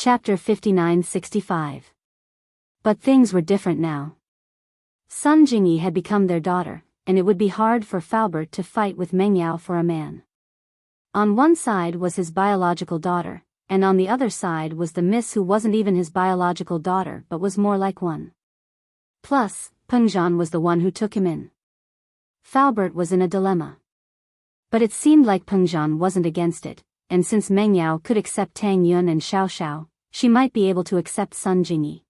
Chapter 59-65. But things were different now. Sun Jingyi had become their daughter, and it would be hard for Faubert to fight with Meng Yao for a man. On one side was his biological daughter, and on the other side was the miss who wasn't even his biological daughter but was more like one. Plus, Peng Zhan was the one who took him in. Faubert was in a dilemma. But it seemed like Peng Zhan wasn't against it, and since Meng Yao could accept Tang Yun and Xiao Xiao, she might be able to accept Sun Jingyi.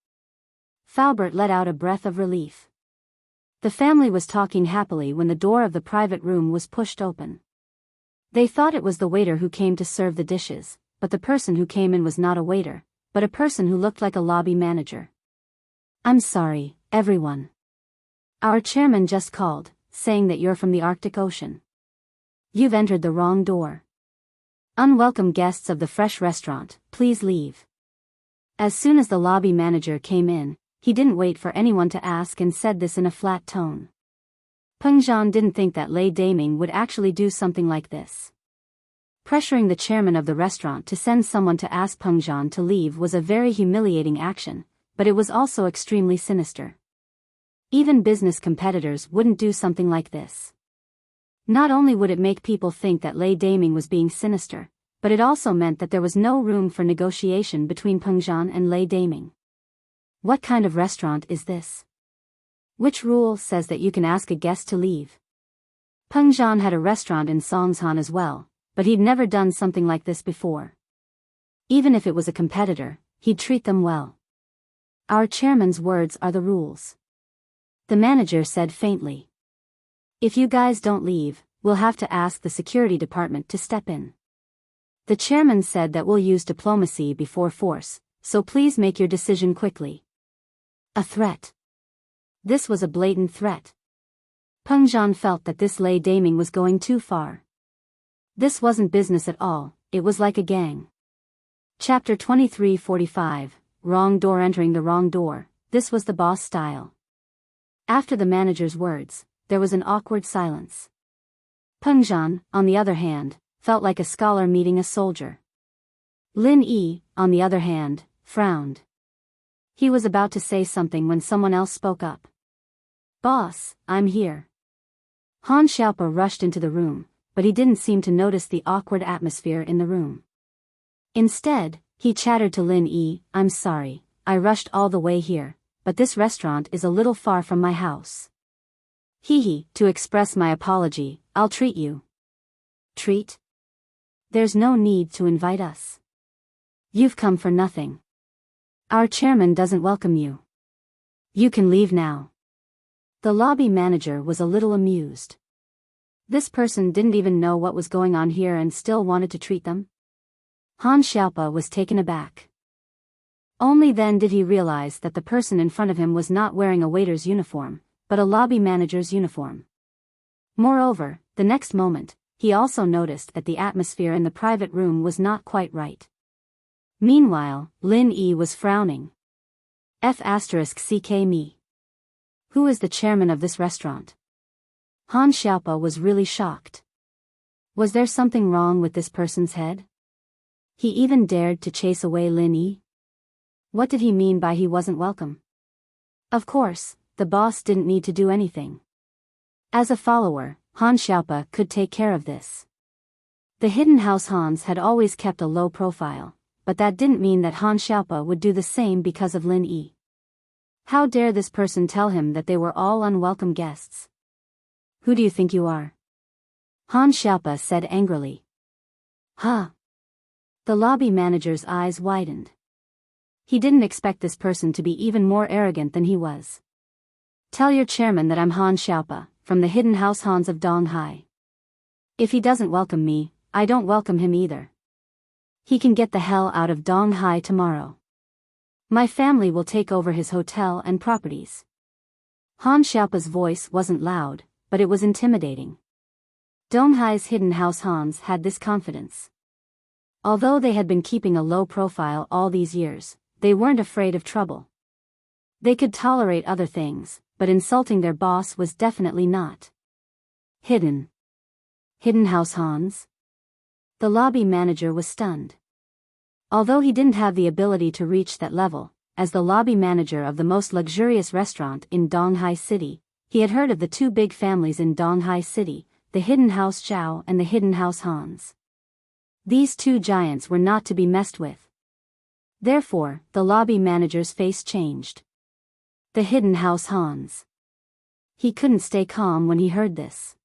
Faubert let out a breath of relief. The family was talking happily when the door of the private room was pushed open. They thought it was the waiter who came to serve the dishes, but the person who came in was not a waiter, but a person who looked like a lobby manager. "I'm sorry, everyone. Our chairman just called, saying that you're from the Arctic Ocean. You've entered the wrong door. Unwelcome guests of the Fresh Restaurant, please leave." As soon as the lobby manager came in, he didn't wait for anyone to ask and said this in a flat tone. Peng Zhan didn't think that Lei Daming would actually do something like this. Pressuring the chairman of the restaurant to send someone to ask Peng Zhan to leave was a very humiliating action, but it was also extremely sinister. Even business competitors wouldn't do something like this. Not only would it make people think that Lei Daming was being sinister, but it also meant that there was no room for negotiation between Peng Zhan and Lei Daming. What kind of restaurant is this? Which rule says that you can ask a guest to leave? Peng Zhan had a restaurant in Songshan as well, but he'd never done something like this before. Even if it was a competitor, he'd treat them well. "Our chairman's words are the rules," the manager said faintly. "If you guys don't leave, we'll have to ask the security department to step in. The chairman said that we'll use diplomacy before force, so please make your decision quickly." A threat. This was a blatant threat. Peng Zhan felt that this Lei Daming was going too far. This wasn't business at all, it was like a gang. Chapter 23-45, Wrong Door. Entering the wrong door, this was the boss style. After the manager's words, there was an awkward silence. Peng Zhan, on the other hand, felt like a scholar meeting a soldier. Lin Yi, on the other hand, frowned. He was about to say something when someone else spoke up. "Boss, I'm here." Han Xiaopa rushed into the room, but he didn't seem to notice the awkward atmosphere in the room. Instead, he chattered to Lin Yi, "I'm sorry, I rushed all the way here, but this restaurant is a little far from my house. To express my apology, I'll treat you." "Treat? There's no need to invite us. You've come for nothing. Our chairman doesn't welcome you. You can leave now." The lobby manager was a little amused. This person didn't even know what was going on here and still wanted to treat them? Han Xiaopa was taken aback. Only then did he realize that the person in front of him was not wearing a waiter's uniform, but a lobby manager's uniform. Moreover, the next moment, he also noticed that the atmosphere in the private room was not quite right. Meanwhile, Lin Yi was frowning. F***ck me. Who is the chairman of this restaurant? Han Xiaopa was really shocked. Was there something wrong with this person's head? He even dared to chase away Lin Yi? What did he mean by he wasn't welcome? Of course, the boss didn't need to do anything. As a follower, Han Xiaopa could take care of this. The Hidden House Hans had always kept a low profile, but that didn't mean that Han Xiaopa would do the same because of Lin Yi. How dare this person tell him that they were all unwelcome guests? "Who do you think you are?" Han Xiaopa said angrily. "Huh?" The lobby manager's eyes widened. He didn't expect this person to be even more arrogant than he was. "Tell your chairman that I'm Han Xiaopa, from the Hidden House Hans of Donghai. If he doesn't welcome me, I don't welcome him either. He can get the hell out of Donghai tomorrow. My family will take over his hotel and properties." Han Xiaopa's voice wasn't loud, but it was intimidating. Donghai's Hidden House Hans had this confidence. Although they had been keeping a low profile all these years, they weren't afraid of trouble. They could tolerate other things, but insulting their boss was definitely not. Hidden House Hans? The lobby manager was stunned. Although he didn't have the ability to reach that level, as the lobby manager of the most luxurious restaurant in Donghai City, he had heard of the two big families in Donghai City, the Hidden House Zhao and the Hidden House Hans. These two giants were not to be messed with. Therefore, the lobby manager's face changed. The Hidden House Hans. He couldn't stay calm when he heard this.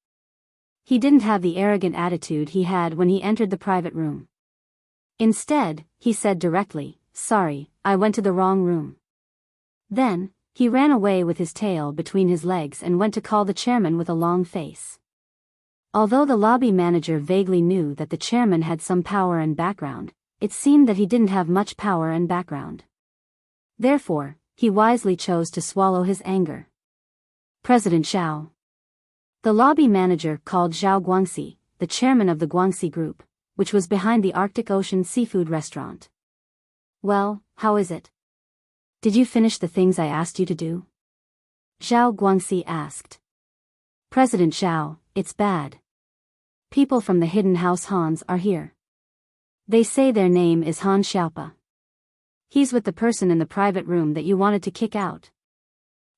He didn't have the arrogant attitude he had when he entered the private room. Instead, he said directly, "Sorry, I went to the wrong room." Then, he ran away with his tail between his legs and went to call the chairman with a long face. Although the lobby manager vaguely knew that the chairman had some power and background, it seemed that he didn't have much power and background. Therefore, he wisely chose to swallow his anger. President Zhao. The lobby manager called Zhao Guangxi, the chairman of the Guangxi Group, which was behind the Arctic Ocean seafood restaurant. "Well, how is it? Did you finish the things I asked you to do?" Zhao Guangxi asked. "President Zhao, it's bad. People from the Hidden House Hans are here. They say their name is Han Xiaopa. He's with the person in the private room that you wanted to kick out."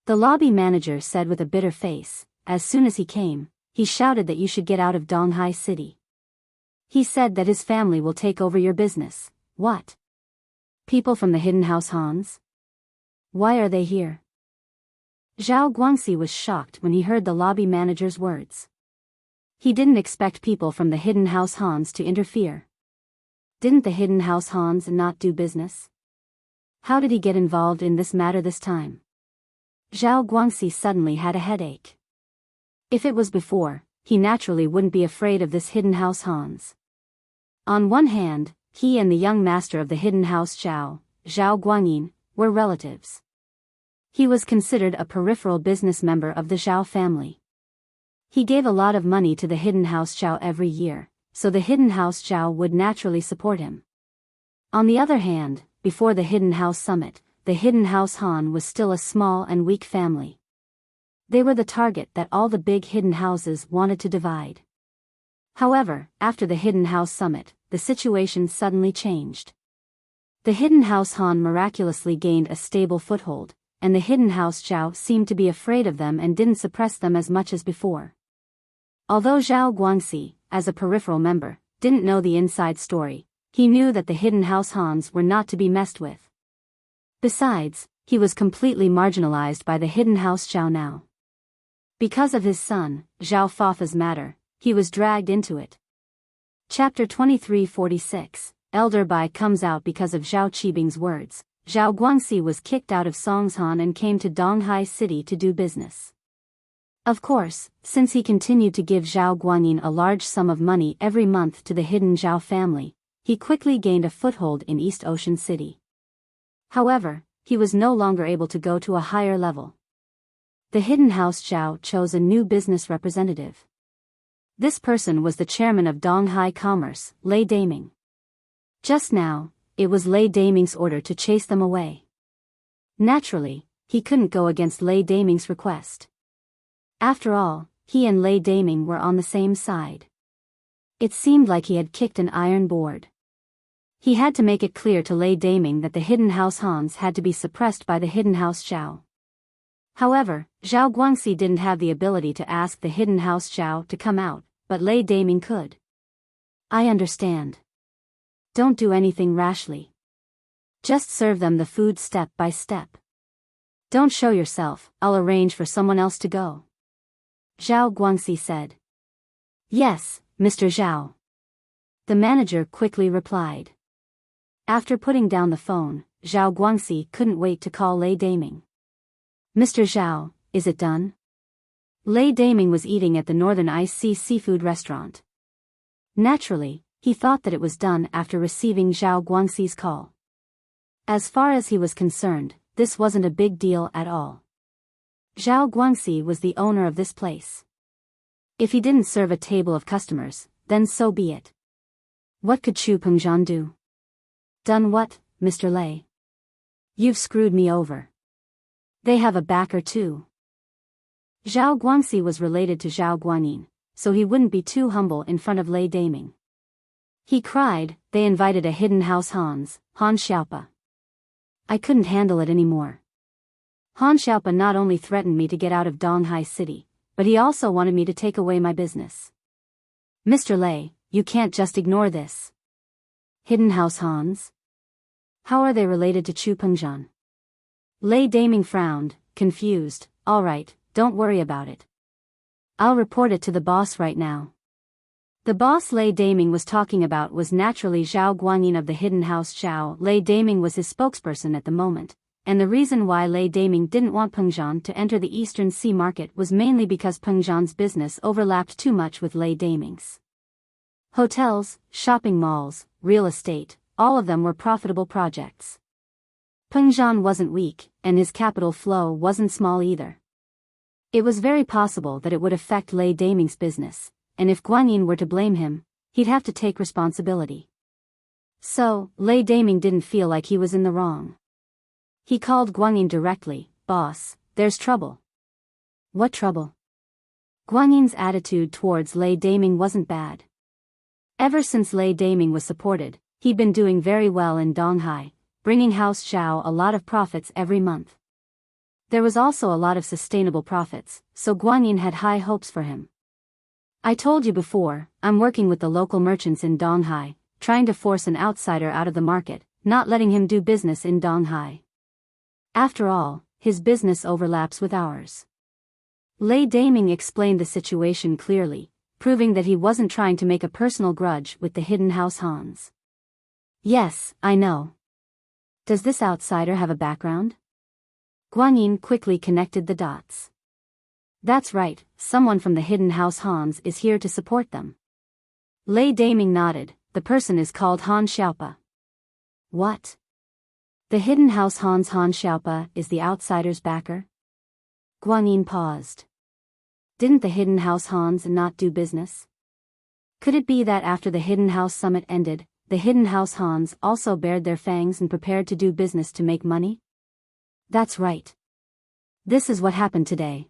The lobby manager said with a bitter face. As soon as he came, he shouted that you should get out of Donghai City. He said that his family will take over your business. What? People from the Hidden House Hans? Why are they here? Zhao Guangxi was shocked when he heard the lobby manager's words. He didn't expect people from the Hidden House Hans to interfere. Didn't the Hidden House Hans not do business? How did he get involved in this matter this time? Zhao Guangxi suddenly had a headache. If it was before, he naturally wouldn't be afraid of this Hidden House Hans. On one hand, he and the young master of the Hidden House Zhao Guangyin, were relatives. He was considered a peripheral business member of the Zhao family. He gave a lot of money to the Hidden House Zhao every year, so the Hidden House Zhao would naturally support him. On the other hand, before the Hidden House Summit, the Hidden House Han was still a small and weak family. They were the target that all the big hidden houses wanted to divide. However, after the Hidden House Summit, the situation suddenly changed. The Hidden House Han miraculously gained a stable foothold, and the Hidden House Zhao seemed to be afraid of them and didn't suppress them as much as before. Although Zhao Guangxi, as a peripheral member, didn't know the inside story, he knew that the Hidden House Hans were not to be messed with. Besides, he was completely marginalized by the Hidden House Zhao now. Because of his son, Zhao Fafa's matter, he was dragged into it. Chapter 2346, Elder Bai comes out because of Zhao Qibing's words. Zhao Guangxi was kicked out of Songshan and came to Donghai City to do business. Of course, since he continued to give Zhao Guangyin a large sum of money every month to the Hidden Zhao family, he quickly gained a foothold in East Ocean City. However, he was no longer able to go to a higher level. The Hidden House Zhao chose a new business representative. This person was the chairman of Donghai Commerce, Lei Daming. Just now, it was Lei Daming's order to chase them away. Naturally, he couldn't go against Lei Daming's request. After all, he and Lei Daming were on the same side. It seemed like he had kicked an iron board. He had to make it clear to Lei Daming that the Hidden House Hans had to be suppressed by the Hidden House Zhao. However, Zhao Guangxi didn't have the ability to ask the Hidden House Zhao to come out, but Lei Daming could. "I understand. Don't do anything rashly. Just serve them the food step by step. Don't show yourself, I'll arrange for someone else to go." Zhao Guangxi said. "Yes, Mr. Zhao." The manager quickly replied. After putting down the phone, Zhao Guangxi couldn't wait to call Lei Daming. "Mr. Zhao, is it done?" Lei Daming was eating at the Northern Ice Sea seafood restaurant. Naturally, he thought that it was done after receiving Zhao Guangxi's call. As far as he was concerned, this wasn't a big deal at all. Zhao Guangxi was the owner of this place. If he didn't serve a table of customers, then so be it. What could Chu Pengzhan do? "Done what, Mr. Lei? You've screwed me over. They have a backer too." Zhao Guangxi was related to Zhao Guanyin, so he wouldn't be too humble in front of Lei Daming. He cried. They invited a hidden house Han Xiaopa. I couldn't handle it anymore. Han Xiaopa not only threatened me to get out of Donghai City, but he also wanted me to take away my business. Mr. Lei, you can't just ignore this. Hidden house Hans? How are they related to Chu Pengzhan? Lei Daming frowned, confused. All right, don't worry about it. I'll report it to the boss right now. The boss Lei Daming was talking about was naturally Zhao Guanyin of the hidden house Zhao. Lei Daming was his spokesperson at the moment, and the reason why Lei Daming didn't want Pengzhan to enter the Eastern Sea market was mainly because Pengzhan's business overlapped too much with Lei Daming's. Hotels, shopping malls, real estate, all of them were profitable projects. Pengzhan wasn't weak, and his capital flow wasn't small either. It was very possible that it would affect Lei Daming's business, and if Guanyin were to blame him, he'd have to take responsibility. So, Lei Daming didn't feel like he was in the wrong. He called Guanyin directly. Boss, there's trouble. What trouble? Guanyin's attitude towards Lei Daming wasn't bad. Ever since Lei Daming was supported, he'd been doing very well in Donghai, bringing House Zhao a lot of profits every month. There was also a lot of sustainable profits, so Guanyin had high hopes for him. I told you before, I'm working with the local merchants in Donghai, trying to force an outsider out of the market, not letting him do business in Donghai. After all, his business overlaps with ours. Lei Daming explained the situation clearly, proving that he wasn't trying to make a personal grudge with the hidden house Hans. Yes, I know. Does this outsider have a background? Guanyin quickly connected the dots. That's right, someone from the hidden house Hans is here to support them. Lei Daming nodded. The person is called Han Xiaopa. What? The hidden house Han Xiaopa is the outsider's backer? Guanyin paused. Didn't the hidden house Hans not do business? Could it be that after the hidden house summit ended, the hidden house Hans also bared their fangs and prepared to do business to make money? That's right. This is what happened today.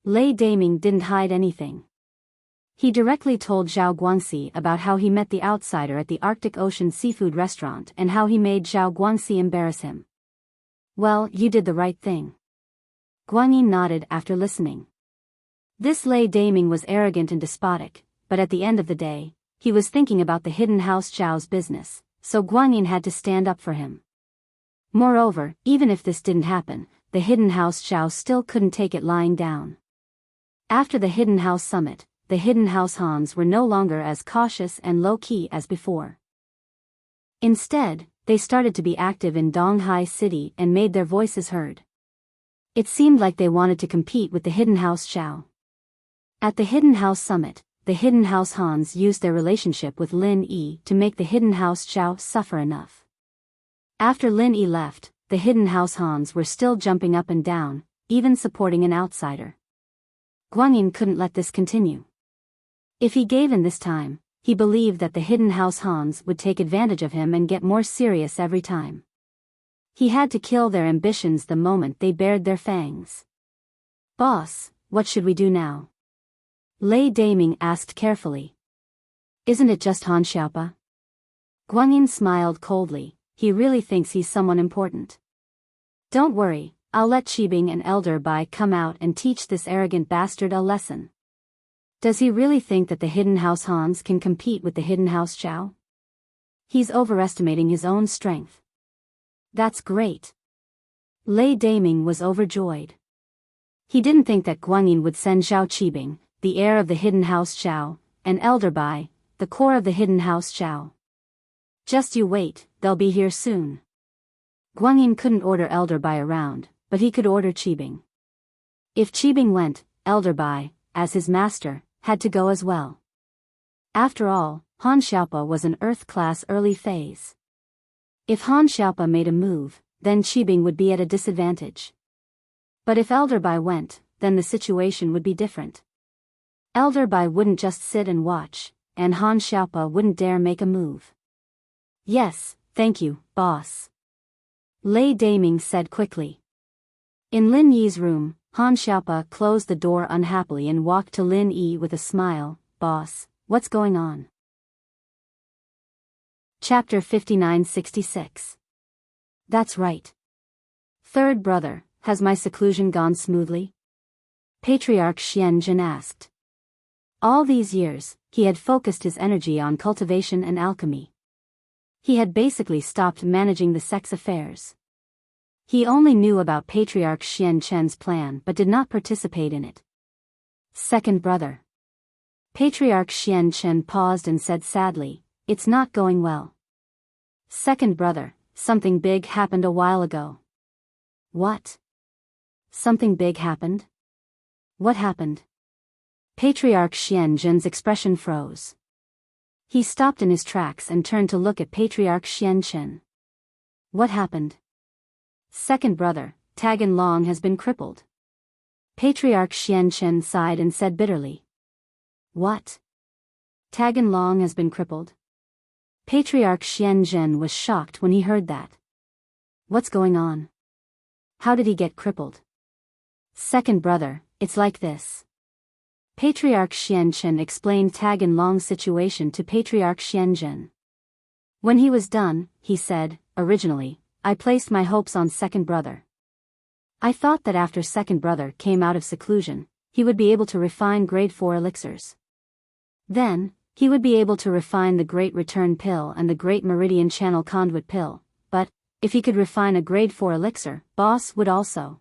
Lei Daming didn't hide anything. He directly told Zhao Guangxi about how he met the outsider at the Arctic Ocean seafood restaurant and how he made Zhao Guangxi embarrass him. Well, you did the right thing. Guanyin nodded after listening. This Lei Daming was arrogant and despotic, but at the end of the day, he was thinking about the hidden house Zhao's business, so Guanyin had to stand up for him. Moreover, even if this didn't happen, the hidden house Zhao still couldn't take it lying down. After the hidden house summit, the hidden house Hans were no longer as cautious and low-key as before. Instead, they started to be active in Donghai City and made their voices heard. It seemed like they wanted to compete with the hidden house Zhao. At the hidden house summit, the hidden house Hans used their relationship with Lin Yi to make the hidden house Zhao suffer enough. After Lin Yi left, the hidden house Hans were still jumping up and down, even supporting an outsider. Guanyin couldn't let this continue. If he gave in this time, he believed that the hidden house Hans would take advantage of him and get more serious every time. He had to kill their ambitions the moment they bared their fangs. Boss, what should we do now? Lei Daming asked carefully. Isn't it just Han Xiaopa? Guanyin smiled coldly. He really thinks he's someone important. Don't worry, I'll let Qibing and Elder Bai come out and teach this arrogant bastard a lesson. Does he really think that the hidden house Hans can compete with the hidden house Zhao? He's overestimating his own strength. That's great. Lei Daming was overjoyed. He didn't think that Guanyin would send Zhao Qibing, the heir of the hidden house Zhao, and Elder Bai, the core of the hidden house Zhao. Just you wait, they'll be here soon. Guanyin couldn't order Elder Bai around, but he could order Qibing. If Qibing went, Elder Bai, as his master, had to go as well. After all, Han Xiaopa was an Earth-class early phase. If Han Xiaopa made a move, then Qibing would be at a disadvantage. But if Elder Bai went, then the situation would be different. Elder Bai wouldn't just sit and watch, and Han Xiaopa wouldn't dare make a move. Yes, thank you, boss. Lei Daming said quickly. In Lin Yi's room, Han Xiaopa closed the door unhappily and walked to Lin Yi with a smile. Boss, what's going on? Chapter 5966. That's right. Third brother, has my seclusion gone smoothly? Patriarch Xianjun asked. All these years, he had focused his energy on cultivation and alchemy. He had basically stopped managing the sex affairs. He only knew about Patriarch Xianchen's plan but did not participate in it. Second brother. Patriarch Xianchen paused and said sadly, "It's not going well." Second brother, something big happened a while ago. What? Something big happened? What happened? Patriarch Xianzhen's expression froze. He stopped in his tracks and turned to look at Patriarch Xianchen. What happened? Second brother, Tagan Long has been crippled. Patriarch Xianchen sighed and said bitterly. What? Tagan Long has been crippled? Patriarch Xianzhen was shocked when he heard that. What's going on? How did he get crippled? Second brother, it's like this. Patriarch Xianchen explained Tagan Long's situation to Patriarch Xianzhen. When he was done, he said, originally, I placed my hopes on second brother. I thought that after second brother came out of seclusion, he would be able to refine grade 4 elixirs. Then, he would be able to refine the Great Return Pill and the Great Meridian Channel Conduit Pill, but, if he could refine a grade 4 elixir, Boss would also.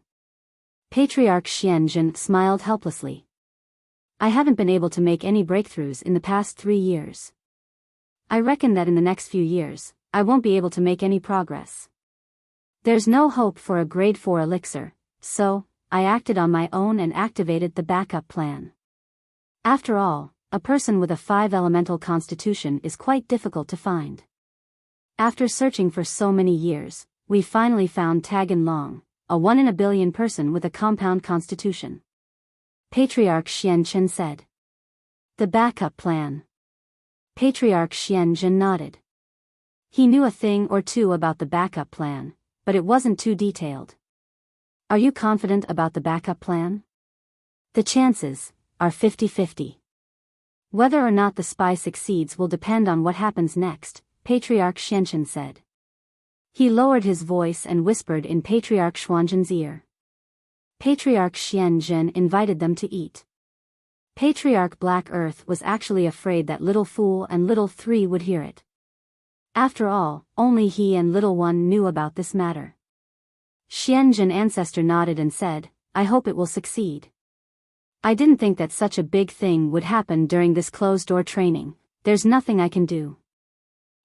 Patriarch Xianzhen smiled helplessly. I haven't been able to make any breakthroughs in the past 3 years. I reckon that in the next few years, I won't be able to make any progress. There's no hope for a grade 4 elixir, so, I acted on my own and activated the backup plan. After all, a person with a 5 elemental constitution is quite difficult to find. After searching for so many years, we finally found Tagan Long, a 1 in a billion person with a compound constitution. Patriarch Xianchen said. The backup plan. Patriarch Xianzhen nodded. He knew a thing or two about the backup plan, but it wasn't too detailed. Are you confident about the backup plan? The chances are 50-50. Whether or not the spy succeeds will depend on what happens next, Patriarch Xianchen said. He lowered his voice and whispered in Patriarch Xuanzhen's ear. Patriarch Xianzhen invited them to eat. Patriarch Black Earth was actually afraid that Little Fool and Little Three would hear it. After all, only he and Little One knew about this matter. Xianzhen Ancestor nodded and said, I hope it will succeed. I didn't think that such a big thing would happen during this closed-door training. There's nothing I can do.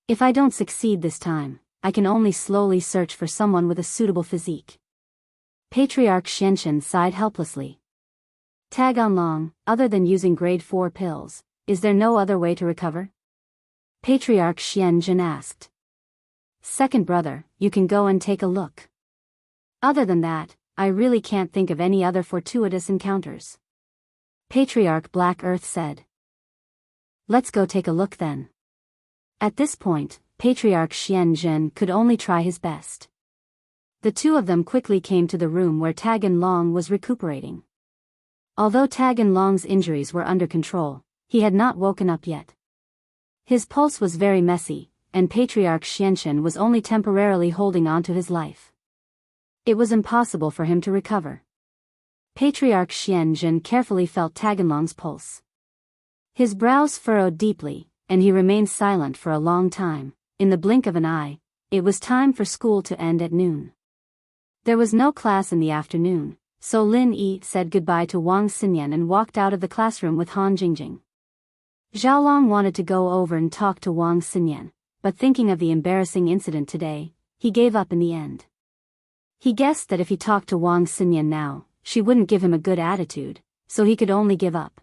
If I don't succeed this time, I can only slowly search for someone with a suitable physique. Patriarch Xianchen sighed helplessly. Tagan Long, other than using grade 4 pills, is there no other way to recover? Patriarch Xianzhen asked. Second brother, you can go and take a look. Other than that, I really can't think of any other fortuitous encounters. Patriarch Black Earth said. Let's go take a look then. At this point, Patriarch Xianzhen could only try his best. The two of them quickly came to the room where Tagan Long was recuperating. Although Tagan Long's injuries were under control, he had not woken up yet. His pulse was very messy, and Patriarch Xianchen was only temporarily holding on to his life. It was impossible for him to recover. Patriarch Xianzhen carefully felt Tagan Long's pulse. His brows furrowed deeply, and he remained silent for a long time. In the blink of an eye, it was time for school to end at noon. There was no class in the afternoon, so Lin Yi said goodbye to Wang Xinyan and walked out of the classroom with Han Jingjing. Xiaolong wanted to go over and talk to Wang Xinyan, but thinking of the embarrassing incident today, he gave up in the end. He guessed that if he talked to Wang Xinyan now, she wouldn't give him a good attitude, so he could only give up.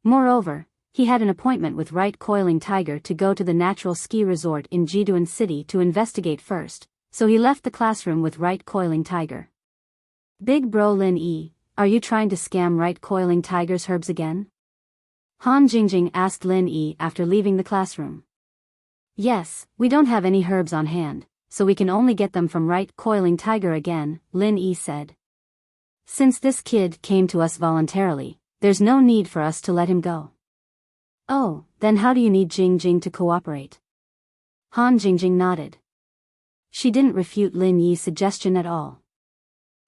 Moreover, he had an appointment with Right Coiling Tiger to go to the natural ski resort in Jiduan City to investigate first, so he left the classroom with Right Coiling Tiger. Big bro Lin Yi, are you trying to scam Right Coiling Tiger's herbs again? Han Jingjing asked Lin Yi after leaving the classroom. Yes, we don't have any herbs on hand, so we can only get them from Right Coiling Tiger again, Lin Yi said. Since this kid came to us voluntarily, there's no need for us to let him go. Oh, then how do you need Jingjing to cooperate? Han Jingjing nodded. She didn't refute Lin Yi's suggestion at all.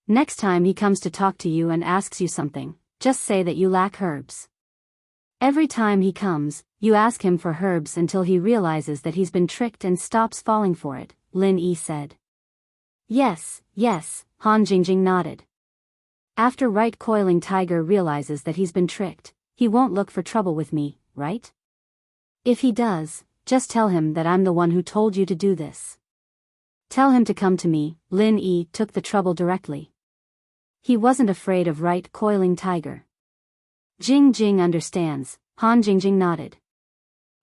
Next time he comes to talk to you and asks you something, just say that you lack herbs. Every time he comes, you ask him for herbs until he realizes that he's been tricked and stops falling for it, Lin Yi said. Yes, Han Jingjing nodded. After Right Coiling Tiger realizes that he's been tricked, he won't look for trouble with me, right? If he does, just tell him that I'm the one who told you to do this. Tell him to come to me, Lin Yi took the trouble directly. He wasn't afraid of Right Coiling Tiger. Jing Jing understands, Han Jingjing nodded.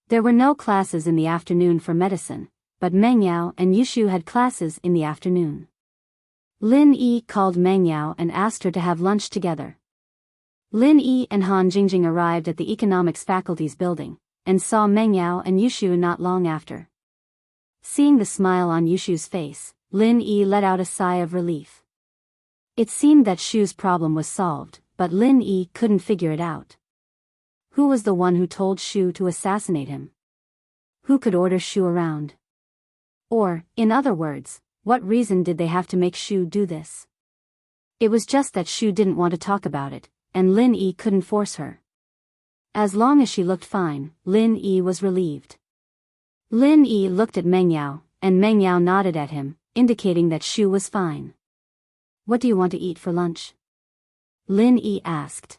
There were no classes in the afternoon for medicine, but Meng Yao and Yushu had classes in the afternoon. Lin Yi called Meng Yao and asked her to have lunch together. Lin Yi and Han Jingjing arrived at the Economics Faculty's building, and saw Meng Yao and Yushu not long after. Seeing the smile on Yushu's face, Lin Yi let out a sigh of relief. It seemed that Shu's problem was solved, but Lin Yi couldn't figure it out. Who was the one who told Shu to assassinate him? Who could order Shu around? Or, in other words, what reason did they have to make Shu do this? It was just that Shu didn't want to talk about it, and Lin Yi couldn't force her. As long as she looked fine, Lin Yi was relieved. Lin Yi looked at Meng Yao, and Meng Yao nodded at him, indicating that Shu was fine. What do you want to eat for lunch? Lin Yi asked.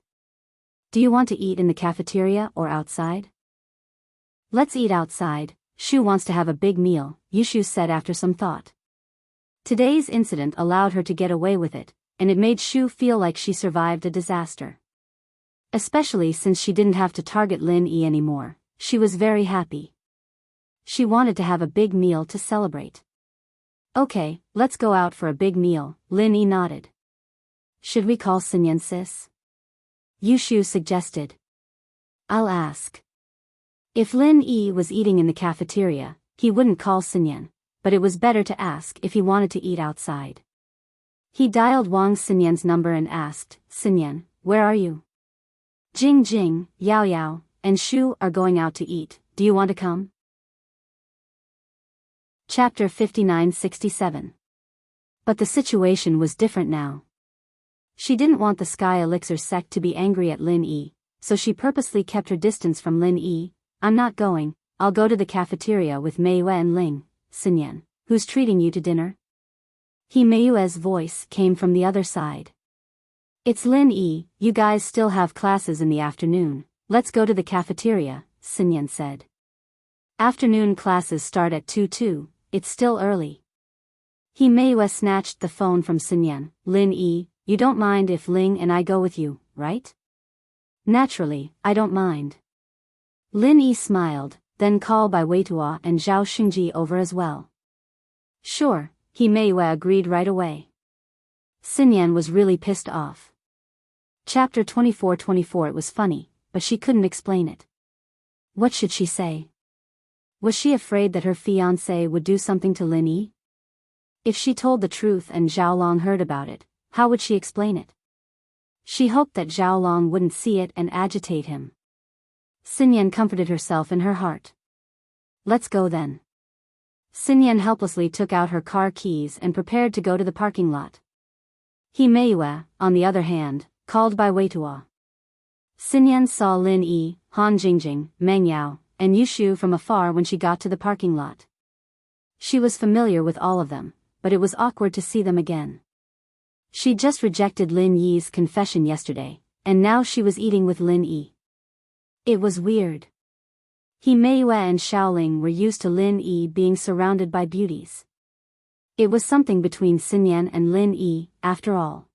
Do you want to eat in the cafeteria or outside? Let's eat outside, Shu wants to have a big meal, Yushu said after some thought. Today's incident allowed her to get away with it, and it made Shu feel like she survived a disaster. Especially since she didn't have to target Lin Yi anymore, she was very happy. She wanted to have a big meal to celebrate. Okay, let's go out for a big meal, Lin Yi nodded. Should we call Sinyan sis? Yushu suggested. I'll ask. If Lin Yi was eating in the cafeteria, he wouldn't call Sinyan, but it was better to ask if he wanted to eat outside. He dialed Wang Sinyan's number and asked, Sinyan, where are you? Jing Jing, Yao Yao, and Shu are going out to eat, do you want to come? Chapter 59-67. But the situation was different now. She didn't want the Sky Elixir sect to be angry at Lin Yi, so she purposely kept her distance from Lin Yi. I'm not going, I'll go to the cafeteria with Mei Yue and Ling, Sinyan, who's treating you to dinner? Mei Yue's voice came from the other side. It's Lin Yi, you guys still have classes in the afternoon, let's go to the cafeteria, Sinyan said. Afternoon classes start at 2:02, it's still early. Mei Yue snatched the phone from Sinyan. Lin Yi, you don't mind if Ling and I go with you, right? Naturally, I don't mind. Lin Yi smiled, then called by Weitua and Zhao Xingji over as well. Sure, Mei Yue agreed right away. Sinyan was really pissed off. Chapter 24-24. It was funny, but she couldn't explain it. What should she say? Was she afraid that her fiancé would do something to Lin Yi? If she told the truth and Zhao Long heard about it, how would she explain it? She hoped that Zhao Long wouldn't see it and agitate him. Sinyan comforted herself in her heart. Let's go then. Sinyan helplessly took out her car keys and prepared to go to the parking lot. Mei Yue, on the other hand, called by Weitua. Sinyan saw Lin Yi, Han Jingjing, Meng Yao, and Yushu from afar when she got to the parking lot. She was familiar with all of them, but it was awkward to see them again. She just rejected Lin Yi's confession yesterday, and now she was eating with Lin Yi. It was weird. Mei Yue and Xiaoling were used to Lin Yi being surrounded by beauties. It was something between Sinyan and Lin Yi, after all.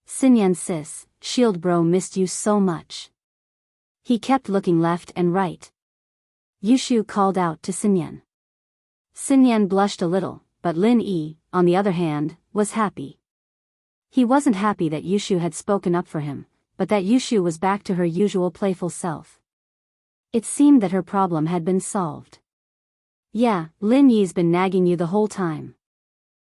Sinyan sis, Shield Bro missed you so much. He kept looking left and right. Yushu called out to Sinyan. Sinyan blushed a little, but Lin Yi, on the other hand, was happy. He wasn't happy that Yushu had spoken up for him, but that Yushu was back to her usual playful self. It seemed that her problem had been solved. Yeah, Lin Yi's been nagging you the whole time.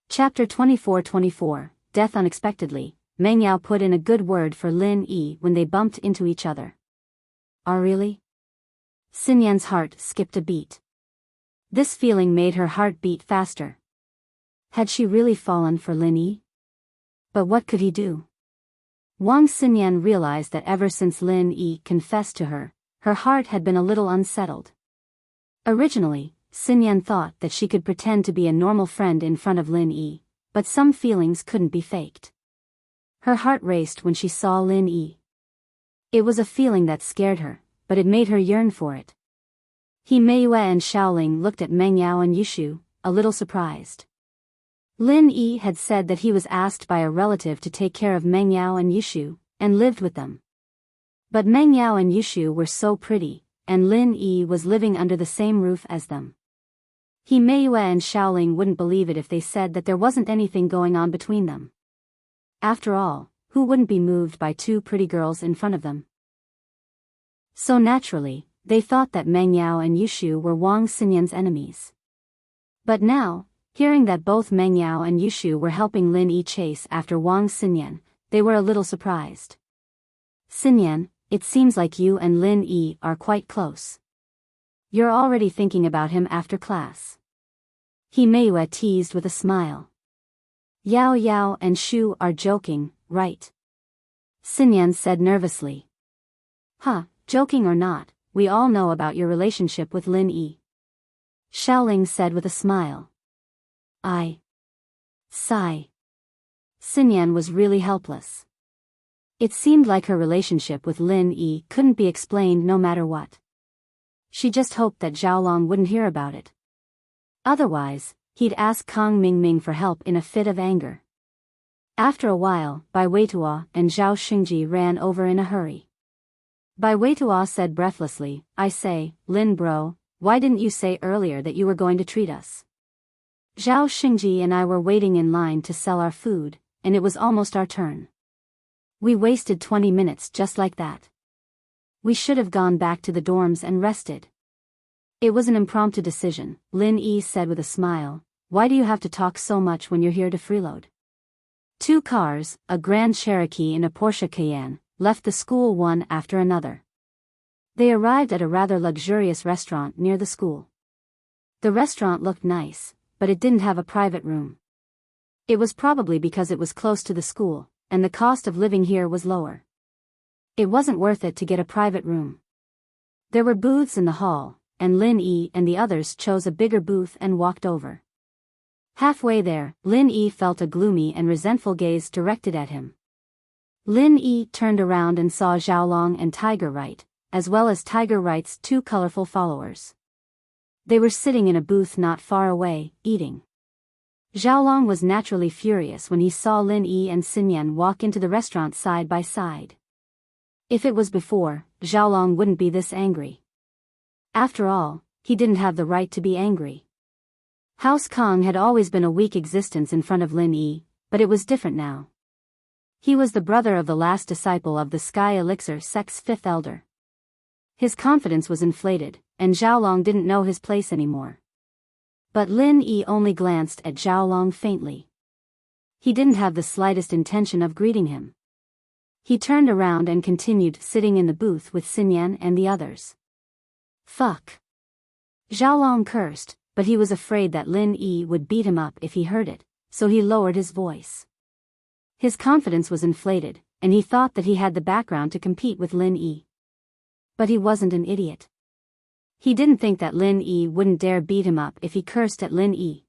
Chapter 24-24, Death Unexpectedly. Meng Yao put in a good word for Lin Yi when they bumped into each other. Oh really? Sinyan's heart skipped a beat. This feeling made her heart beat faster. Had she really fallen for Lin Yi? But what could he do? Wang Xinyan realized that ever since Lin Yi confessed to her, her heart had been a little unsettled. Originally, Xinyan thought that she could pretend to be a normal friend in front of Lin Yi, but some feelings couldn't be faked. Her heart raced when she saw Lin Yi. It was a feeling that scared her, but it made her yearn for it. He Meiyue and Xiaoling looked at Meng Yao and Yushu, a little surprised. Lin Yi had said that he was asked by a relative to take care of Meng Yao and Yushu, and lived with them. But Meng Yao and Yushu were so pretty, and Lin Yi was living under the same roof as them. He Meiyue and Xiaoling wouldn't believe it if they said that there wasn't anything going on between them. After all, who wouldn't be moved by two pretty girls in front of them? So naturally, they thought that Meng Yao and Yushu were Wang Xinyan's enemies. But now, hearing that both Meng Yao and Yushu were helping Lin Yi chase after Wang Xinyan, they were a little surprised. Xinyan, it seems like you and Lin Yi are quite close. You're already thinking about him after class. He Meiyue teased with a smile. Yao Yao and Shu are joking, right? Xinyan said nervously. Joking or not, we all know about your relationship with Lin Yi. Xiaoling said with a smile. Sigh. Xinyan was really helpless. It seemed like her relationship with Lin Yi couldn't be explained no matter what. She just hoped that Xiaolong wouldn't hear about it. Otherwise, he'd ask Kang Mingming for help in a fit of anger. After a while, Bai Weitua and Zhao Xingji ran over in a hurry. Bai Weitua said breathlessly, I say, Lin bro, why didn't you say earlier that you were going to treat us? Zhao Xingji and I were waiting in line to sell our food, and it was almost our turn. We wasted 20 minutes just like that. We should have gone back to the dorms and rested. It was an impromptu decision, Lin Yi said with a smile. Why do you have to talk so much when you're here to freeload? Two cars, a Grand Cherokee and a Porsche Cayenne, left the school one after another. They arrived at a rather luxurious restaurant near the school. The restaurant looked nice, but it didn't have a private room. It was probably because it was close to the school, and the cost of living here was lower. It wasn't worth it to get a private room. There were booths in the hall, and Lin Yi and the others chose a bigger booth and walked over. Halfway there, Lin Yi felt a gloomy and resentful gaze directed at him. Lin Yi turned around and saw Xiaolong and Tiger Right, as well as Tiger Right's two colorful followers. They were sitting in a booth not far away, eating. Xiaolong was naturally furious when he saw Lin Yi and Xinyan walk into the restaurant side by side. If it was before, Xiaolong wouldn't be this angry. After all, he didn't have the right to be angry. House Kong had always been a weak existence in front of Lin Yi, but it was different now. He was the brother of the last disciple of the Sky Elixir sect's fifth elder. His confidence was inflated, and Xiaolong didn't know his place anymore. But Lin Yi only glanced at Xiaolong faintly. He didn't have the slightest intention of greeting him. He turned around and continued sitting in the booth with Xinyan and the others. Fuck. Xiaolong cursed, but he was afraid that Lin Yi would beat him up if he heard it, so he lowered his voice. His confidence was inflated, and he thought that he had the background to compete with Lin Yi. But he wasn't an idiot. He didn't think that Lin Yi wouldn't dare beat him up if he cursed at Lin Yi.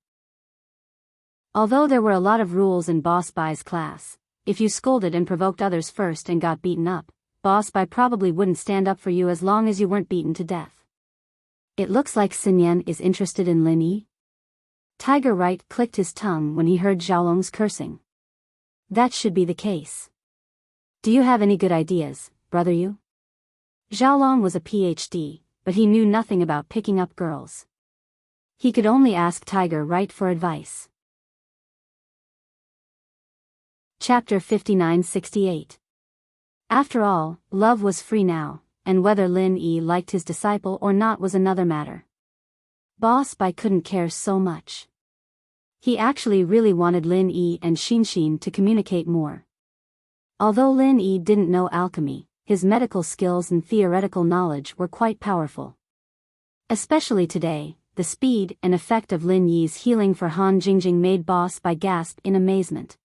Although there were a lot of rules in Boss Bai's class, if you scolded and provoked others first and got beaten up, Boss Bai probably wouldn't stand up for you as long as you weren't beaten to death. It looks like Xinyan is interested in Lin Yi. Tiger Right clicked his tongue when he heard Xiaolong's cursing. That should be the case. Do you have any good ideas, brother you? Xiaolong was a PhD, but he knew nothing about picking up girls. He could only ask Tiger Right for advice. Chapter 5968. After all, love was free now, and whether Lin Yi liked his disciple or not was another matter. Boss Bai couldn't care so much. He actually really wanted Lin Yi and Xinshin to communicate more. Although Lin Yi didn't know alchemy, his medical skills and theoretical knowledge were quite powerful. Especially today, the speed and effect of Lin Yi's healing for Han Jingjing made Boss Bai gasp in amazement.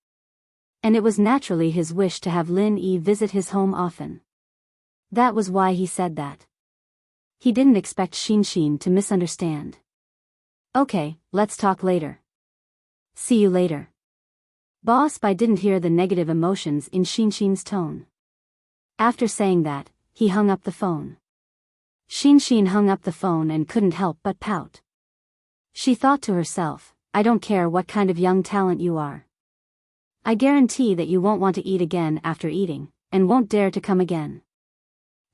And it was naturally his wish to have Lin Yi visit his home often. That was why he said that. He didn't expect Xin to misunderstand. Okay, let's talk later. See you later. Boss Bai didn't hear the negative emotions in Xin's tone. After saying that, he hung up the phone. Xin hung up the phone and couldn't help but pout. She thought to herself, I don't care what kind of young talent you are. I guarantee that you won't want to eat again after eating, and won't dare to come again.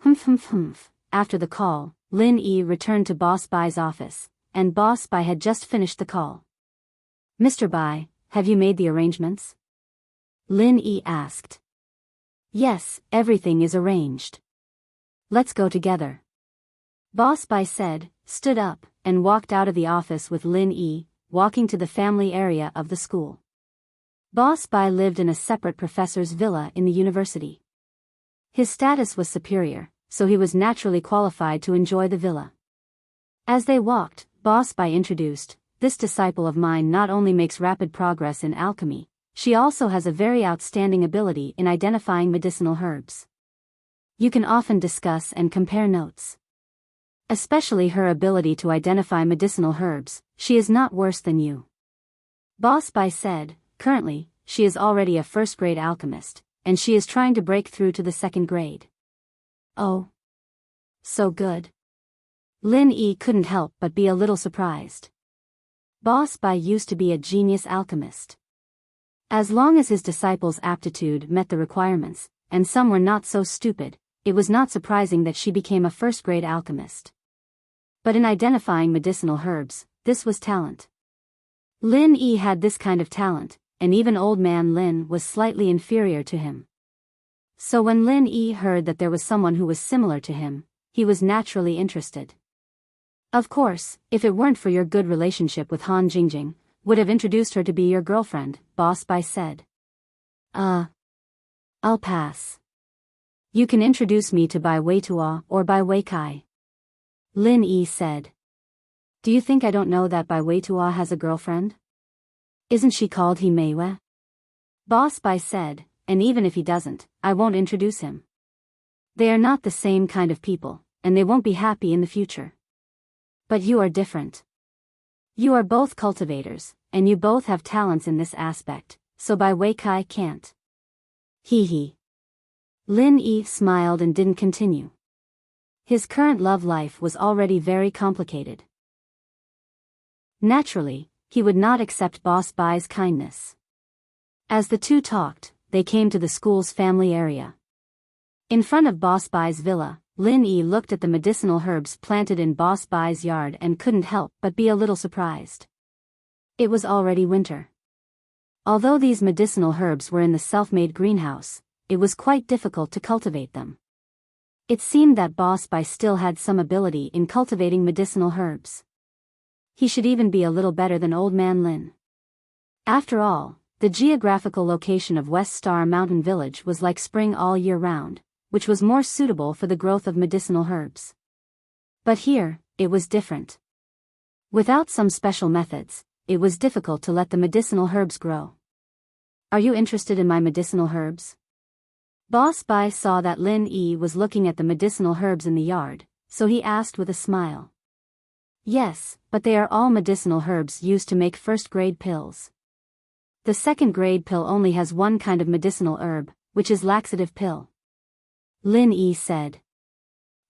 Humph. After the call, Lin Yi returned to Boss Bai's office, and Boss Bai had just finished the call. Mr. Bai, have you made the arrangements? Lin Yi asked. Yes, everything is arranged. Let's go together. Boss Bai said, stood up, and walked out of the office with Lin Yi, walking to the family area of the school. Boss Bai lived in a separate professor's villa in the university. His status was superior, so he was naturally qualified to enjoy the villa. As they walked, Boss Bai introduced, this disciple of mine not only makes rapid progress in alchemy, she also has a very outstanding ability in identifying medicinal herbs. You can often discuss and compare notes. Especially her ability to identify medicinal herbs, she is not worse than you. Boss Bai said, currently, she is already a first-grade alchemist, and she is trying to break through to the second grade. Oh. So good. Lin Yi couldn't help but be a little surprised. Boss Bai used to be a genius alchemist. As long as his disciples' aptitude met the requirements, and some were not so stupid, it was not surprising that she became a first-grade alchemist. But in identifying medicinal herbs, this was talent. Lin Yi had this kind of talent, and even old man Lin was slightly inferior to him. So when Lin Yi heard that there was someone who was similar to him, he was naturally interested. Of course, if it weren't for your good relationship with Han Jingjing, would have introduced her to be your girlfriend, Boss Bai said. I'll pass. You can introduce me to Bai Weitua or Bai Weikai. Lin Yi said. Do you think I don't know that Bai Weitua has a girlfriend? Isn't she called He Meiwe? Boss Bai said, and even if he doesn't, I won't introduce him. They are not the same kind of people, and they won't be happy in the future. But you are different. You are both cultivators, and you both have talents in this aspect, so Bai Weikai can't. Hee. Lin Yi smiled and didn't continue. His current love life was already very complicated. Naturally, he would not accept Boss Bai's kindness. As the two talked, they came to the school's family area. In front of Boss Bai's villa, Lin Yi looked at the medicinal herbs planted in Boss Bai's yard and couldn't help but be a little surprised. It was already winter. Although these medicinal herbs were in the self-made greenhouse, it was quite difficult to cultivate them. It seemed that Boss Bai still had some ability in cultivating medicinal herbs. He should even be a little better than Old Man Lin. After all, the geographical location of West Star Mountain Village was like spring all year round, which was more suitable for the growth of medicinal herbs. But here, it was different. Without some special methods, it was difficult to let the medicinal herbs grow. Are you interested in my medicinal herbs? Boss Bai saw that Lin Yi was looking at the medicinal herbs in the yard, so he asked with a smile. Yes, but they are all medicinal herbs used to make first-grade pills. The second-grade pill only has one kind of medicinal herb, which is laxative pill. Lin Yi said.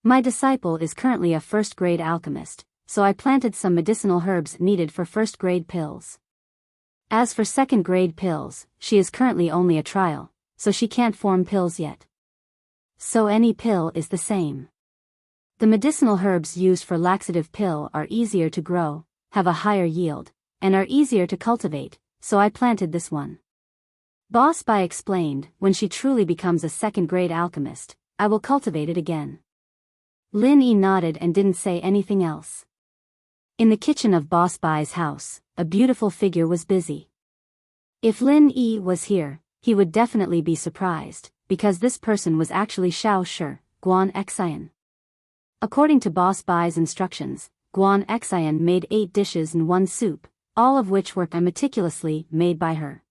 My disciple is currently a first-grade alchemist, so I planted some medicinal herbs needed for first-grade pills. As for second-grade pills, she is currently only a trial, so she can't form pills yet. So any pill is the same. The medicinal herbs used for laxative pill are easier to grow, have a higher yield, and are easier to cultivate, so I planted this one. Boss Bai explained, when she truly becomes a second-grade alchemist, I will cultivate it again. Lin Yi nodded and didn't say anything else. In the kitchen of Boss Bai's house, a beautiful figure was busy. If Lin Yi was here, he would definitely be surprised, because this person was actually Xiao Shi, Guan Xian. According to Boss Bai's instructions, Guan Xian made 8 dishes and 1 soup, all of which were meticulously made by her.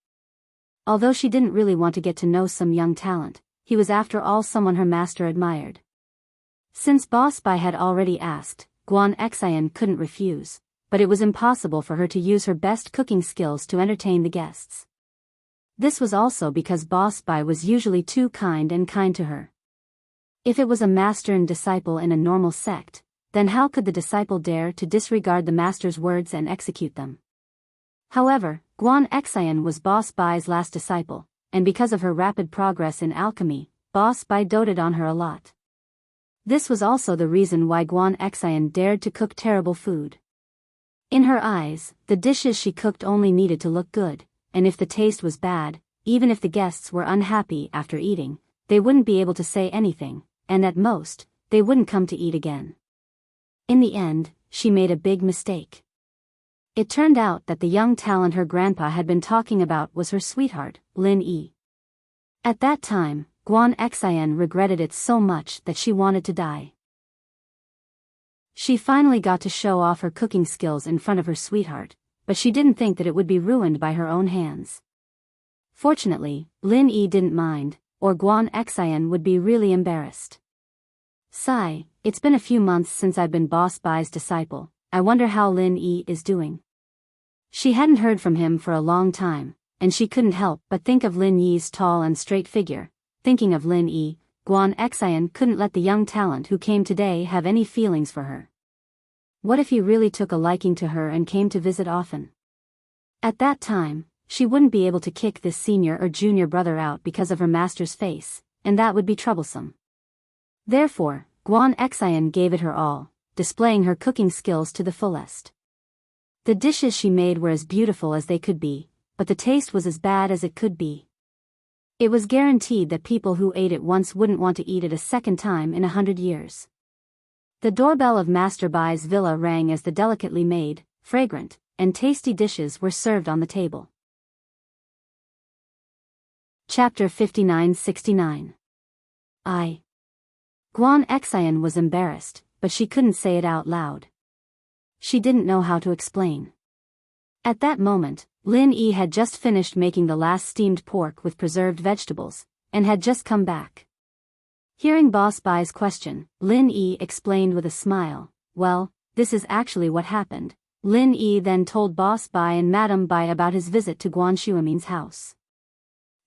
Although she didn't really want to get to know some young talent, he was after all someone her master admired. Since Boss Bai had already asked, Guan Xian couldn't refuse, but it was impossible for her to use her best cooking skills to entertain the guests. This was also because Boss Bai was usually too kind to her. If it was a master and disciple in a normal sect, then how could the disciple dare to disregard the master's words and execute them? However, Guan Xian was Boss Bai's last disciple, and because of her rapid progress in alchemy, Boss Bai doted on her a lot. This was also the reason why Guan Xian dared to cook terrible food. In her eyes, the dishes she cooked only needed to look good, and if the taste was bad, even if the guests were unhappy after eating, they wouldn't be able to say anything, and at most, they wouldn't come to eat again. In the end, she made a big mistake. It turned out that the young talent her grandpa had been talking about was her sweetheart, Lin Yi. At that time, Guan Xian regretted it so much that she wanted to die. She finally got to show off her cooking skills in front of her sweetheart, but she didn't think that it would be ruined by her own hands. Fortunately, Lin Yi didn't mind, or Guan Xian would be really embarrassed. Sigh, it's been a few months since I've been Boss Bai's disciple, I wonder how Lin Yi is doing. She hadn't heard from him for a long time, and she couldn't help but think of Lin Yi's tall and straight figure. Thinking of Lin Yi, Guan Xian couldn't let the young talent who came today have any feelings for her. What if he really took a liking to her and came to visit often? At that time, she wouldn't be able to kick this senior or junior brother out because of her master's face, and that would be troublesome. Therefore, Guan Xian gave it her all, displaying her cooking skills to the fullest. The dishes she made were as beautiful as they could be, but the taste was as bad as it could be. It was guaranteed that people who ate it once wouldn't want to eat it a second time in 100 years. The doorbell of Master Bai's villa rang as the delicately made, fragrant, and tasty dishes were served on the table. Chapter 59-69. Guan Xian was embarrassed, but she couldn't say it out loud. She didn't know how to explain. At that moment, Lin Yi had just finished making the last steamed pork with preserved vegetables, and had just come back. Hearing Boss Bai's question, Lin Yi explained with a smile, well, this is actually what happened. Lin Yi then told Boss Bai and Madame Bai about his visit to Guan Xuemin's house.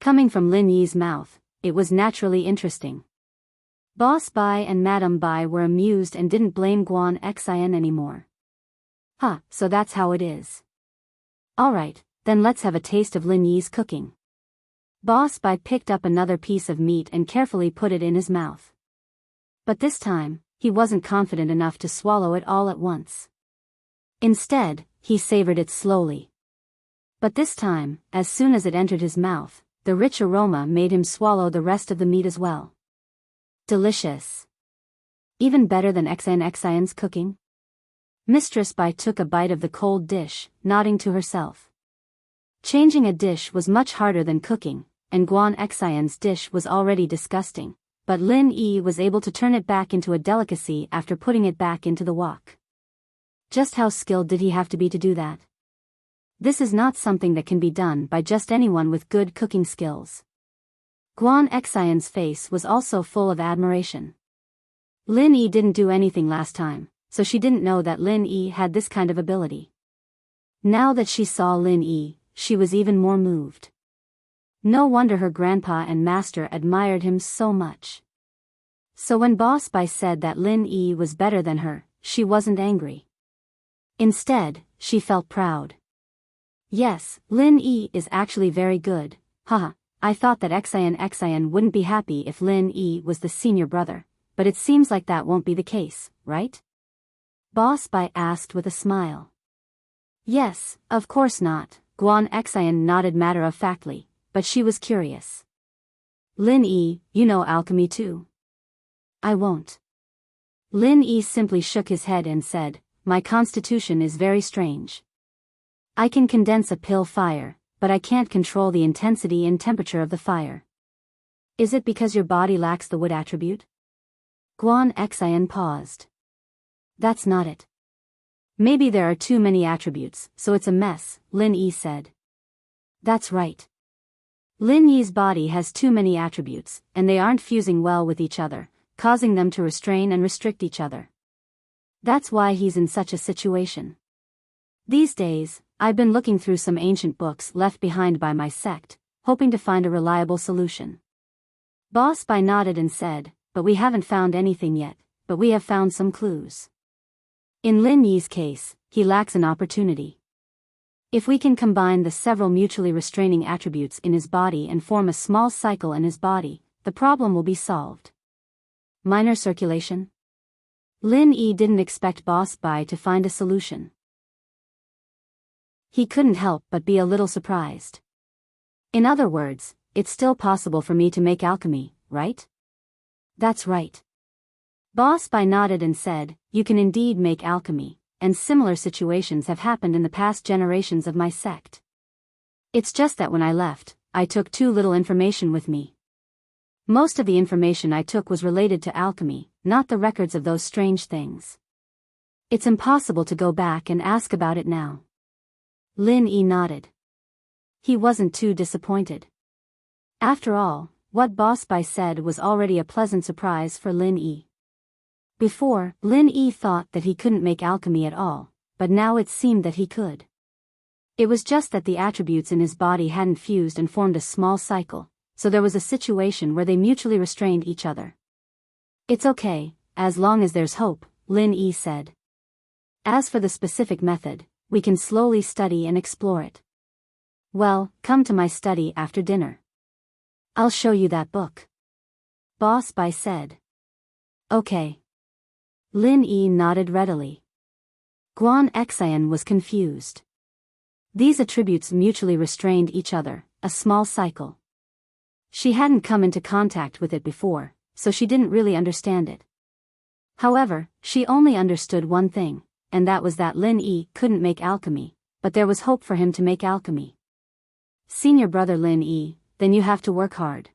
Coming from Lin Yi's mouth, it was naturally interesting. Boss Bai and Madame Bai were amused and didn't blame Guan Xian anymore. So that's how it is. Alright, then let's have a taste of Lin Yi's cooking. Boss Bai picked up another piece of meat and carefully put it in his mouth. But this time, he wasn't confident enough to swallow it all at once. Instead, he savored it slowly. But this time, as soon as it entered his mouth, the rich aroma made him swallow the rest of the meat as well. Delicious. Even better than Xian's cooking? Mistress Bai took a bite of the cold dish, nodding to herself. Changing a dish was much harder than cooking, and Guan Xian's dish was already disgusting, but Lin Yi was able to turn it back into a delicacy after putting it back into the wok. Just how skilled did he have to be to do that? This is not something that can be done by just anyone with good cooking skills. Guan Xian's face was also full of admiration. Lin Yi didn't do anything last time, so she didn't know that Lin Yi had this kind of ability. Now that she saw Lin Yi, she was even more moved. No wonder her grandpa and master admired him so much. So when Boss Bai said that Lin Yi was better than her, she wasn't angry. Instead, she felt proud. Yes, Lin Yi is actually very good, I thought that Xian wouldn't be happy if Lin Yi was the senior brother, but it seems like that won't be the case, right? Boss Bai asked with a smile. Yes, of course not, Guan Xian nodded matter-of-factly, but she was curious. Lin Yi, you know alchemy too? I won't. Lin Yi simply shook his head and said, my constitution is very strange. I can condense a pill fire, but I can't control the intensity and temperature of the fire. Is it because your body lacks the wood attribute? Guan Xian paused. That's not it. Maybe there are too many attributes, so it's a mess, Lin Yi said. That's right. Lin Yi's body has too many attributes, and they aren't fusing well with each other, causing them to restrain and restrict each other. That's why he's in such a situation. These days, I've been looking through some ancient books left behind by my sect, hoping to find a reliable solution. Boss Bai nodded and said, but we haven't found anything yet, but we have found some clues. In Lin Yi's case, he lacks an opportunity. If we can combine the several mutually restraining attributes in his body and form a small cycle in his body, the problem will be solved. Minor circulation? Lin Yi didn't expect Boss Bai to find a solution. He couldn't help but be a little surprised. In other words, it's still possible for me to make alchemy, right? That's right. Boss Bai nodded and said, you can indeed make alchemy, and similar situations have happened in the past generations of my sect. It's just that when I left, I took too little information with me. Most of the information I took was related to alchemy, not the records of those strange things. It's impossible to go back and ask about it now. Lin Yi nodded. He wasn't too disappointed. After all, what Boss Bai said was already a pleasant surprise for Lin Yi. Before, Lin Yi thought that he couldn't make alchemy at all, but now it seemed that he could. It was just that the attributes in his body hadn't fused and formed a small cycle, so there was a situation where they mutually restrained each other. It's okay, as long as there's hope, Lin Yi said. As for the specific method, we can slowly study and explore it. Well, come to my study after dinner. I'll show you that book. Boss Bai said. Okay. Lin Yi nodded readily. Guan Xian was confused. These attributes mutually restrained each other, a small cycle. She hadn't come into contact with it before, so she didn't really understand it. However, she only understood one thing, and that was that Lin Yi couldn't make alchemy, but there was hope for him to make alchemy. Senior brother Lin Yi, then you have to work hard.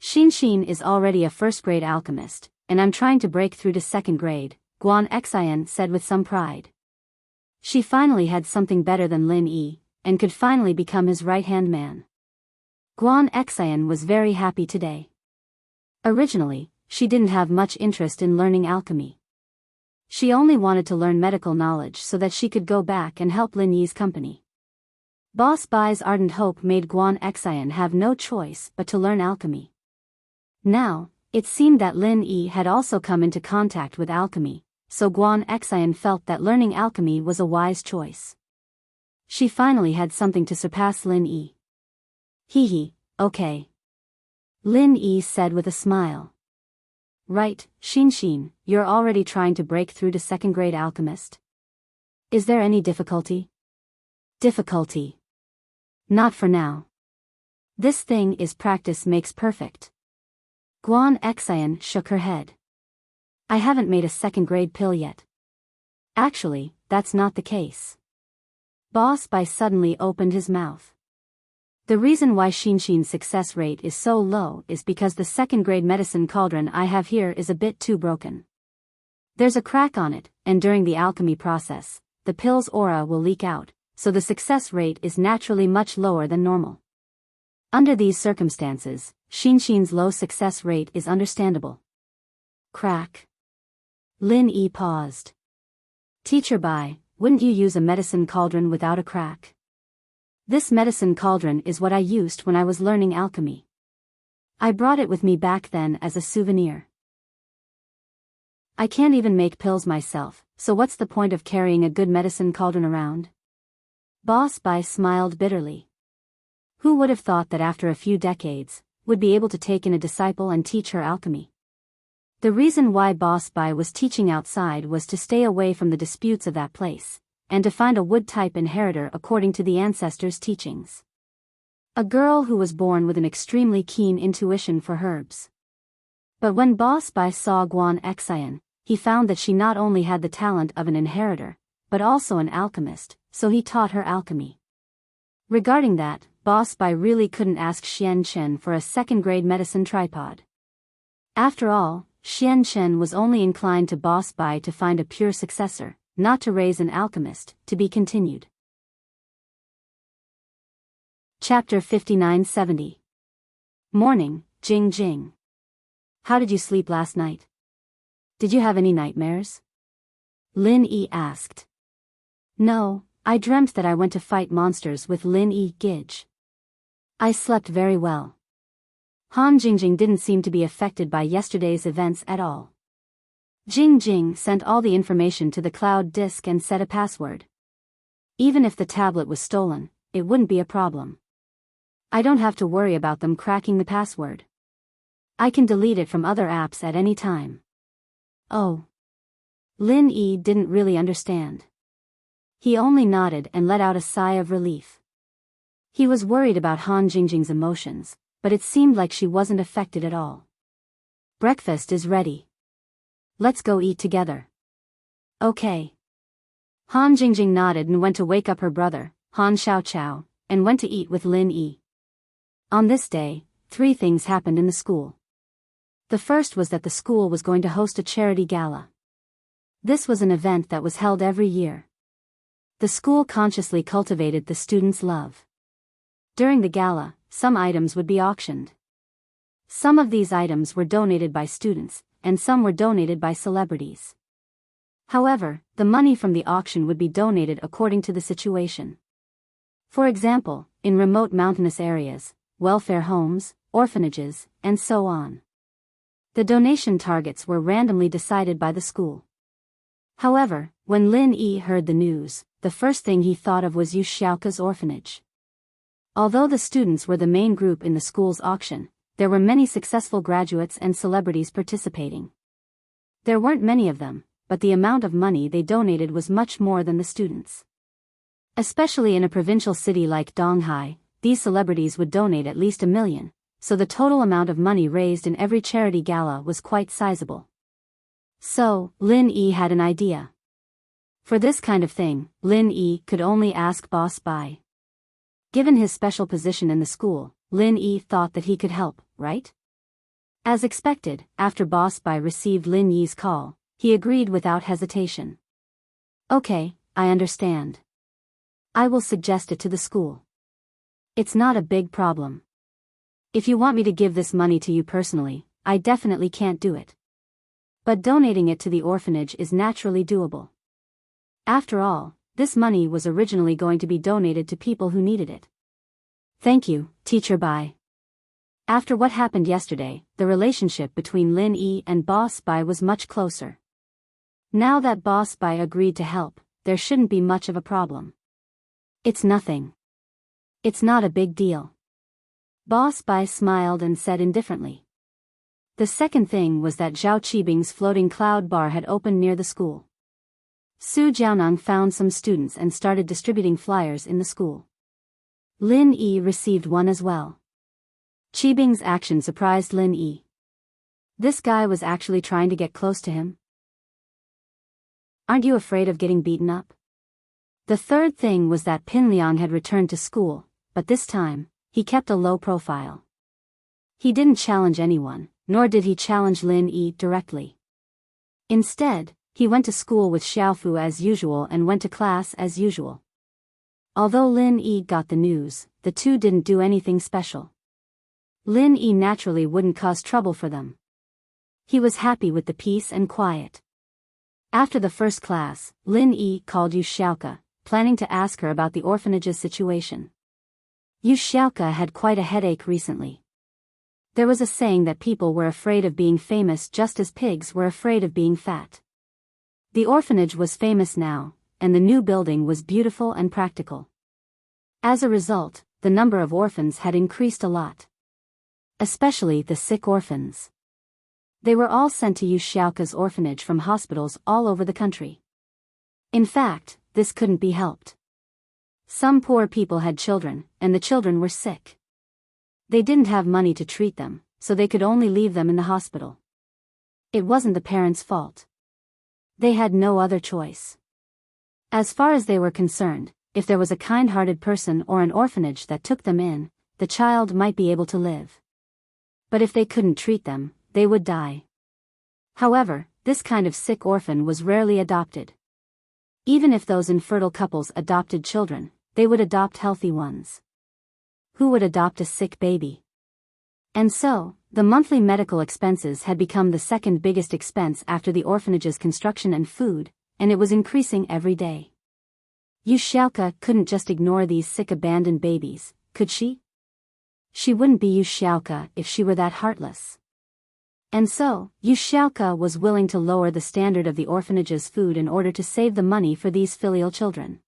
Xin is already a first-grade alchemist, and I'm trying to break through to second grade, Guan Xian said with some pride. She finally had something better than Lin Yi, and could finally become his right-hand man. Guan Xian was very happy today. Originally, she didn't have much interest in learning alchemy. She only wanted to learn medical knowledge so that she could go back and help Lin Yi's company. Boss Bai's ardent hope made Guan Xian have no choice but to learn alchemy. Now, it seemed that Lin Yi had also come into contact with alchemy, so Guan Xian felt that learning alchemy was a wise choice. She finally had something to surpass Lin Yi. Hee, okay. Lin Yi said with a smile. Right, Xin, you're already trying to break through to second-grade alchemist? Is there any difficulty? Difficulty? Not for now. This thing is practice makes perfect. Guan Xian shook her head. I haven't made a second-grade pill yet. Actually, that's not the case. Boss Bai suddenly opened his mouth. The reason why Xin's success rate is so low is because the second-grade medicine cauldron I have here is a bit too broken. There's a crack on it, and during the alchemy process, the pill's aura will leak out, so the success rate is naturally much lower than normal. Under these circumstances, Xin's low success rate is understandable. Crack. Lin Yi paused. Teacher Bai, wouldn't you use a medicine cauldron without a crack? This medicine cauldron is what I used when I was learning alchemy. I brought it with me back then as a souvenir. I can't even make pills myself, so what's the point of carrying a good medicine cauldron around? Boss Bai smiled bitterly. Who would have thought that after a few decades, would be able to take in a disciple and teach her alchemy? The reason why Boss Bai was teaching outside was to stay away from the disputes of that place, and to find a wood-type inheritor according to the ancestors' teachings. A girl who was born with an extremely keen intuition for herbs. But when Boss Bai saw Guan Xian, he found that she not only had the talent of an inheritor, but also an alchemist, so he taught her alchemy. Regarding that, Boss Bai really couldn't ask Xian Chen for a second-grade medicine tripod. After all, Xian Chen was only inclined to Boss Bai to find a pure successor, not to raise an alchemist, to be continued. Chapter 5970. Morning, Jing Jing. How did you sleep last night? Did you have any nightmares? Lin Yi asked. No, I dreamt that I went to fight monsters with Lin Yi Gidge. I slept very well. Han Jingjing didn't seem to be affected by yesterday's events at all. Jing Jing sent all the information to the cloud disk and set a password. Even if the tablet was stolen, it wouldn't be a problem. I don't have to worry about them cracking the password. I can delete it from other apps at any time. Oh. Lin Yi didn't really understand. He only nodded and let out a sigh of relief. He was worried about Han Jingjing's emotions, but it seemed like she wasn't affected at all. Breakfast is ready. Let's go eat together. Okay. Han Jingjing nodded and went to wake up her brother, Han Xiaoqiao, and went to eat with Lin Yi. On this day, 3 things happened in the school. The first was that the school was going to host a charity gala. This was an event that was held every year. The school consciously cultivated the students' love. During the gala, some items would be auctioned. Some of these items were donated by students, and some were donated by celebrities. However, the money from the auction would be donated according to the situation. For example, in remote mountainous areas, welfare homes, orphanages, and so on. The donation targets were randomly decided by the school. However, when Lin Yi heard the news, the first thing he thought of was Yu Xiaoka's orphanage. Although the students were the main group in the school's auction, there were many successful graduates and celebrities participating. There weren't many of them, but the amount of money they donated was much more than the students. Especially in a provincial city like Donghai, these celebrities would donate at least $1 million, so the total amount of money raised in every charity gala was quite sizable. So, Lin Yi had an idea. For this kind of thing, Lin Yi could only ask Boss Bai. Given his special position in the school, Lin Yi thought that he could help, right? As expected, after Boss Bai received Lin Yi's call, he agreed without hesitation. Okay, I understand. I will suggest it to the school. It's not a big problem. If you want me to give this money to you personally, I definitely can't do it. But donating it to the orphanage is naturally doable. After all, this money was originally going to be donated to people who needed it. Thank you, Teacher Bai. After what happened yesterday, the relationship between Lin Yi and Boss Bai was much closer. Now that Boss Bai agreed to help, there shouldn't be much of a problem. It's nothing. It's not a big deal. Boss Bai smiled and said indifferently. The second thing was that Zhao Qibing's floating cloud bar had opened near the school. Su Jiaoneng found some students and started distributing flyers in the school. Lin Yi received one as well. Qibing's action surprised Lin Yi. This guy was actually trying to get close to him. Aren't you afraid of getting beaten up? The third thing was that Pin Liang had returned to school, but this time, he kept a low profile. He didn't challenge anyone, nor did he challenge Lin Yi directly. Instead, he went to school with Xiaofu as usual and went to class as usual. Although Lin Yi got the news, the two didn't do anything special. Lin Yi naturally wouldn't cause trouble for them. He was happy with the peace and quiet. After the first class, Lin Yi called Yu Xiaoka, planning to ask her about the orphanage's situation. Yu Xiaoka had quite a headache recently. There was a saying that people were afraid of being famous just as pigs were afraid of being fat. The orphanage was famous now, and the new building was beautiful and practical. As a result, the number of orphans had increased a lot. Especially the sick orphans. They were all sent to Yu Xiaoka's orphanage from hospitals all over the country. In fact, this couldn't be helped. Some poor people had children, and the children were sick. They didn't have money to treat them, so they could only leave them in the hospital. It wasn't the parents' fault. They had no other choice. As far as they were concerned, if there was a kind-hearted person or an orphanage that took them in, the child might be able to live. But if they couldn't treat them, they would die. However, this kind of sick orphan was rarely adopted. Even if those infertile couples adopted children, they would adopt healthy ones. Who would adopt a sick baby? And so, the monthly medical expenses had become the second biggest expense after the orphanage's construction and food, and it was increasing every day. Yushalka couldn't just ignore these sick abandoned babies, could she? She wouldn't be Yushalka if she were that heartless. And so, Yushalka was willing to lower the standard of the orphanage's food in order to save the money for these filial children.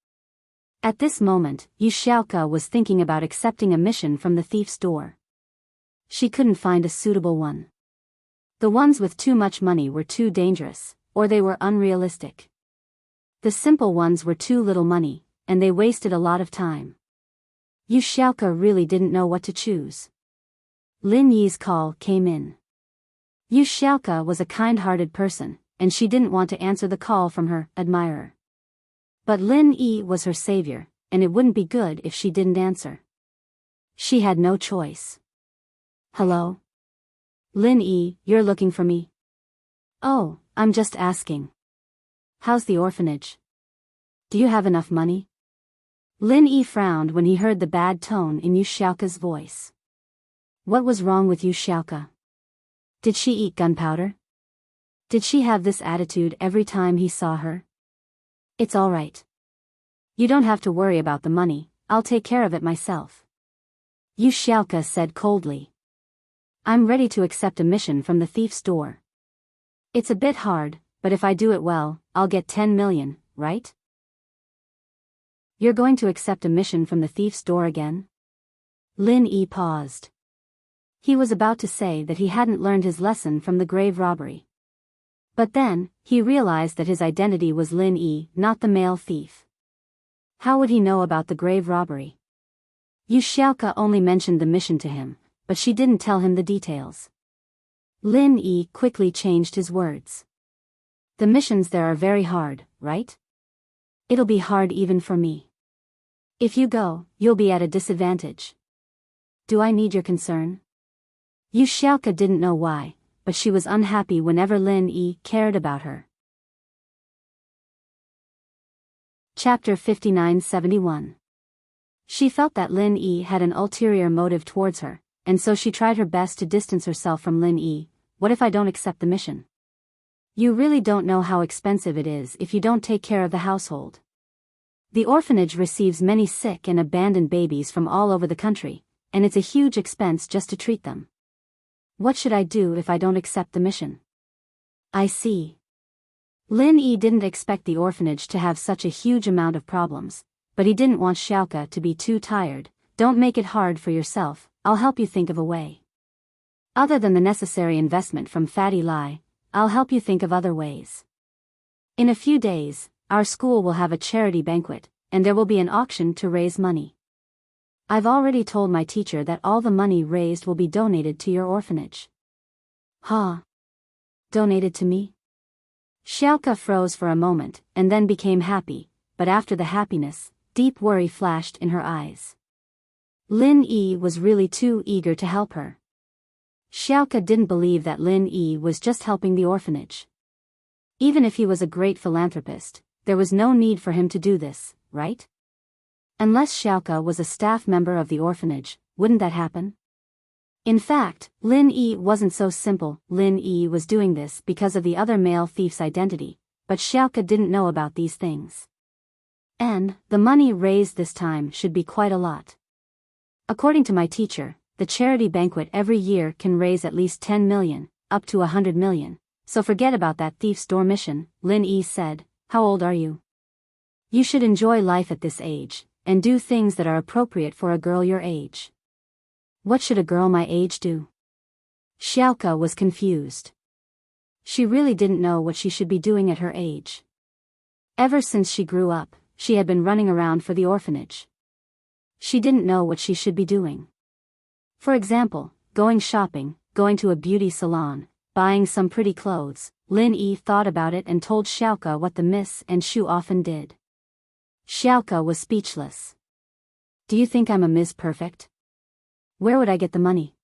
At this moment, Yushalka was thinking about accepting a mission from the thief's door. She couldn't find a suitable one. The ones with too much money were too dangerous, or they were unrealistic. The simple ones were too little money, and they wasted a lot of time. Yushalka really didn't know what to choose. Lin Yi's call came in. Yushalka was a kind-hearted person, and she didn't want to answer the call from her admirer. But Lin Yi was her savior, and it wouldn't be good if she didn't answer. She had no choice. Hello? Lin Yi, you're looking for me? Oh, I'm just asking. How's the orphanage? Do you have enough money? Lin Yi frowned when he heard the bad tone in Yushalka's voice. What was wrong with Yushalka? Did she eat gunpowder? Did she have this attitude every time he saw her? It's all right. You don't have to worry about the money, I'll take care of it myself. Yushalka said coldly. I'm ready to accept a mission from the thief's door. It's a bit hard, but if I do it well, I'll get 10 million, right? You're going to accept a mission from the thief's door again? Lin Yi paused. He was about to say that he hadn't learned his lesson from the grave robbery. But then, he realized that his identity was Lin Yi, not the male thief. How would he know about the grave robbery? Yushalka only mentioned the mission to him, but she didn't tell him the details. Lin Yi quickly changed his words. The missions there are very hard, right? It'll be hard even for me. If you go, you'll be at a disadvantage. Do I need your concern? Yushalka didn't know why, but she was unhappy whenever Lin Yi cared about her. Chapter 59-71. She felt that Lin Yi had an ulterior motive towards her, and so she tried her best to distance herself from Lin Yi. What if I don't accept the mission? You really don't know how expensive it is if you don't take care of the household. The orphanage receives many sick and abandoned babies from all over the country, and it's a huge expense just to treat them. What should I do if I don't accept the mission? I see. Lin Yi didn't expect the orphanage to have such a huge amount of problems, but he didn't want Xiaoka to be too tired. Don't make it hard for yourself, I'll help you think of a way. Other than the necessary investment from Fatty Lai, I'll help you think of other ways. In a few days, our school will have a charity banquet, and there will be an auction to raise money. I've already told my teacher that all the money raised will be donated to your orphanage. Huh? Donated to me? Xiaoka froze for a moment, and then became happy, but after the happiness, deep worry flashed in her eyes. Lin Yi was really too eager to help her. Xiaoka didn't believe that Lin Yi was just helping the orphanage. Even if he was a great philanthropist, there was no need for him to do this, right? Unless Xiaoka was a staff member of the orphanage, wouldn't that happen? In fact, Lin Yi wasn't so simple. Lin Yi was doing this because of the other male thief's identity, but Xiaoka didn't know about these things. And, the money raised this time should be quite a lot. According to my teacher, the charity banquet every year can raise at least 10 million, up to 100 million, so forget about that thief's door mission, Lin Yi said. How old are you? You should enjoy life at this age, and do things that are appropriate for a girl your age. What should a girl my age do? Xiaoka was confused. She really didn't know what she should be doing at her age. Ever since she grew up, she had been running around for the orphanage. She didn't know what she should be doing. For example, going shopping, going to a beauty salon, buying some pretty clothes. Lin Yi thought about it and told Xiaoka what the Miss and Shu often did. Xiaoka was speechless. Do you think I'm a Ms. Perfect? Where would I get the money?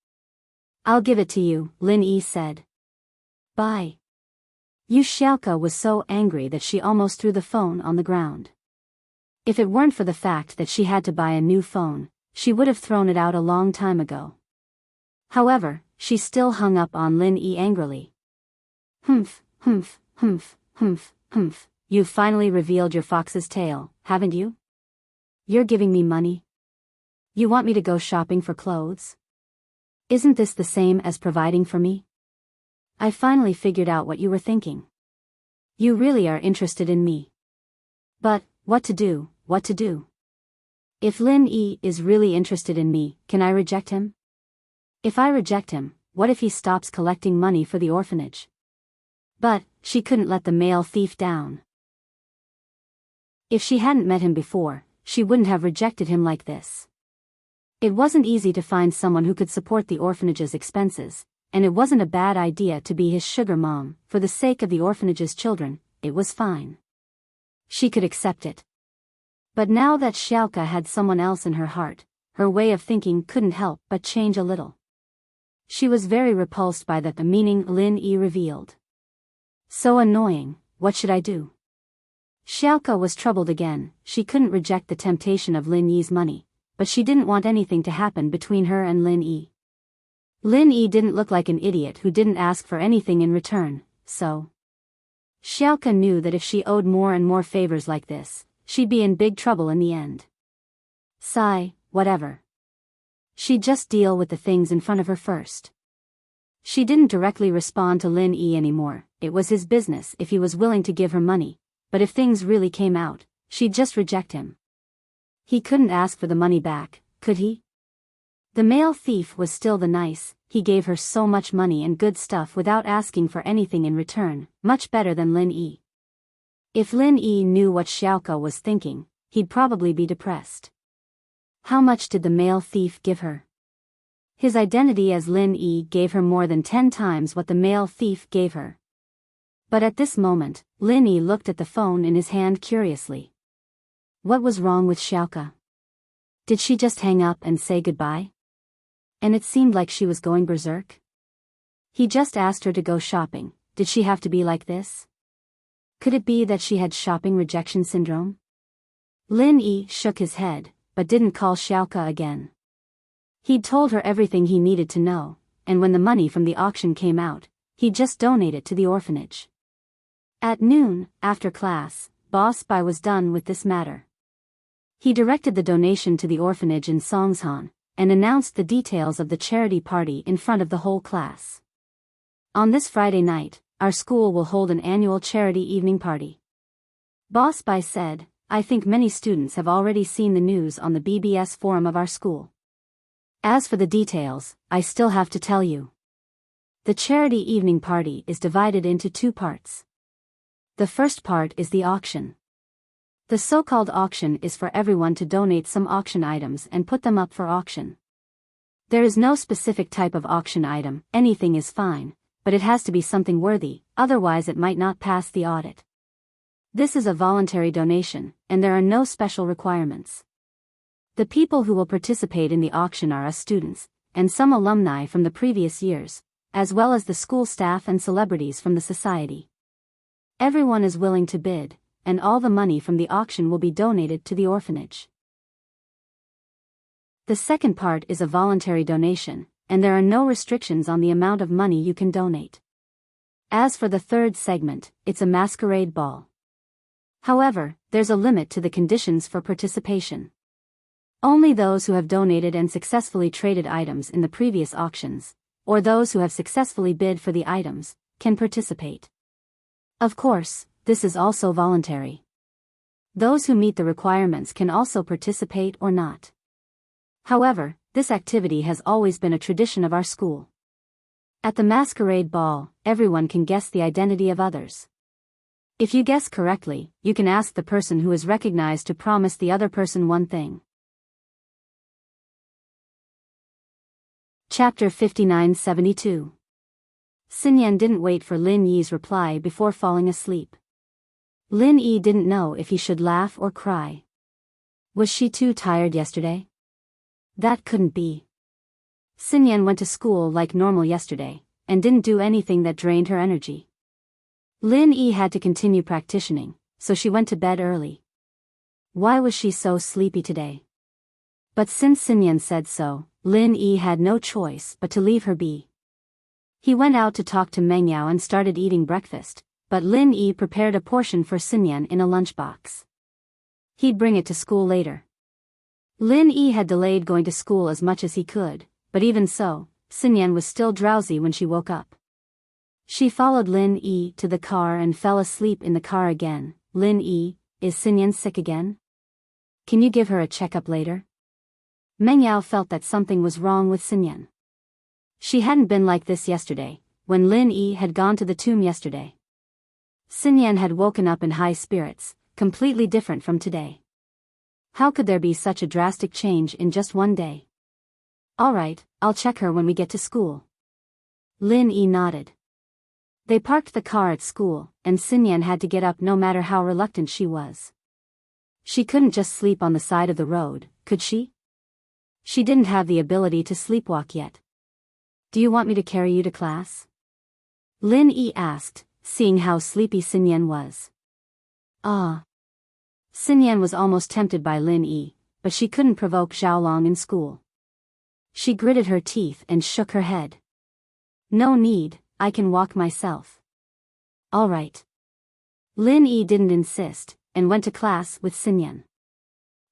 I'll give it to you, Lin Yi said. Bye. Yu Xiaoke was so angry that she almost threw the phone on the ground. If it weren't for the fact that she had to buy a new phone, she would have thrown it out a long time ago. However, she still hung up on Lin Yi angrily. Humph, humph, humph, humph, humph. You've finally revealed your fox's tail, haven't you? You're giving me money? You want me to go shopping for clothes? Isn't this the same as providing for me? I finally figured out what you were thinking. You really are interested in me. But, what to do, what to do? If Lin Yi is really interested in me, can I reject him? If I reject him, what if he stops collecting money for the orphanage? But, she couldn't let the male thief down. If she hadn't met him before, she wouldn't have rejected him like this. It wasn't easy to find someone who could support the orphanage's expenses, and it wasn't a bad idea to be his sugar mom. For the sake of the orphanage's children, it was fine. She could accept it. But now that Xiaoke had someone else in her heart, her way of thinking couldn't help but change a little. She was very repulsed by the meaning Lin Yi revealed. So annoying, what should I do? Xiaoke was troubled again. She couldn't reject the temptation of Lin Yi's money, but she didn't want anything to happen between her and Lin Yi. Lin Yi didn't look like an idiot who didn't ask for anything in return, so. Xiaoke knew that if she owed more and more favors like this, she'd be in big trouble in the end. Sigh, whatever. She'd just deal with the things in front of her first. She didn't directly respond to Lin Yi anymore. It was his business if he was willing to give her money, but if things really came out, she'd just reject him. He couldn't ask for the money back, could he? The male thief was still the nice. He gave her so much money and good stuff without asking for anything in return, much better than Lin Yi. If Lin Yi knew what Xiaoke was thinking, he'd probably be depressed. How much did the male thief give her? His identity as Lin Yi gave her more than 10 times what the male thief gave her. But at this moment, Lin Yi looked at the phone in his hand curiously. What was wrong with Xiaoke? Did she just hang up and say goodbye? And it seemed like she was going berserk. He just asked her to go shopping. Did she have to be like this? Could it be that she had shopping rejection syndrome? Lin Yi shook his head, but didn't call Xiaoke again. He'd told her everything he needed to know, and when the money from the auction came out, he'd just donate it to the orphanage. At noon, after class, Boss Bai was done with this matter. He directed the donation to the orphanage in Songshan, and announced the details of the charity party in front of the whole class. On this Friday night, our school will hold an annual charity evening party. Boss Bai said, I think many students have already seen the news on the BBS forum of our school. As for the details, I still have to tell you. The charity evening party is divided into 2 parts. The first part is the auction. The so-called auction is for everyone to donate some auction items and put them up for auction. There is no specific type of auction item, anything is fine, but it has to be something worthy, otherwise it might not pass the audit. This is a voluntary donation, and there are no special requirements. The people who will participate in the auction are us students, and some alumni from the previous years, as well as the school staff and celebrities from the society. Everyone is willing to bid, and all the money from the auction will be donated to the orphanage. The second part is a voluntary donation, and there are no restrictions on the amount of money you can donate. As for the third segment, it's a masquerade ball. However, there's a limit to the conditions for participation. Only those who have donated and successfully traded items in the previous auctions, or those who have successfully bid for the items, can participate. Of course, this is also voluntary. Those who meet the requirements can also participate or not. However, this activity has always been a tradition of our school. At the masquerade ball, everyone can guess the identity of others. If you guess correctly, you can ask the person who is recognized to promise the other person one thing. Chapter 5972. Xinyan didn't wait for Lin Yi's reply before falling asleep. Lin Yi didn't know if he should laugh or cry. Was she too tired yesterday? That couldn't be. Xinyan went to school like normal yesterday, and didn't do anything that drained her energy. Lin Yi had to continue practicing, so she went to bed early. Why was she so sleepy today? But since Sinyan said so, Lin Yi had no choice but to leave her be. He went out to talk to Meng Yao and started eating breakfast, but Lin Yi prepared a portion for Sinyan in a lunchbox. He'd bring it to school later. Lin Yi had delayed going to school as much as he could, but even so, Sinyan was still drowsy when she woke up. She followed Lin Yi to the car and fell asleep in the car again. Lin Yi, is Sinyan sick again? Can you give her a checkup later? Meng Yao felt that something was wrong with Sinyan. She hadn't been like this yesterday, when Lin Yi had gone to the tomb yesterday. Sinyan had woken up in high spirits, completely different from today. How could there be such a drastic change in just one day? All right, I'll check her when we get to school. Lin Yi nodded. They parked the car at school, and Sinyan had to get up no matter how reluctant she was. She couldn't just sleep on the side of the road, could she? She didn't have the ability to sleepwalk yet. Do you want me to carry you to class? Lin Yi asked, seeing how sleepy Sinyan was. Ah. Sinyan was almost tempted by Lin Yi, but she couldn't provoke Xiaolong in school. She gritted her teeth and shook her head. No need, I can walk myself. All right. Lin Yi didn't insist, and went to class with Sinyan.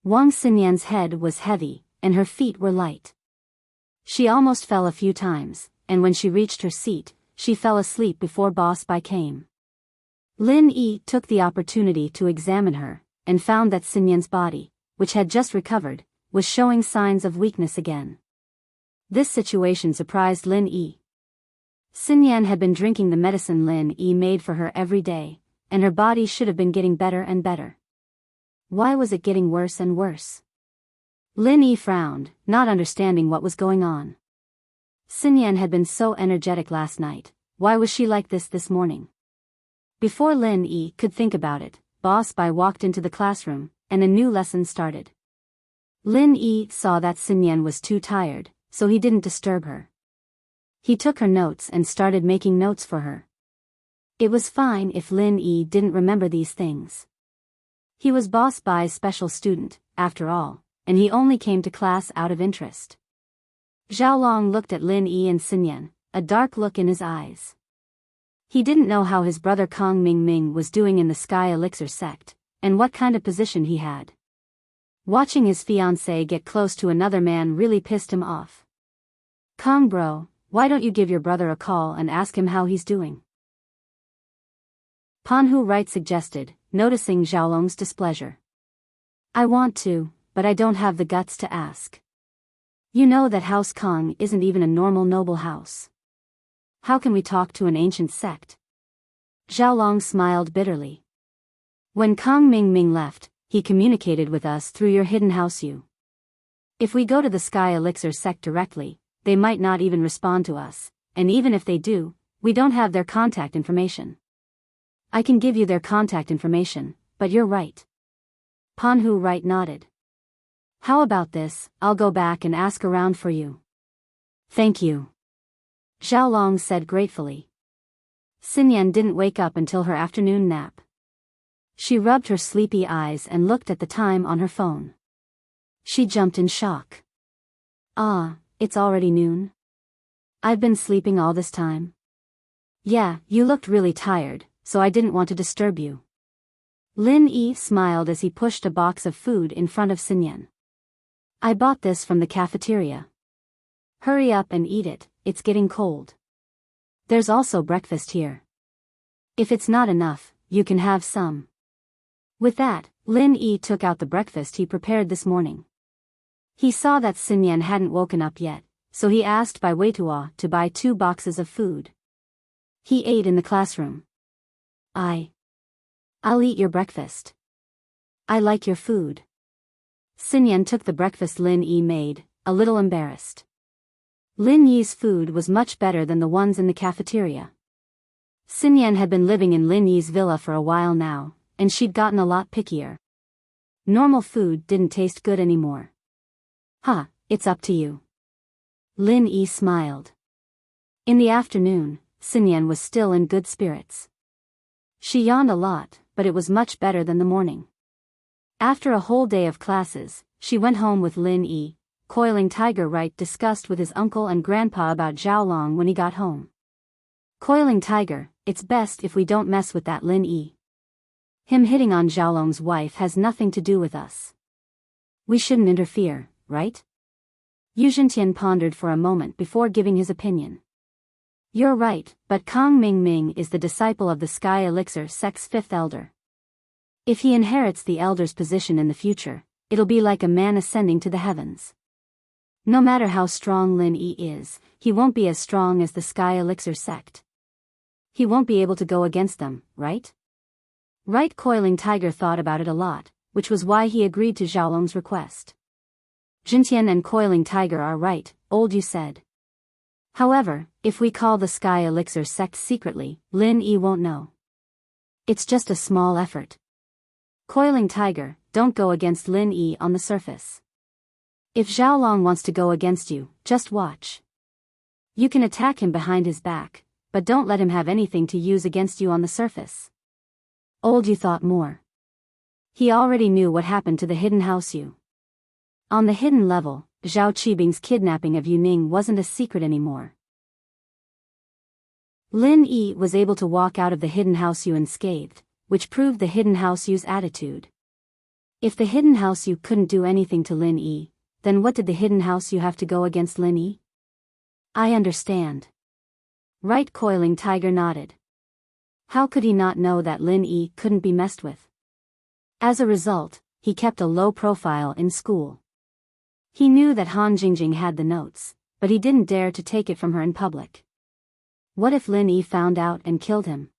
Wang Sinyan's head was heavy, and her feet were light. She almost fell a few times, and when she reached her seat, she fell asleep before Boss Bai came. Lin Yi took the opportunity to examine her, and found that Sinyan's body, which had just recovered, was showing signs of weakness again. This situation surprised Lin Yi. Sinyan had been drinking the medicine Lin Yi made for her every day, and her body should have been getting better and better. Why was it getting worse and worse? Lin Yi frowned, not understanding what was going on. Sinyan had been so energetic last night, why was she like this morning? Before Lin Yi could think about it, Boss Bai walked into the classroom, and a new lesson started. Lin Yi saw that Sinyan was too tired, so he didn't disturb her. He took her notes and started making notes for her. It was fine if Lin Yi didn't remember these things. He was Boss Bai's special student, after all, and he only came to class out of interest. Xiaolong looked at Lin Yi and Sinyan, a dark look in his eyes. He didn't know how his brother Kong Ming was doing in the Sky Elixir sect, and what kind of position he had. Watching his fiancée get close to another man really pissed him off. Kong bro, why don't you give your brother a call and ask him how he's doing? Panhu Wright suggested, noticing Xiaolong's displeasure. I want to, but I don't have the guts to ask. You know that House Kong isn't even a normal noble house. How can we talk to an ancient sect? Xiaolong smiled bitterly. When Kong Ming left, he communicated with us through your hidden house you. If we go to the Sky Elixir sect directly, they might not even respond to us, and even if they do, we don't have their contact information. I can give you their contact information, but you're right. Panhu Wright nodded. How about this, I'll go back and ask around for you. Thank you. Xiaolong said gratefully. Sinyan didn't wake up until her afternoon nap. She rubbed her sleepy eyes and looked at the time on her phone. She jumped in shock. Ah, it's already noon? I've been sleeping all this time? Yeah, you looked really tired, so I didn't want to disturb you. Lin Yi smiled as he pushed a box of food in front of Sinyan. I bought this from the cafeteria. Hurry up and eat it, it's getting cold. There's also breakfast here. If it's not enough, you can have some. With that, Lin Yi took out the breakfast he prepared this morning. He saw that Sinyan hadn't woken up yet, so he asked Bai Weitua to buy 2 boxes of food. He ate in the classroom. I'll eat your breakfast. I like your food. Sinyan took the breakfast Lin Yi made, a little embarrassed. Lin Yi's food was much better than the ones in the cafeteria. Sinyan had been living in Lin Yi's villa for a while now, and she'd gotten a lot pickier. Normal food didn't taste good anymore. Huh, it's up to you. Lin Yi smiled. In the afternoon, Sinyan was still in good spirits. She yawned a lot, but it was much better than the morning. After a whole day of classes, she went home with Lin Yi, Coiling Tiger right discussed with his uncle and grandpa about Xiaolong when he got home. Coiling Tiger, it's best if we don't mess with that Lin Yi. Him hitting on Xiaolong's wife has nothing to do with us. We shouldn't interfere, right? Yu Zhentian pondered for a moment before giving his opinion. You're right, but Kang Mingming is the disciple of the Sky Elixir sect's fifth elder. If he inherits the elder's position in the future, it'll be like a man ascending to the heavens. No matter how strong Lin Yi is, he won't be as strong as the Sky Elixir sect. He won't be able to go against them, right? Right. Coiling Tiger thought about it a lot, which was why he agreed to Xiaolong's request. Zhentian and Coiling Tiger are right, old Yu said. However, if we call the Sky Elixir sect secretly, Lin Yi won't know. It's just a small effort. Coiling Tiger, don't go against Lin Yi on the surface. If Xiaolong wants to go against you, just watch. You can attack him behind his back, but don't let him have anything to use against you on the surface. Old Yu thought more. He already knew what happened to the hidden house Yu. On the hidden level, Zhao Qibing's kidnapping of Yu Ning wasn't a secret anymore. Lin Yi was able to walk out of the hidden house Yu unscathed, which proved the hidden house Yu's attitude. If the hidden house Yu couldn't do anything to Lin Yi, then what did the hidden house Yu have to go against Lin Yi? I understand. Right. Coiling Tiger nodded. How could he not know that Lin Yi couldn't be messed with? As a result, he kept a low profile in school. He knew that Han Jingjing had the notes, but he didn't dare to take it from her in public. What if Lin Yi found out and killed him?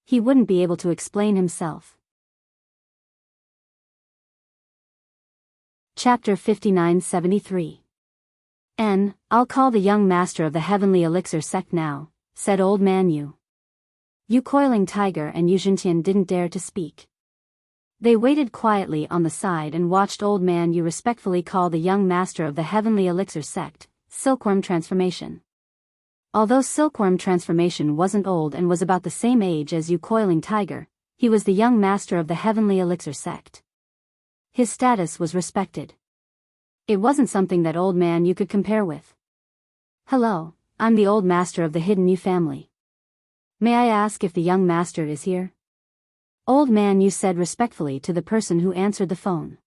He wouldn't be able to explain himself. Chapter 5973. I'll call the young master of the Heavenly Elixir sect now, said Old Man Yu. Yu Coiling Tiger and Yu Zhentian didn't dare to speak. They waited quietly on the side and watched Old Man Yu respectfully call the young master of the Heavenly Elixir sect, Silkworm Transformation. Although Silkworm Transformation wasn't old and was about the same age as Yu Coiling Tiger, he was the young master of the Heavenly Elixir sect. His status was respected. It wasn't something that Old Man Yu could compare with. Hello, I'm the old master of the Hidden Yu family. May I ask if the young master is here? Old Man Yu said respectfully to the person who answered the phone.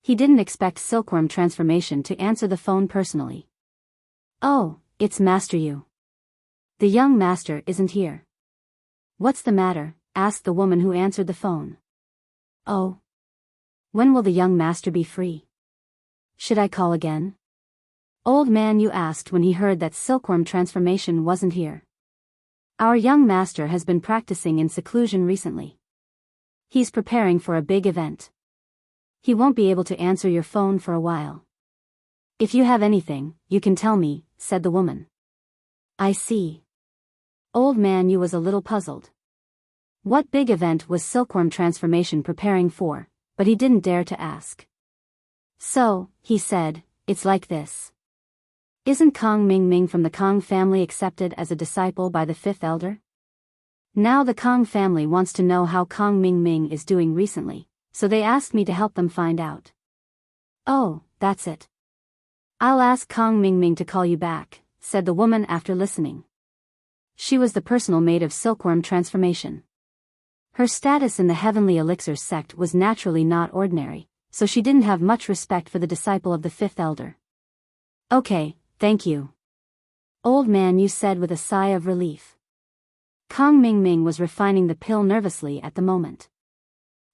He didn't expect Silkworm Transformation to answer the phone personally. Oh, it's Master Yu. The young master isn't here. What's the matter? Asked the woman who answered the phone. Oh. When will the young master be free? Should I call again? Old Man Yu asked when he heard that Silkworm Transformation wasn't here. Our young master has been practicing in seclusion recently. He's preparing for a big event. He won't be able to answer your phone for a while. If you have anything, you can tell me, said the woman. I see. Old Man Yu was a little puzzled. What big event was Silkworm Transformation preparing for? But he didn't dare to ask. So, he said, it's like this. Isn't Kang Mingming from the Kang family accepted as a disciple by the fifth elder? Now the Kang family wants to know how Kang Mingming is doing recently, so they asked me to help them find out. Oh, that's it. I'll ask Kang Mingming to call you back, said the woman after listening. She was the personal maid of Silkworm Transformation. Her status in the Heavenly Elixir sect was naturally not ordinary, so she didn't have much respect for the disciple of the fifth elder. Okay, thank you. Old Man Yu said with a sigh of relief. Kang Mingming was refining the pill nervously at the moment.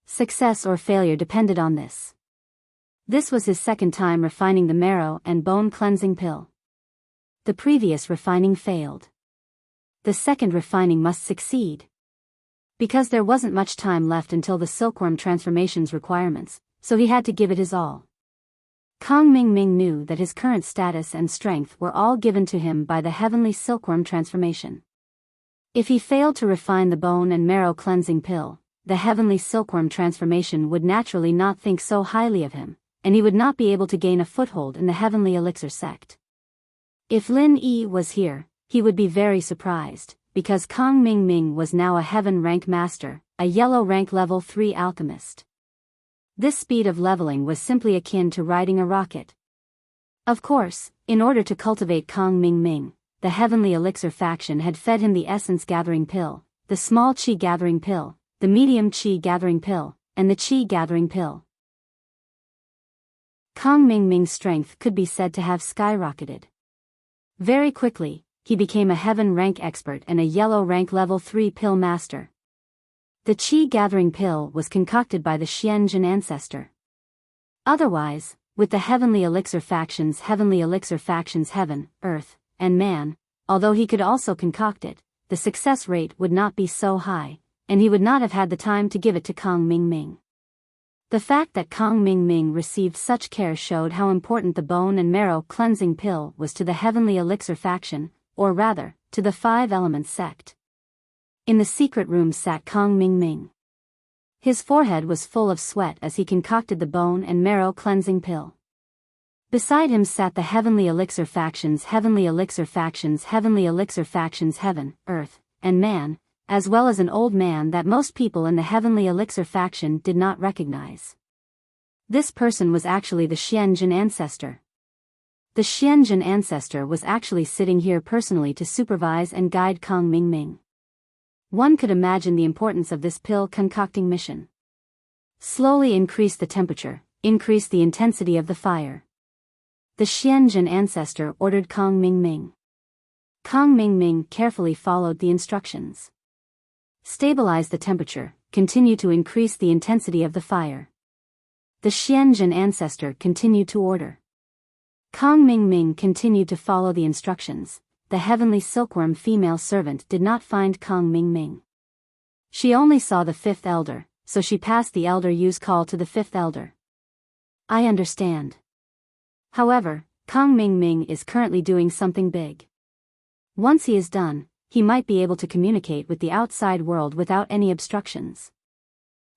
Success or failure depended on this. This was his second time refining the marrow and bone cleansing pill. The previous refining failed. The second refining must succeed. Because there wasn't much time left until the Silkworm Transformation's requirements, so he had to give it his all. Kang Mingming knew that his current status and strength were all given to him by the Heavenly Silkworm Transformation. If he failed to refine the bone and marrow cleansing pill, the Heavenly Silkworm Transformation would naturally not think so highly of him, and he would not be able to gain a foothold in the Heavenly Elixir sect. If Lin Yi was here, he would be very surprised, because Kang Ming Ming was now a heaven rank master, a yellow rank level 3 alchemist. This speed of leveling was simply akin to riding a rocket. Of course, in order to cultivate Kang Ming Ming, the Heavenly Elixir faction had fed him the Essence Gathering Pill, the Small Qi Gathering Pill, the Medium Qi Gathering Pill, and the Qi Gathering Pill. Kang Ming Ming's strength could be said to have skyrocketed. Very quickly, he became a heaven rank expert and a yellow rank level 3 pill master. The Qi Gathering Pill was concocted by the Xianjin ancestor. Otherwise, with the Heavenly Elixir factions Heaven, Earth, and Man, although he could also concoct it, the success rate would not be so high, and he would not have had the time to give it to Kang Ming Ming. The fact that Kang Ming Ming received such care showed how important the bone and marrow cleansing pill was to the Heavenly Elixir faction, or rather, to the Five Elements sect. In the secret room sat Kang Ming Ming. His forehead was full of sweat as he concocted the bone and marrow cleansing pill. Beside him sat the Heavenly Elixir factions Heaven, Earth, and Man, as well as an old man that most people in the Heavenly Elixir faction did not recognize. This person was actually the Xianjin ancestor. The Xianjin ancestor was actually sitting here personally to supervise and guide Kang Ming Ming. One could imagine the importance of this pill concocting mission. Slowly increase the temperature, increase the intensity of the fire. The Xianjin ancestor ordered Kang Ming Ming. Kang Ming Ming carefully followed the instructions. Stabilize the temperature, continue to increase the intensity of the fire. The Xianjin ancestor continued to order. Kang Ming Ming continued to follow the instructions. The heavenly silkworm female servant did not find Kang Ming Ming. She only saw the fifth elder, so she passed the elder Yu's call to the fifth elder. I understand. However, Kang Ming Ming is currently doing something big. Once he is done, he might be able to communicate with the outside world without any obstructions.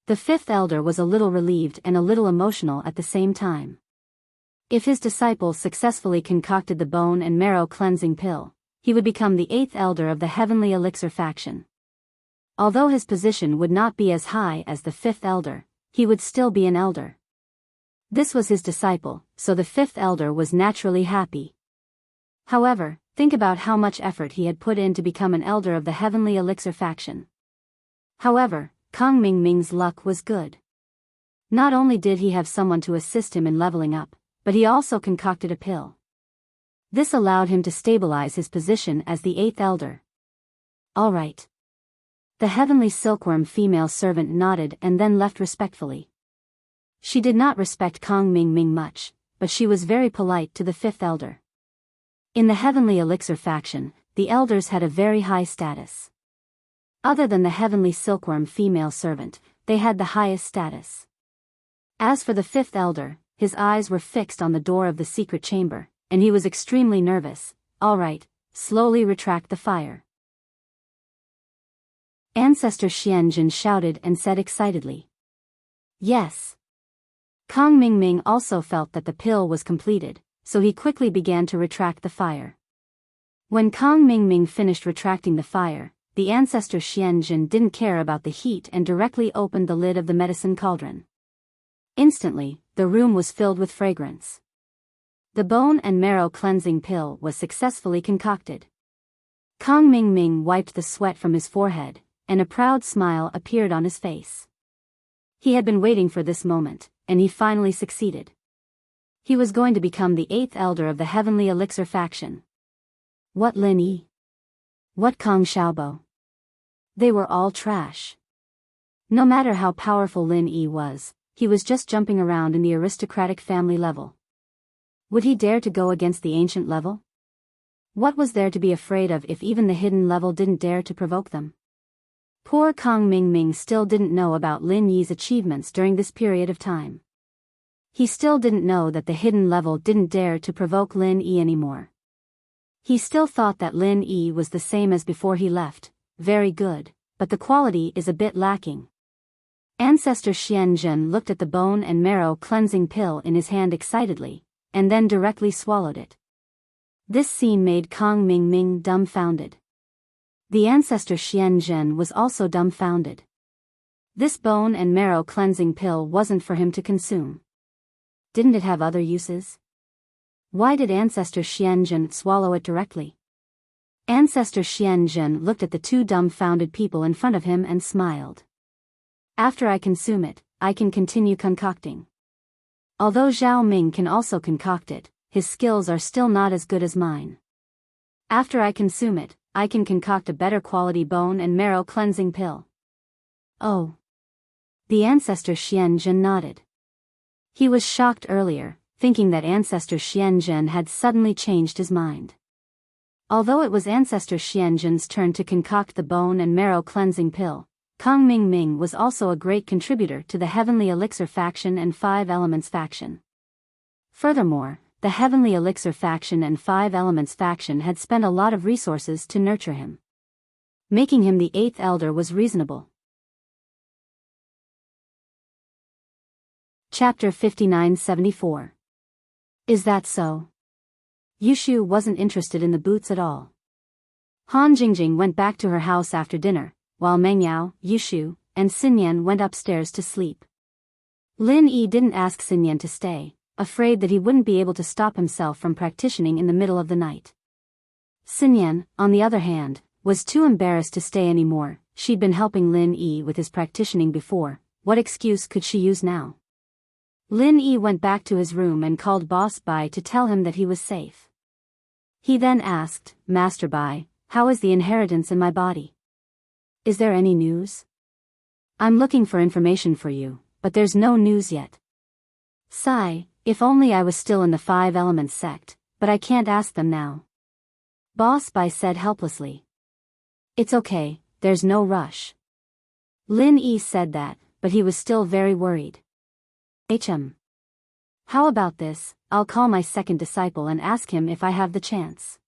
The fifth elder was a little relieved and a little emotional at the same time. If his disciple successfully concocted the bone and marrow cleansing pill, he would become the eighth elder of the Heavenly Elixir faction. Although his position would not be as high as the fifth elder, he would still be an elder. This was his disciple, so the fifth elder was naturally happy. However, think about how much effort he had put in to become an elder of the Heavenly Elixir faction. However, Kang Ming Ming's luck was good. Not only did he have someone to assist him in leveling up, but he also concocted a pill. This allowed him to stabilize his position as the eighth elder. All right. The heavenly silkworm female servant nodded and then left respectfully. She did not respect Kang Ming Ming much, but she was very polite to the fifth elder. In the Heavenly Elixir faction, the elders had a very high status. Other than the heavenly silkworm female servant, they had the highest status. As for the fifth elder, his eyes were fixed on the door of the secret chamber, and he was extremely nervous. All right, slowly retract the fire. Ancestor Xianjin shouted and said excitedly. Yes. Kang Ming Ming also felt that the pill was completed, so he quickly began to retract the fire. When Kang Ming Ming finished retracting the fire, the ancestor Xianjin didn't care about the heat and directly opened the lid of the medicine cauldron. Instantly, the room was filled with fragrance. The bone and marrow cleansing pill was successfully concocted. Kang Ming Ming wiped the sweat from his forehead, and a proud smile appeared on his face. He had been waiting for this moment, and he finally succeeded. He was going to become the eighth elder of the Heavenly Elixir faction. What Lin Yi? What Kang Xiaobo? They were all trash. No matter how powerful Lin Yi was, he was just jumping around in the aristocratic family level. Would he dare to go against the ancient level? What was there to be afraid of if even the hidden level didn't dare to provoke them? Poor Kang Ming Ming still didn't know about Lin Yi's achievements during this period of time. He still didn't know that the hidden level didn't dare to provoke Lin Yi anymore. He still thought that Lin Yi was the same as before he left, very good, but the quality is a bit lacking. Ancestor Xianjin looked at the bone and marrow cleansing pill in his hand excitedly, and then directly swallowed it. This scene made Kang Ming Ming dumbfounded. The ancestor Xianzhen was also dumbfounded. This bone and marrow cleansing pill wasn't for him to consume. Didn't it have other uses? Why did ancestor Xianzhen swallow it directly? Ancestor Xianzhen looked at the two dumbfounded people in front of him and smiled. After I consume it, I can continue concocting. Although Zhao Ming can also concoct it, his skills are still not as good as mine. After I consume it, I can concoct a better quality bone and marrow cleansing pill. Oh. The ancestor Xianzhen nodded. He was shocked earlier, thinking that ancestor Xianzhen had suddenly changed his mind. Although it was ancestor Xianzhen's turn to concoct the bone and marrow cleansing pill, Kang Ming was also a great contributor to the Heavenly Elixir faction and Five Elements faction. Furthermore, the Heavenly Elixir faction and Five Elements faction had spent a lot of resources to nurture him. Making him the eighth elder was reasonable. Chapter 59-74. Is that so? Yushu wasn't interested in the boots at all. Han Jingjing went back to her house after dinner, while Mengyao, Yushu, and Xinyan went upstairs to sleep. Lin Yi didn't ask Xinyan to stay, afraid that he wouldn't be able to stop himself from practicing in the middle of the night. Xinyan, on the other hand, was too embarrassed to stay anymore. She'd been helping Lin Yi with his practicing before. What excuse could she use now? Lin Yi went back to his room and called Boss Bai to tell him that he was safe. He then asked, Master Bai, how is the inheritance in my body? Is there any news? I'm looking for information for you, but there's no news yet. Sigh, if only I was still in the Five Elements sect, but I can't ask them now. Boss Bai said helplessly. It's okay, there's no rush. Lin Yi said that, but he was still very worried. How about this, I'll call my second disciple and ask him if I have the chance.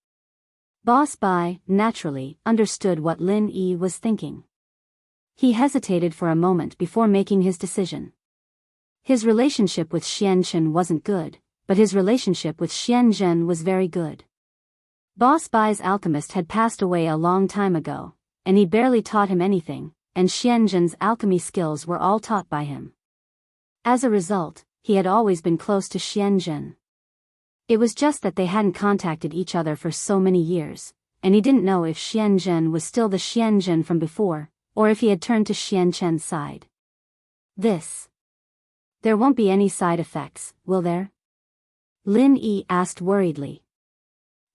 Boss Bai, naturally, understood what Lin Yi was thinking. He hesitated for a moment before making his decision. His relationship with Xianzhen wasn't good, but his relationship with Xianzhen was very good. Boss Bai's alchemist had passed away a long time ago, and he barely taught him anything, and Xianzhen's alchemy skills were all taught by him. As a result, he had always been close to Xianzhen. It was just that they hadn't contacted each other for so many years, and he didn't know if Xianzhen was still the Xianzhen from before, or if he had turned to Xianzhen's side. There won't be any side effects, will there? Lin Yi asked worriedly.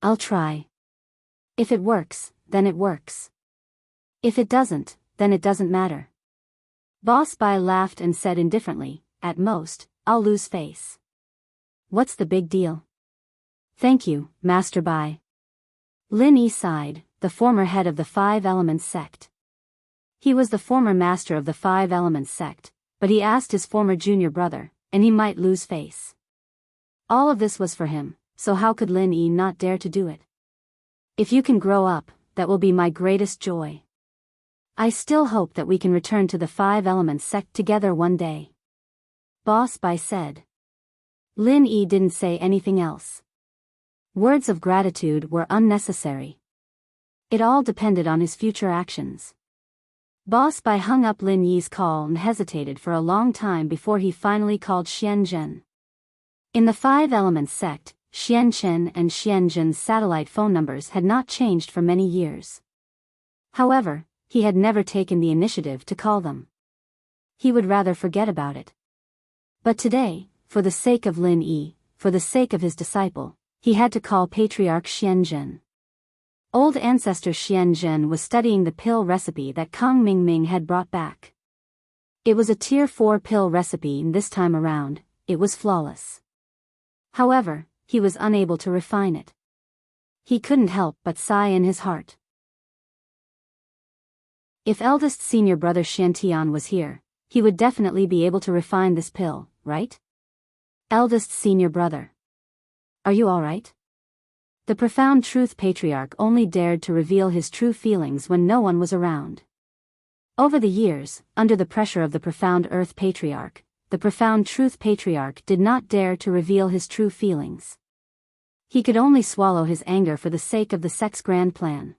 I'll try. If it works, then it works. If it doesn't, then it doesn't matter. Boss Bai laughed and said indifferently, at most, I'll lose face. What's the big deal? Thank you, Master Bai. Lin Yi sighed, the former head of the Five Elements sect. He was the former master of the Five Elements sect, but he asked his former junior brother, and he might lose face. All of this was for him, so how could Lin Yi not dare to do it? If you can grow up, that will be my greatest joy. I still hope that we can return to the Five Elements sect together one day. Boss Bai said. Lin Yi didn't say anything else. Words of gratitude were unnecessary. It all depended on his future actions. Boss Bai hung up Lin Yi's call and hesitated for a long time before he finally called Xianzhen. In the Five Elements sect, Xianzhen and Xianzhen's satellite phone numbers had not changed for many years. However, he had never taken the initiative to call them. He would rather forget about it. But today, for the sake of Lin Yi, for the sake of his disciple, he had to call Patriarch Xianzhen. Old ancestor Xianzhen was studying the pill recipe that Kang Ming had brought back. It was a tier 4 pill recipe and this time around, it was flawless. However, he was unable to refine it. He couldn't help but sigh in his heart. If eldest senior brother Xiantian was here, he would definitely be able to refine this pill, right? Eldest senior brother. Are you alright? The profound truth patriarch only dared to reveal his true feelings when no one was around. Over the years, under the pressure of the profound earth patriarch, the profound truth patriarch did not dare to reveal his true feelings. He could only swallow his anger for the sake of the sect's grand plan.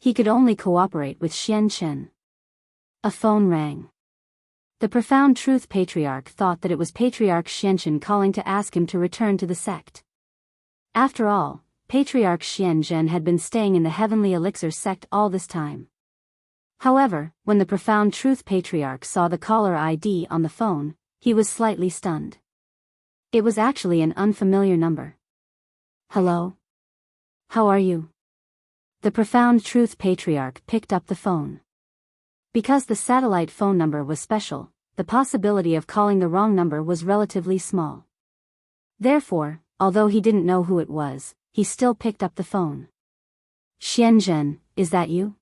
He could only cooperate with Xianchen. A phone rang. The Profound Truth Patriarch thought that it was Patriarch Xianchen calling to ask him to return to the sect. After all, Patriarch Xianzhen had been staying in the Heavenly Elixir sect all this time. However, when the Profound Truth Patriarch saw the caller ID on the phone, he was slightly stunned. It was actually an unfamiliar number. Hello? How are you? The Profound Truth Patriarch picked up the phone. Because the satellite phone number was special, the possibility of calling the wrong number was relatively small. Therefore, although he didn't know who it was, he still picked up the phone. Xianzhen, is that you?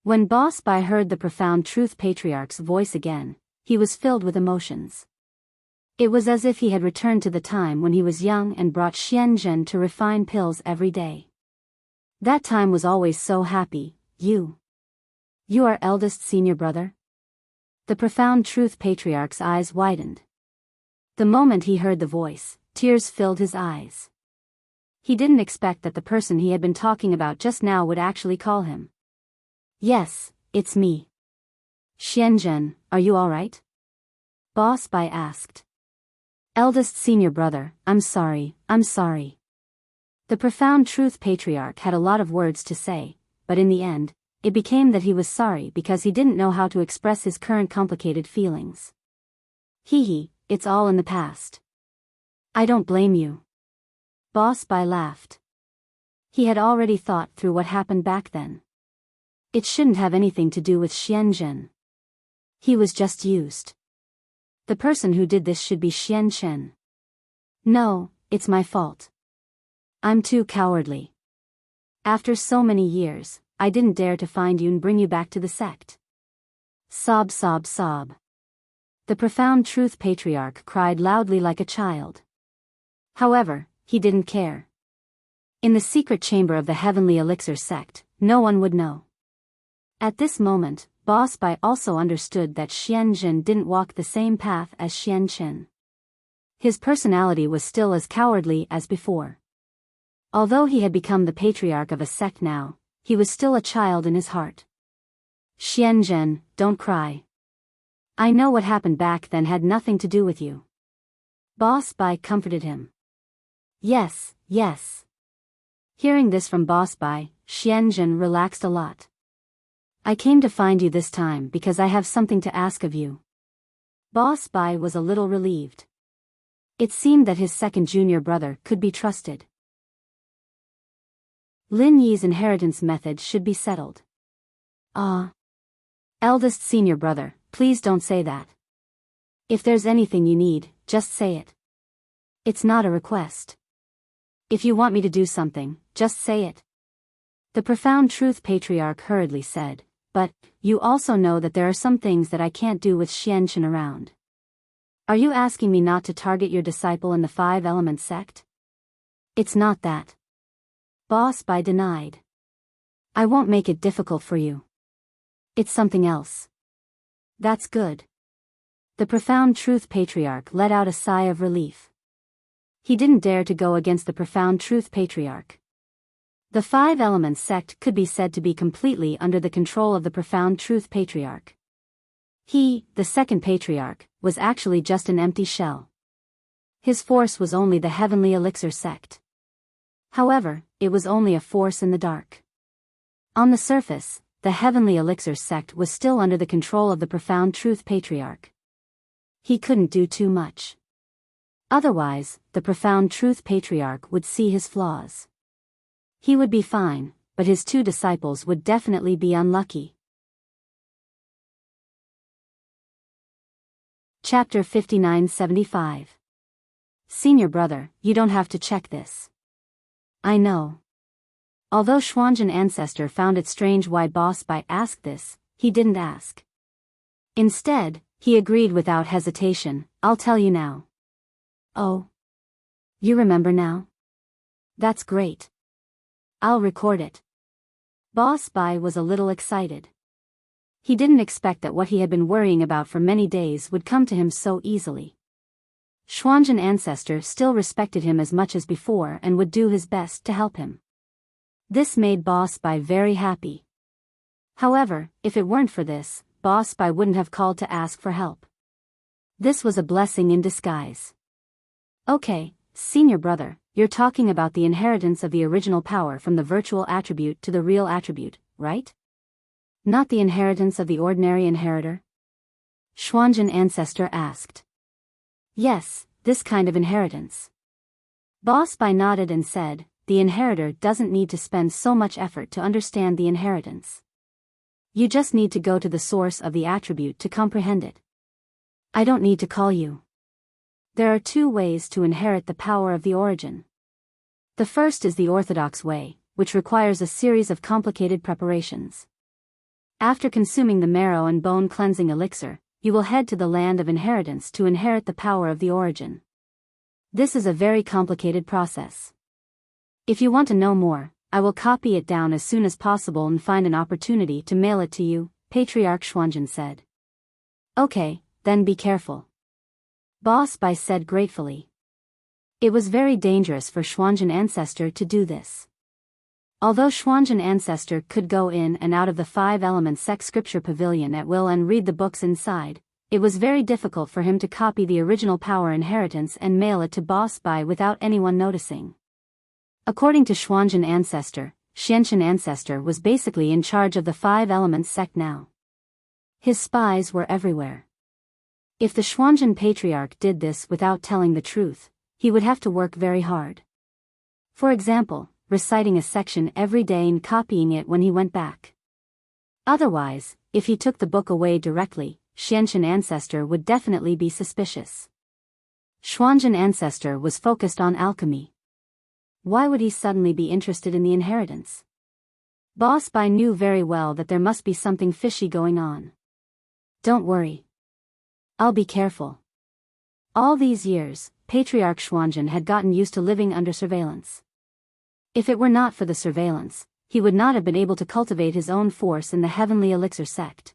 When Boss Bai heard the Profound Truth Patriarch's voice again, he was filled with emotions. It was as if he had returned to the time when he was young and brought Xianzhen to refine pills every day. That time was always so happy. You are eldest senior brother? The Profound Truth Patriarch's eyes widened. The moment he heard the voice, tears filled his eyes. He didn't expect that the person he had been talking about just now would actually call him. Yes, it's me. Xianzhen, are you all right? Boss Bai asked. Eldest senior brother, I'm sorry. The Profound Truth Patriarch had a lot of words to say, but in the end, it became that he was sorry because he didn't know how to express his current complicated feelings. It's all in the past. I don't blame you. Boss Bai laughed. He had already thought through what happened back then. It shouldn't have anything to do with Xianzhen. He was just used. The person who did this should be Xianchen. No, it's my fault. I'm too cowardly. After so many years, I didn't dare to find you and bring you back to the sect. Sob. The Profound Truth Patriarch cried loudly like a child. However, he didn't care. In the secret chamber of the Heavenly Elixir sect, no one would know. At this moment, Boss Bai also understood that Xianzhen didn't walk the same path as Xianchen. His personality was still as cowardly as before. Although he had become the patriarch of a sect now, he was still a child in his heart. Xianzhen, don't cry. I know what happened back then had nothing to do with you. Boss Bai comforted him. Yes. Hearing this from Boss Bai, Xianzhen relaxed a lot. I came to find you this time because I have something to ask of you. Boss Bai was a little relieved. It seemed that his second junior brother could be trusted. Lin Yi's inheritance method should be settled. Eldest senior brother, please don't say that. If there's anything you need, just say it. It's not a request. If you want me to do something, just say it. The Profound Truth Patriarch hurriedly said, but, you also know that there are some things that I can't do with Xianchen around. Are you asking me not to target your disciple in the 5-element sect? It's not that. Boss Bai denied. I won't make it difficult for you. It's something else. That's good. The Profound Truth Patriarch let out a sigh of relief. He didn't dare to go against the Profound Truth Patriarch. The 5-element sect could be said to be completely under the control of the Profound Truth Patriarch. He, the second patriarch, was actually just an empty shell. His force was only the Heavenly Elixir sect. However, it was only a force in the dark. On the surface, the Heavenly Elixir sect was still under the control of the Profound Truth Patriarch. He couldn't do too much. Otherwise, the Profound Truth Patriarch would see his flaws. He would be fine, but his 2 disciples would definitely be unlucky. Chapter 5975. Senior brother, you don't have to check this. I know. Although Xuanzhen Ancestor found it strange why Boss Bai asked this, he didn't ask. Instead, he agreed without hesitation, I'll tell you now. Oh. You remember now? That's great. I'll record it. Boss Bai was a little excited. He didn't expect that what he had been worrying about for many days would come to him so easily. Xuanzhen Ancestor still respected him as much as before and would do his best to help him. This made Boss Bai very happy. However, if it weren't for this, Boss Bai wouldn't have called to ask for help. This was a blessing in disguise. Okay, senior brother, you're talking about the inheritance of the original power from the virtual attribute to the real attribute, right? Not the inheritance of the ordinary inheritor? Xuanzhen ancestor asked. Yes, this kind of inheritance. Boss Bai nodded and said, the inheritor doesn't need to spend so much effort to understand the inheritance. You just need to go to the source of the attribute to comprehend it. I don't need to call you. There are two ways to inherit the power of the origin. The first is the orthodox way, which requires a series of complicated preparations. After consuming the marrow and bone cleansing elixir, you will head to the land of inheritance to inherit the power of the origin. This is a very complicated process. If you want to know more, I will copy it down as soon as possible and find an opportunity to mail it to you, Patriarch Xuanzhen said. Okay, then be careful. Boss Bai said gratefully. It was very dangerous for Xuanzhen ancestor to do this. Although Xuanzhen ancestor could go in and out of the 5-element sect scripture pavilion at will and read the books inside, it was very difficult for him to copy the original power inheritance and mail it to Boss Bai without anyone noticing. According to Xuanzhen ancestor, Xianchen ancestor was basically in charge of the 5-element sect now. His spies were everywhere. If the Xuanzhen patriarch did this without telling the truth, he would have to work very hard. For example, reciting a section every day and copying it when he went back. Otherwise, if he took the book away directly, Xianchen ancestor would definitely be suspicious. Xuanzhen ancestor was focused on alchemy. Why would he suddenly be interested in the inheritance? Boss Bai knew very well that there must be something fishy going on. Don't worry. I'll be careful. All these years, Patriarch Xuanzhen had gotten used to living under surveillance. If it were not for the surveillance, he would not have been able to cultivate his own force in the heavenly elixir sect.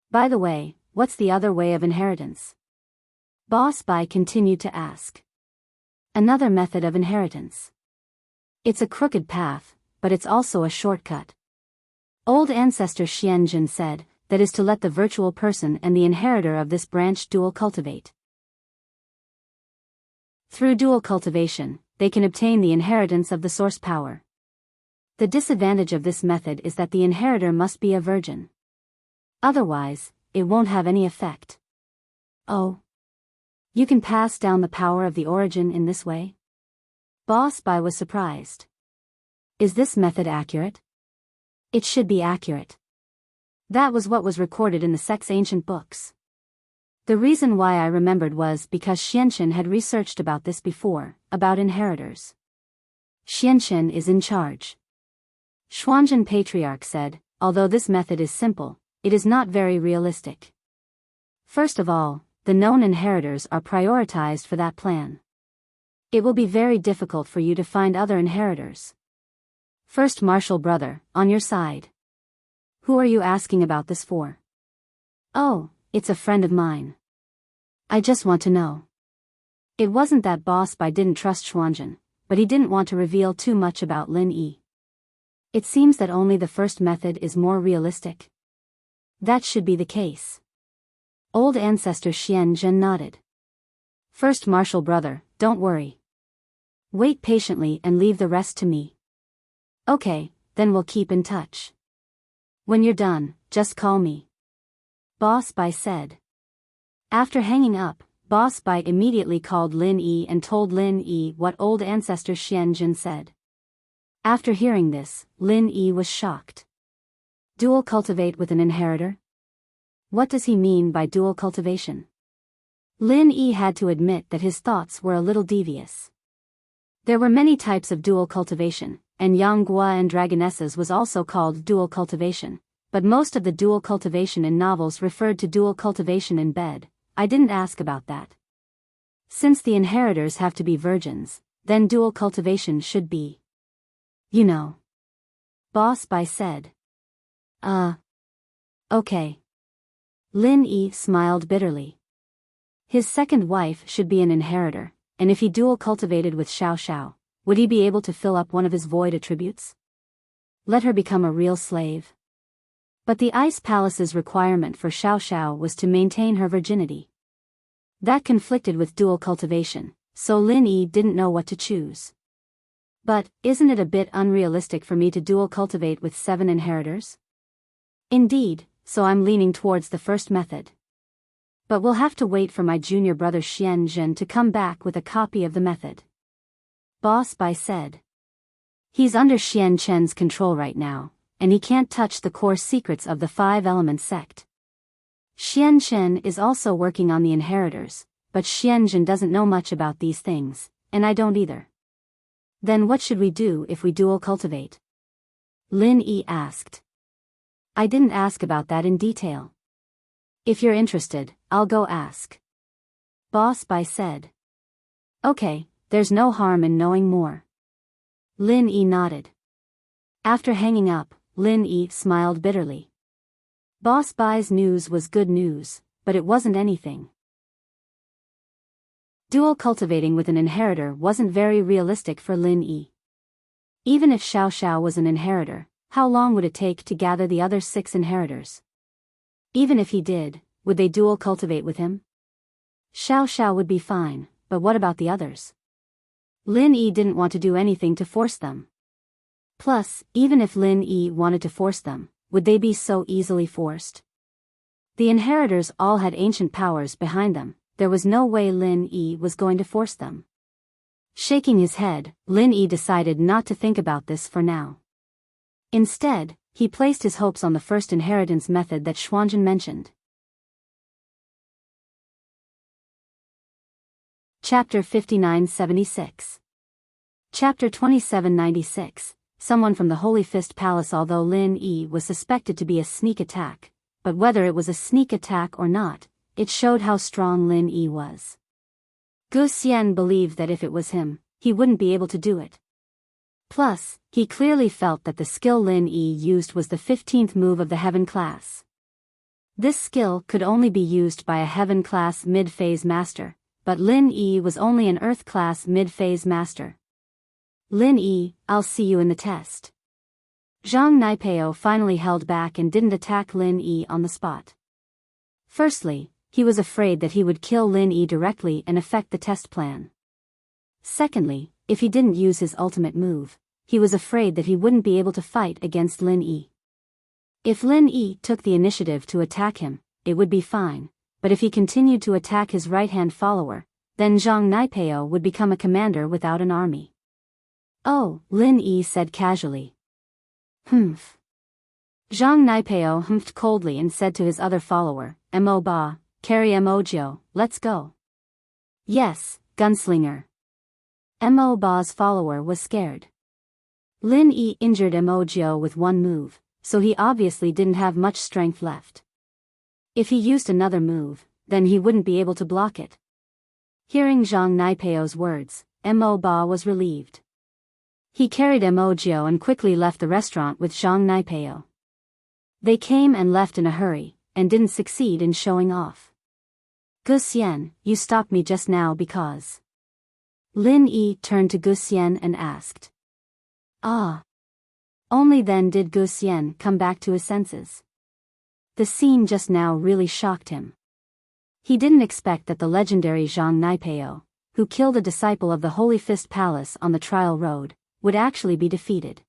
By the way, what's the other way of inheritance? Boss Bai continued to ask. Another method of inheritance. It's a crooked path, but it's also a shortcut. Old ancestor Xianzhen said, that is to let the virtual person and the inheritor of this branch dual cultivate. Through dual cultivation, they can obtain the inheritance of the source power. The disadvantage of this method is that the inheritor must be a virgin. Otherwise, it won't have any effect. Oh. You can pass down the power of the origin in this way? Boss Bai was surprised. Is this method accurate? It should be accurate. That was what was recorded in the sect's ancient books. The reason why I remembered was because Xianchen had researched about this before, about inheritors. Xianchen is in charge. Xuanzhen Patriarch said, although this method is simple, it is not very realistic. First of all, the known inheritors are prioritized for that plan. It will be very difficult for you to find other inheritors. First Marshal brother, on your side. Who are you asking about this for? Oh, it's a friend of mine. I just want to know. It wasn't that Boss Bai didn't trust Xuanzhen, but he didn't want to reveal too much about Lin Yi. It seems that only the first method is more realistic. That should be the case. Old ancestor Xianzhen nodded. First Marshal brother, don't worry. Wait patiently and leave the rest to me. Okay, then we'll keep in touch. When you're done, just call me. Boss Bai said. After hanging up, Boss Bai immediately called Lin Yi and told Lin Yi what old ancestor Xianzhen said. After hearing this, Lin Yi was shocked. Dual cultivate with an inheritor? What does he mean by dual cultivation? Lin Yi had to admit that his thoughts were a little devious. There were many types of dual cultivation, and Yang Gua and Dragonesses was also called dual cultivation, but most of the dual cultivation in novels referred to dual cultivation in bed. I didn't ask about that. Since the inheritors have to be virgins, then dual cultivation should be. You know. Boss Bai said. Okay. Lin Yi smiled bitterly. His second wife should be an inheritor, and if he dual cultivated with Xiao Xiao, would he be able to fill up one of his void attributes? Let her become a real slave. But the Ice Palace's requirement for Xiao Xiao was to maintain her virginity. That conflicted with dual cultivation, so Lin Yi didn't know what to choose. But, isn't it a bit unrealistic for me to dual cultivate with 7 inheritors? Indeed, so I'm leaning towards the first method. But we'll have to wait for my junior brother Xian Zhen to come back with a copy of the method. Boss Bai said. He's under Xian Chen's control right now, and he can't touch the core secrets of the 5 Elements sect. Xian Chen is also working on the inheritors, but Xian Zhen doesn't know much about these things, and I don't either. Then what should we do if we dual cultivate? Lin Yi asked. I didn't ask about that in detail. If you're interested, I'll go ask. Boss Bai said. Okay, there's no harm in knowing more. Lin Yi nodded. After hanging up, Lin Yi smiled bitterly. Boss Bai's news was good news, but it wasn't anything. Dual cultivating with an inheritor wasn't very realistic for Lin Yi. Even if Xiao Xiao was an inheritor, how long would it take to gather the other 6 inheritors? Even if he did, would they dual cultivate with him? Xiao Xiao would be fine, but what about the others? Lin Yi didn't want to do anything to force them. Plus, even if Lin Yi wanted to force them, would they be so easily forced? The inheritors all had ancient powers behind them. There was no way Lin Yi was going to force them. Shaking his head, Lin Yi decided not to think about this for now. Instead, he placed his hopes on the first inheritance method that Xuanzhen mentioned. Chapter 5976. Chapter 2796. Someone from the Holy Fist Palace. Although Lin Yi was suspected to be a sneak attack, but whether it was a sneak attack or not, it showed how strong Lin Yi was. Gu Xian believed that if it was him, he wouldn't be able to do it. Plus, he clearly felt that the skill Lin Yi used was the 15th move of the Heaven class. This skill could only be used by a Heaven class mid-phase master, but Lin Yi was only an Earth class mid-phase master. Lin Yi, I'll see you in the test. Zhang Naipeo finally held back and didn't attack Lin Yi on the spot. Firstly, he was afraid that he would kill Lin Yi directly and affect the test plan. Secondly, if he didn't use his ultimate move, he was afraid that he wouldn't be able to fight against Lin Yi. If Lin Yi took the initiative to attack him, it would be fine, but if he continued to attack his right-hand follower, then Zhang Naipeo would become a commander without an army. Oh, Lin Yi said casually. Humph. Zhang Naipeo humphed coldly and said to his other follower, Mo Ba, carry Mo Jiu, let's go. Yes, gunslinger. Mo Ba's follower was scared. Lin Yi injured Mo Jiu with one move, so he obviously didn't have much strength left. If he used another move, then he wouldn't be able to block it. Hearing Zhang Naipeo's words, Mo Ba was relieved. He carried Mo Jiu and quickly left the restaurant with Zhang Naipeo. They came and left in a hurry, and didn't succeed in showing off. Gu Xian, you stopped me just now because... Lin Yi turned to Gu Xian and asked. Ah. Only then did Gu Xian come back to his senses. The scene just now really shocked him. He didn't expect that the legendary Zhang Naipeo, who killed a disciple of the Holy Fist Palace on the trial road, would actually be defeated.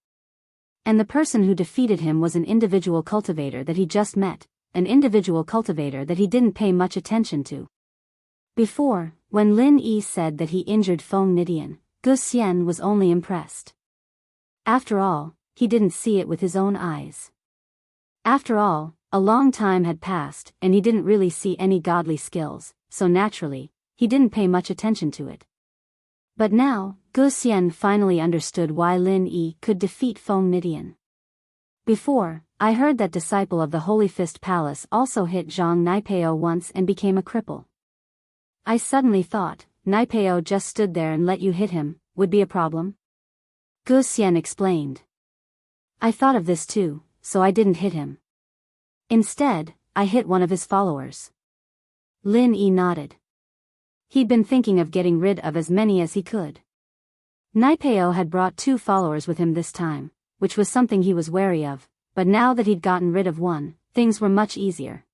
And the person who defeated him was an individual cultivator that he just met, an individual cultivator that he didn't pay much attention to. Before, when Lin Yi said that he injured Feng Nidian, Gu Xian was only impressed. After all, he didn't see it with his own eyes. After all, a long time had passed and he didn't really see any godly skills, so naturally, he didn't pay much attention to it. But now, Gu Xian finally understood why Lin Yi could defeat Feng Nidian. Before, I heard that disciple of the Holy Fist Palace also hit Zhang Naipeo once and became a cripple. I suddenly thought, Naipeo just stood there and let you hit him, would be a problem? Gu Xian explained. I thought of this too, so I didn't hit him. Instead, I hit one of his followers. Lin Yi nodded. He'd been thinking of getting rid of as many as he could. Naipeo had brought 2 followers with him this time, which was something he was wary of, but now that he'd gotten rid of one, things were much easier.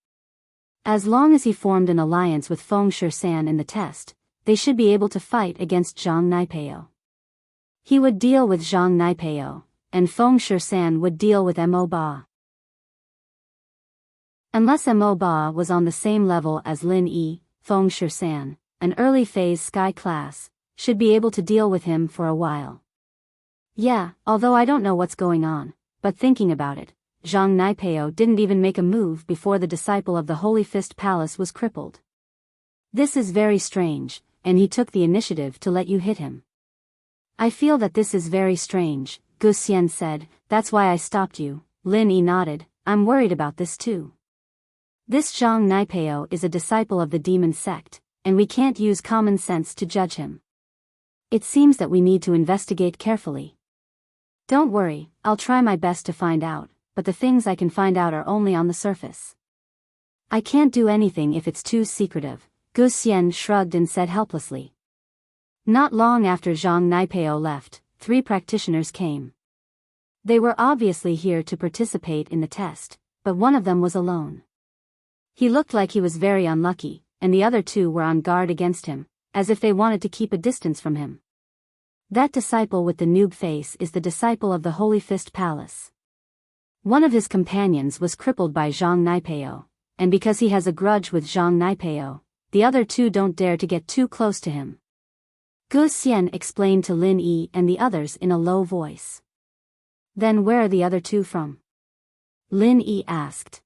As long as he formed an alliance with Feng Shishan in the test, they should be able to fight against Zhang Naipeo. He would deal with Zhang Naipeo, and Feng Shishan would deal with Mo Ba. Unless Mo Ba was on the same level as Lin Yi, Feng Shishan, an early phase sky class, should be able to deal with him for a while. Yeah, although I don't know what's going on, but thinking about it, Zhang Naipeo didn't even make a move before the disciple of the Holy Fist Palace was crippled. This is very strange, and he took the initiative to let you hit him. I feel that this is very strange, Gu Xian said, that's why I stopped you. Lin Yi nodded, I'm worried about this too. This Zhang Naipeo is a disciple of the demon sect, and we can't use common sense to judge him. It seems that we need to investigate carefully. Don't worry, I'll try my best to find out, but the things I can find out are only on the surface. I can't do anything if it's too secretive, Gu Xian shrugged and said helplessly. Not long after Zhang Naipeo left, 3 practitioners came. They were obviously here to participate in the test, but one of them was alone. He looked like he was very unlucky, and the other 2 were on guard against him, as if they wanted to keep a distance from him. That disciple with the noob face is the disciple of the Holy Fist Palace. One of his companions was crippled by Zhang Naipeo, and because he has a grudge with Zhang Naipeo, the other 2 don't dare to get too close to him. Gu Xian explained to Lin Yi and the others in a low voice. Then where are the other 2 from? Lin Yi asked.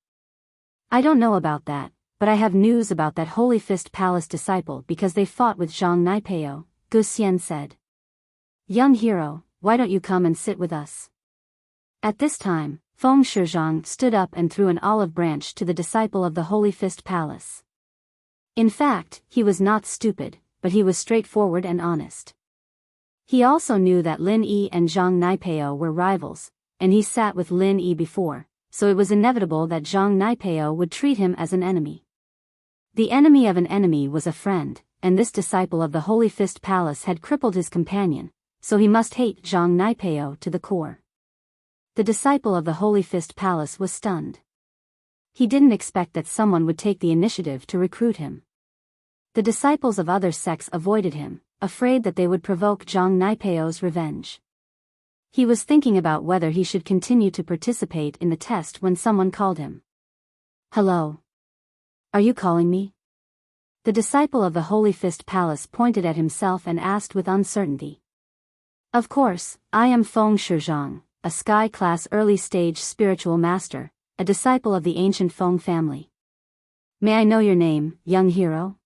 I don't know about that, but I have news about that Holy Fist Palace disciple because they fought with Zhang Naipeo, Gu Xian said. Young hero, why don't you come and sit with us? At this time, Feng Shishan stood up and threw an olive branch to the disciple of the Holy Fist Palace. In fact, he was not stupid, but he was straightforward and honest. He also knew that Lin Yi and Zhang Naipeo were rivals, and he sat with Lin Yi before, so it was inevitable that Zhang Naipeo would treat him as an enemy. The enemy of an enemy was a friend, and this disciple of the Holy Fist Palace had crippled his companion, so he must hate Zhang Naipeo to the core. The disciple of the Holy Fist Palace was stunned. He didn't expect that someone would take the initiative to recruit him. The disciples of other sects avoided him, afraid that they would provoke Zhang Naipeo's revenge. He was thinking about whether he should continue to participate in the test when someone called him. Hello? Are you calling me? The disciple of the Holy Fist Palace pointed at himself and asked with uncertainty. Of course, I am Feng Shishan, a Sky Class Early Stage Spiritual Master, a disciple of the ancient Feng family. May I know your name, young hero?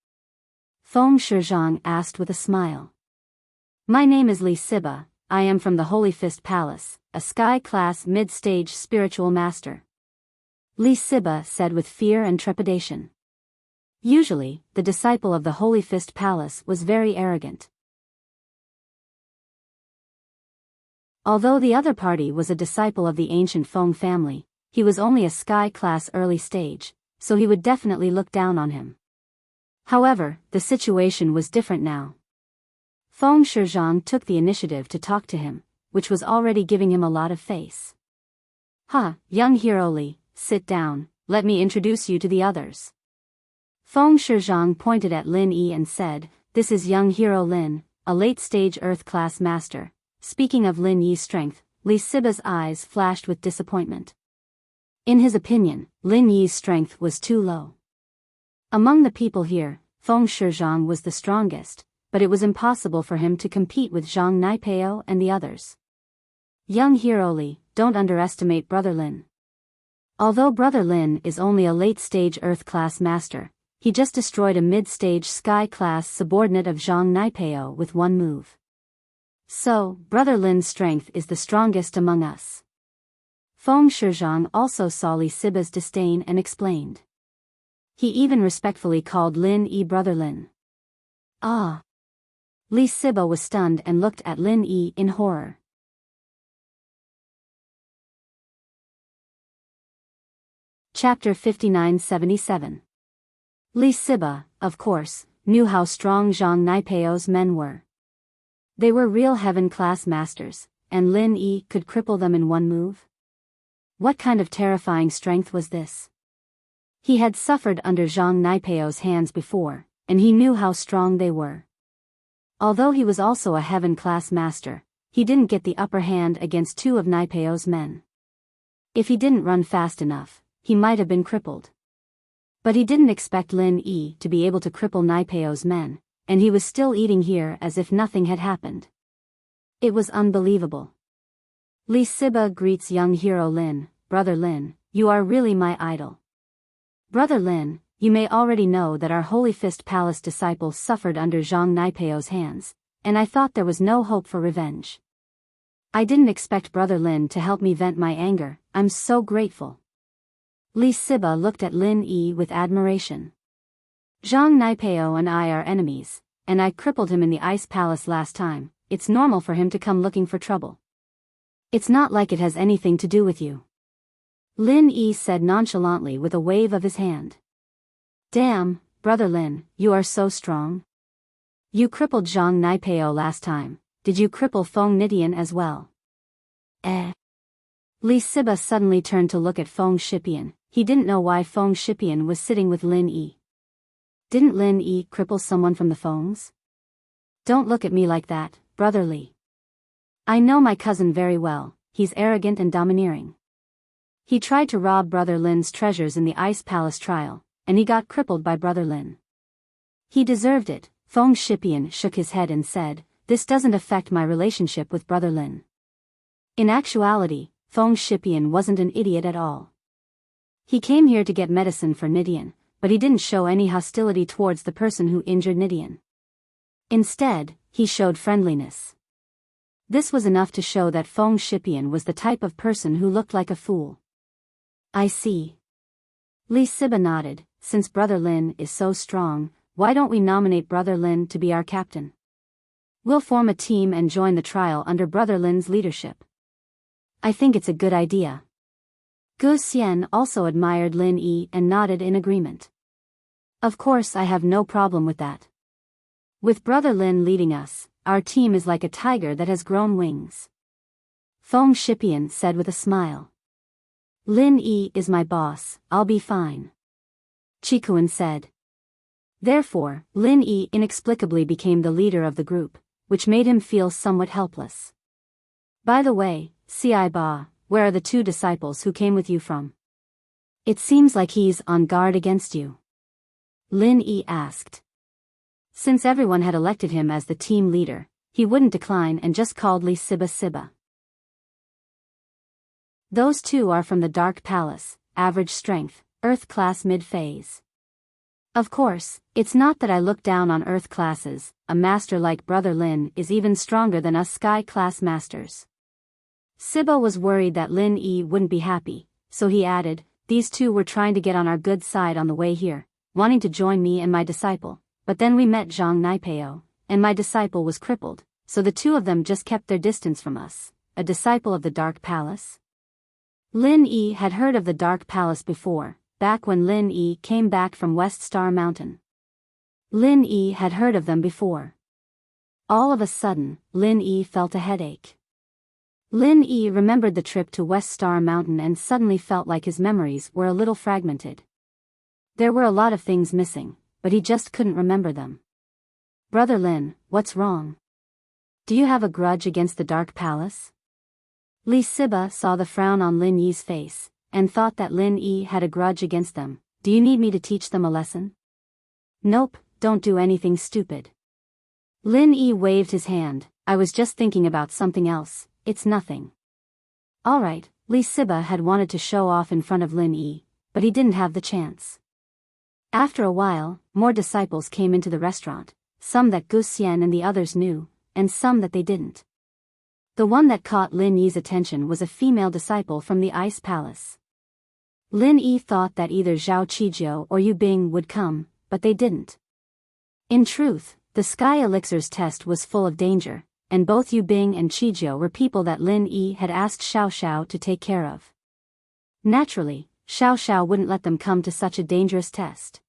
Feng Shishan asked with a smile. My name is Li Siba, I am from the Holy Fist Palace, a Sky Class Mid-Stage Spiritual Master. Li Siba said with fear and trepidation. Usually, the disciple of the Holy Fist Palace was very arrogant. Although the other party was a disciple of the ancient Feng family, he was only a Sky Class Early Stage, so he would definitely look down on him. However, the situation was different now. Feng Shishan took the initiative to talk to him, which was already giving him a lot of face. Young hero Li, sit down, let me introduce you to the others. Feng Shishan pointed at Lin Yi and said, this is young hero Lin, a late-stage Earth Class Master. Speaking of Lin Yi's strength, Li Siba's eyes flashed with disappointment. In his opinion, Lin Yi's strength was too low. Among the people here, Feng Shishan was the strongest, but it was impossible for him to compete with Zhang Naipeo and the others. Young hero Li, don't underestimate Brother Lin. Although Brother Lin is only a late-stage Earth Class Master, he just destroyed a mid-stage Sky Class subordinate of Zhang Naipeo with one move. So, Brother Lin's strength is the strongest among us. Feng Shishan also saw Li Siba's disdain and explained. He even respectfully called Lin Yi Brother Lin. Ah! Li Siba was stunned and looked at Lin Yi in horror. Chapter 59-77. Li Siba, of course, knew how strong Zhang Naipeo's men were. They were real heaven-class masters, and Lin Yi could cripple them in one move. What kind of terrifying strength was this? He had suffered under Zhang Naipeo's hands before, and he knew how strong they were. Although he was also a heaven-class master, he didn't get the upper hand against two of Naipeo's men. If he didn't run fast enough, he might have been crippled. But he didn't expect Lin Yi to be able to cripple Naipeo's men, and he was still eating here as if nothing had happened. It was unbelievable. Li Siba greets young hero Lin. Brother Lin, you are really my idol. Brother Lin, you may already know that our Holy Fist Palace disciple suffered under Zhang Naipeo's hands, and I thought there was no hope for revenge. I didn't expect Brother Lin to help me vent my anger. I'm so grateful. Li Siba looked at Lin Yi with admiration. Zhang Naipeo and I are enemies, and I crippled him in the Ice Palace last time. It's normal for him to come looking for trouble. It's not like it has anything to do with you. Lin Yi said nonchalantly with a wave of his hand. Damn, Brother Lin, you are so strong. You crippled Zhang Naipeo last time. Did you cripple Feng Nidian as well? Li Siba suddenly turned to look at Feng Shipian. He didn't know why Feng Shipian was sitting with Lin Yi. Didn't Lin Yi cripple someone from the Fengs? Don't look at me like that, Brother Li. I know my cousin very well. He's arrogant and domineering. He tried to rob Brother Lin's treasures in the Ice Palace trial, and he got crippled by Brother Lin. He deserved it. Feng Shipian shook his head and said, this doesn't affect my relationship with Brother Lin. In actuality, Feng Shipian wasn't an idiot at all. He came here to get medicine for Nidian, but he didn't show any hostility towards the person who injured Nidian. Instead, he showed friendliness. This was enough to show that Feng Shipian was the type of person who looked like a fool. I see. Li Siba nodded. Since Brother Lin is so strong, why don't we nominate Brother Lin to be our captain? We'll form a team and join the trial under Brother Lin's leadership. I think it's a good idea. Gu Xian also admired Lin Yi and nodded in agreement. Of course, I have no problem with that. With Brother Lin leading us, our team is like a tiger that has grown wings. Feng Shipian said with a smile. Lin Yi is my boss, I'll be fine. Qikuan said. Therefore, Lin Yi inexplicably became the leader of the group, which made him feel somewhat helpless. By the way, Ci Ba, where are the two disciples who came with you from? It seems like he's on guard against you. Lin Yi asked. Since everyone had elected him as the team leader, he wouldn't decline and just called Li Siba Siba. Those two are from the Dark Palace, average strength, Earth class mid-phase. Of course, it's not that I look down on Earth classes. A master like Brother Lin is even stronger than us Sky class masters. Siba was worried that Lin Yi wouldn't be happy, so he added, these two were trying to get on our good side on the way here, wanting to join me and my disciple, but then we met Zhang Naipeo, and my disciple was crippled, so the two of them just kept their distance from us. A disciple of the Dark Palace? Lin Yi had heard of the Dark Palace before, back when Lin Yi came back from West Star Mountain. Lin Yi had heard of them before. All of a sudden, Lin Yi felt a headache. Lin Yi remembered the trip to West Star Mountain and suddenly felt like his memories were a little fragmented. There were a lot of things missing, but he just couldn't remember them. Brother Lin, what's wrong? Do you have a grudge against the Dark Palace? Li Siba saw the frown on Lin Yi's face, and thought that Lin Yi had a grudge against them. Do you need me to teach them a lesson? Nope, don't do anything stupid. Lin Yi waved his hand. I was just thinking about something else. It's nothing. Alright, Li Siba had wanted to show off in front of Lin Yi, but he didn't have the chance. After a while, more disciples came into the restaurant, some that Gu Xian and the others knew, and some that they didn't. The one that caught Lin Yi's attention was a female disciple from the Ice Palace. Lin Yi thought that either Zhao Qijiu or Yu Bing would come, but they didn't. In truth, the Sky Elixir's test was full of danger, and both Yu Bing and Qijiu were people that Lin Yi had asked Xiao Xiao to take care of. Naturally, Xiao Xiao wouldn't let them come to such a dangerous test.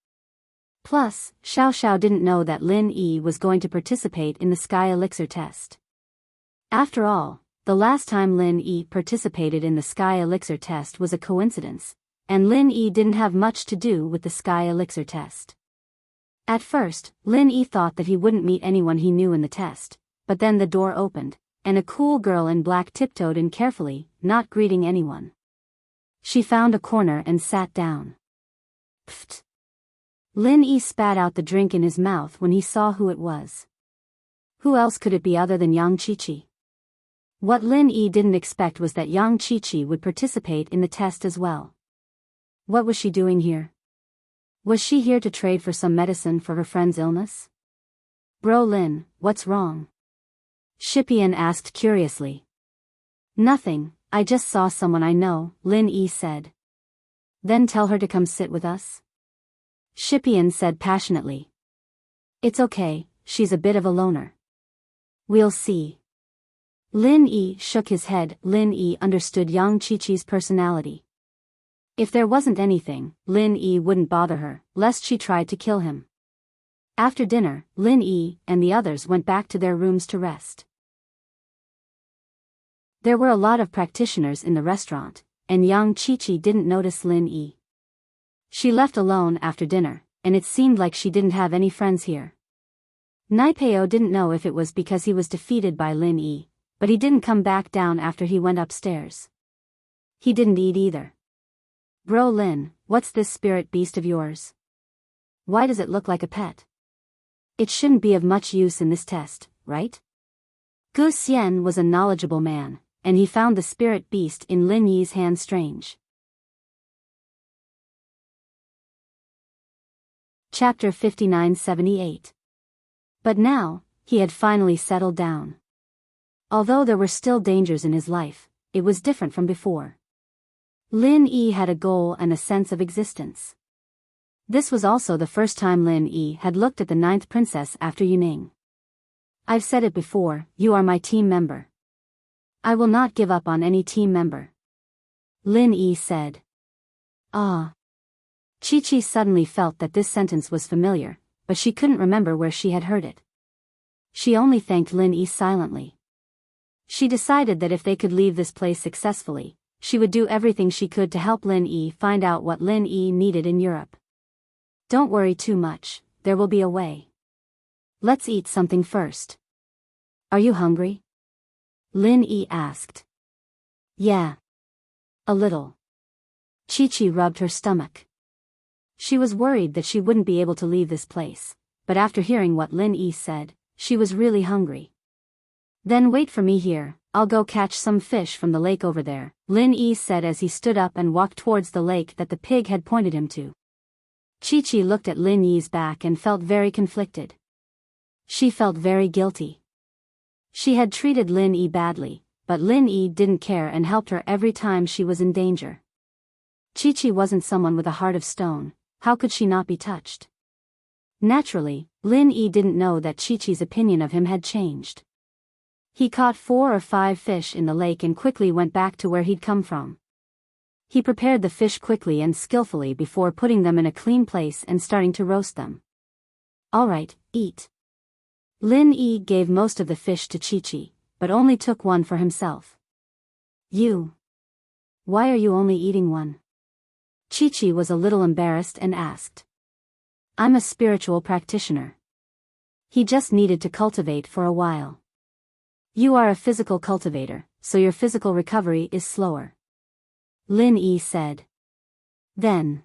Plus, Xiao Xiao didn't know that Lin Yi was going to participate in the Sky Elixir test. After all, The last time Lin Yi participated in the Sky Elixir test was a coincidence, and Lin Yi didn't have much to do with the Sky Elixir test. At first, Lin Yi thought that he wouldn't meet anyone he knew in the test, but then the door opened, and a cool girl in black tiptoed in carefully, not greeting anyone. She found a corner and sat down. Pfft. Lin Yi spat out the drink in his mouth when he saw who it was. Who else could it be other than Yang Qiqi? What Lin Yi didn't expect was that Yang Qiqi would participate in the test as well. What was she doing here? Was she here to trade for some medicine for her friend's illness? Bro Lin, what's wrong? Shipian asked curiously. Nothing, I just saw someone I know, Lin Yi said. Then tell her to come sit with us? Shipian said passionately. It's okay, she's a bit of a loner. We'll see. Lin Yi shook his head. Lin Yi understood Yang Qiqi's personality. If there wasn't anything, Lin Yi wouldn't bother her, lest she tried to kill him. After dinner, Lin Yi and the others went back to their rooms to rest. There were a lot of practitioners in the restaurant, and Yang Qiqi didn't notice Lin Yi. She left alone after dinner, and it seemed like she didn't have any friends here. Naipeo didn't know if it was because he was defeated by Lin Yi, but he didn't come back down after he went upstairs. He didn't eat either. Bro Lin, what's this spirit beast of yours? Why does it look like a pet? It shouldn't be of much use in this test, right? Gu Xian was a knowledgeable man, and he found the spirit beast in Lin Yi's hand strange. Chapter 5978. But now, he had finally settled down. Although there were still dangers in his life, it was different from before. Lin Yi had a goal and a sense of existence. This was also the first time Lin Yi had looked at the 9th princess after Yuning. I've said it before, you are my team member. I will not give up on any team member. Lin Yi said. Ah. Qiqi suddenly felt that this sentence was familiar, but she couldn't remember where she had heard it. She only thanked Lin Yi silently. She decided that if they could leave this place successfully, she would do everything she could to help Lin Yi find out what Lin Yi needed in Europe. Don't worry too much, there will be a way. Let's eat something first. Are you hungry? Lin Yi asked. Yeah. A little. Qiqi rubbed her stomach. She was worried that she wouldn't be able to leave this place, but after hearing what Lin Yi said, she was really hungry. Then wait for me here, I'll go catch some fish from the lake over there, Lin Yi said as he stood up and walked towards the lake that the pig had pointed him to. Qiqi looked at Lin Yi's back and felt very conflicted. She felt very guilty. She had treated Lin Yi badly, but Lin Yi didn't care and helped her every time she was in danger. Qiqi wasn't someone with a heart of stone, how could she not be touched? Naturally, Lin Yi didn't know that Qiqi's opinion of him had changed. He caught 4 or 5 fish in the lake and quickly went back to where he'd come from. He prepared the fish quickly and skillfully before putting them in a clean place and starting to roast them. Alright, eat. Lin Yi gave most of the fish to Qiqi, but only took one for himself. You. Why are you only eating one? Qiqi was a little embarrassed and asked. I'm a spiritual practitioner. He just needed to cultivate for a while. You are a physical cultivator, so your physical recovery is slower. Lin Yi said. Then.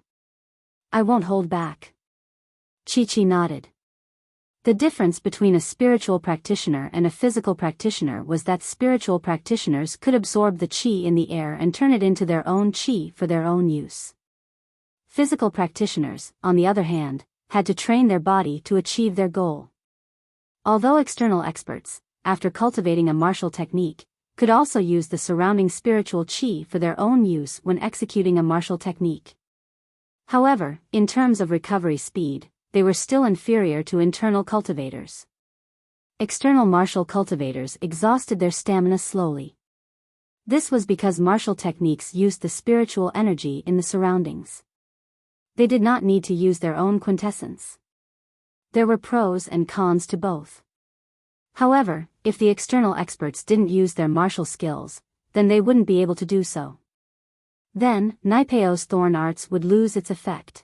I won't hold back. Qiqi nodded. The difference between a spiritual practitioner and a physical practitioner was that spiritual practitioners could absorb the qi in the air and turn it into their own qi for their own use. Physical practitioners, on the other hand, had to train their body to achieve their goal. Although external experts, after cultivating a martial technique, could also use the surrounding spiritual qi for their own use when executing a martial technique. However, in terms of recovery speed, they were still inferior to internal cultivators. External martial cultivators exhausted their stamina slowly. This was because martial techniques used the spiritual energy in the surroundings. They did not need to use their own quintessence. There were pros and cons to both. However, if the external experts didn't use their martial skills, then they wouldn't be able to do so. Then, Naipeo's thorn arts would lose its effect.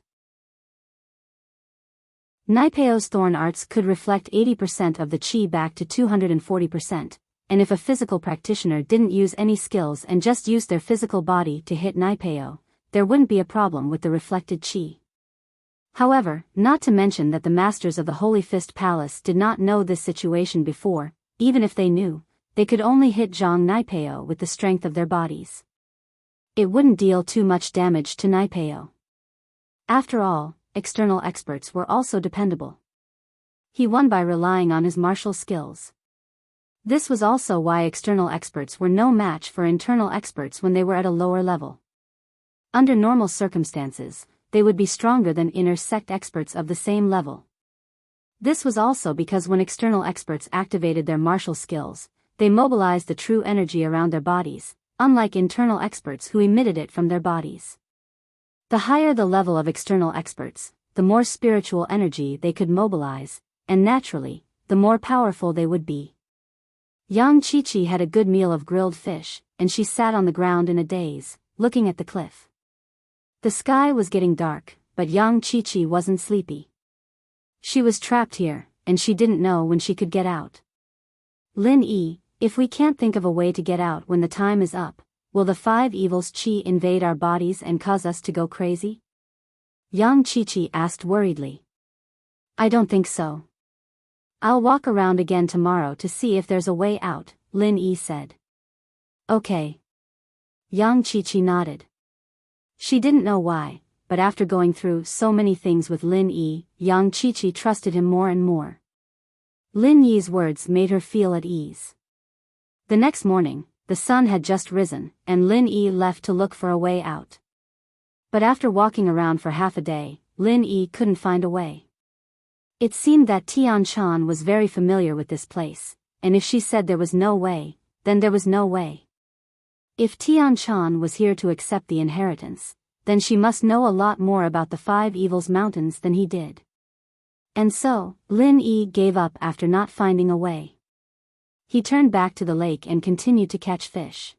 Naipeo's thorn arts could reflect 80% of the chi back to 240%, and if a physical practitioner didn't use any skills and just used their physical body to hit Naipeo, there wouldn't be a problem with the reflected chi. However, not to mention that the masters of the Holy Fist Palace did not know this situation before. Even if they knew, they could only hit Zhang Naipeo with the strength of their bodies. It wouldn't deal too much damage to Naipeo. After all, external experts were also dependable. He won by relying on his martial skills. This was also why external experts were no match for internal experts when they were at a lower level. Under normal circumstances, they would be stronger than inner sect experts of the same level. This was also because when external experts activated their martial skills, they mobilized the true energy around their bodies, unlike internal experts who emitted it from their bodies. The higher the level of external experts, the more spiritual energy they could mobilize, and naturally, the more powerful they would be. Yang Qiqi had a good meal of grilled fish, and she sat on the ground in a daze, looking at the cliff. The sky was getting dark, but Yang Qiqi wasn't sleepy. She was trapped here, and she didn't know when she could get out. Lin Yi, if we can't think of a way to get out when the time is up, will the five evils chi invade our bodies and cause us to go crazy? Yang Qiqi asked worriedly. I don't think so. I'll walk around again tomorrow to see if there's a way out, Lin Yi said. Okay. Yang Qiqi nodded. She didn't know why, but after going through so many things with Lin Yi, Yang Qiqi trusted him more and more. Lin Yi's words made her feel at ease. The next morning, the sun had just risen, and Lin Yi left to look for a way out. But after walking around for half a day, Lin Yi couldn't find a way. It seemed that Tian Chan was very familiar with this place, and if she said there was no way, then there was no way. If Tian Chan was here to accept the inheritance, then she must know a lot more about the Five Evils Mountains than he did. And so, Lin Yi gave up after not finding a way. He turned back to the lake and continued to catch fish.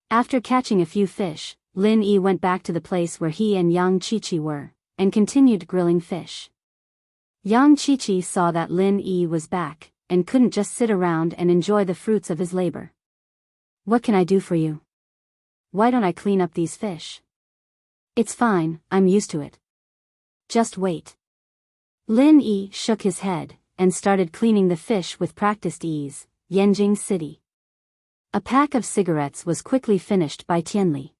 After catching a few fish, Lin Yi went back to the place where he and Yang Qiqi were, and continued grilling fish. Yang Qiqi saw that Lin Yi was back, and couldn't just sit around and enjoy the fruits of his labor. What can I do for you? Why don't I clean up these fish? It's fine, I'm used to it. Just wait. Lin Yi shook his head, and started cleaning the fish with practiced ease. Yanjing City. A pack of cigarettes was quickly finished by Tianli.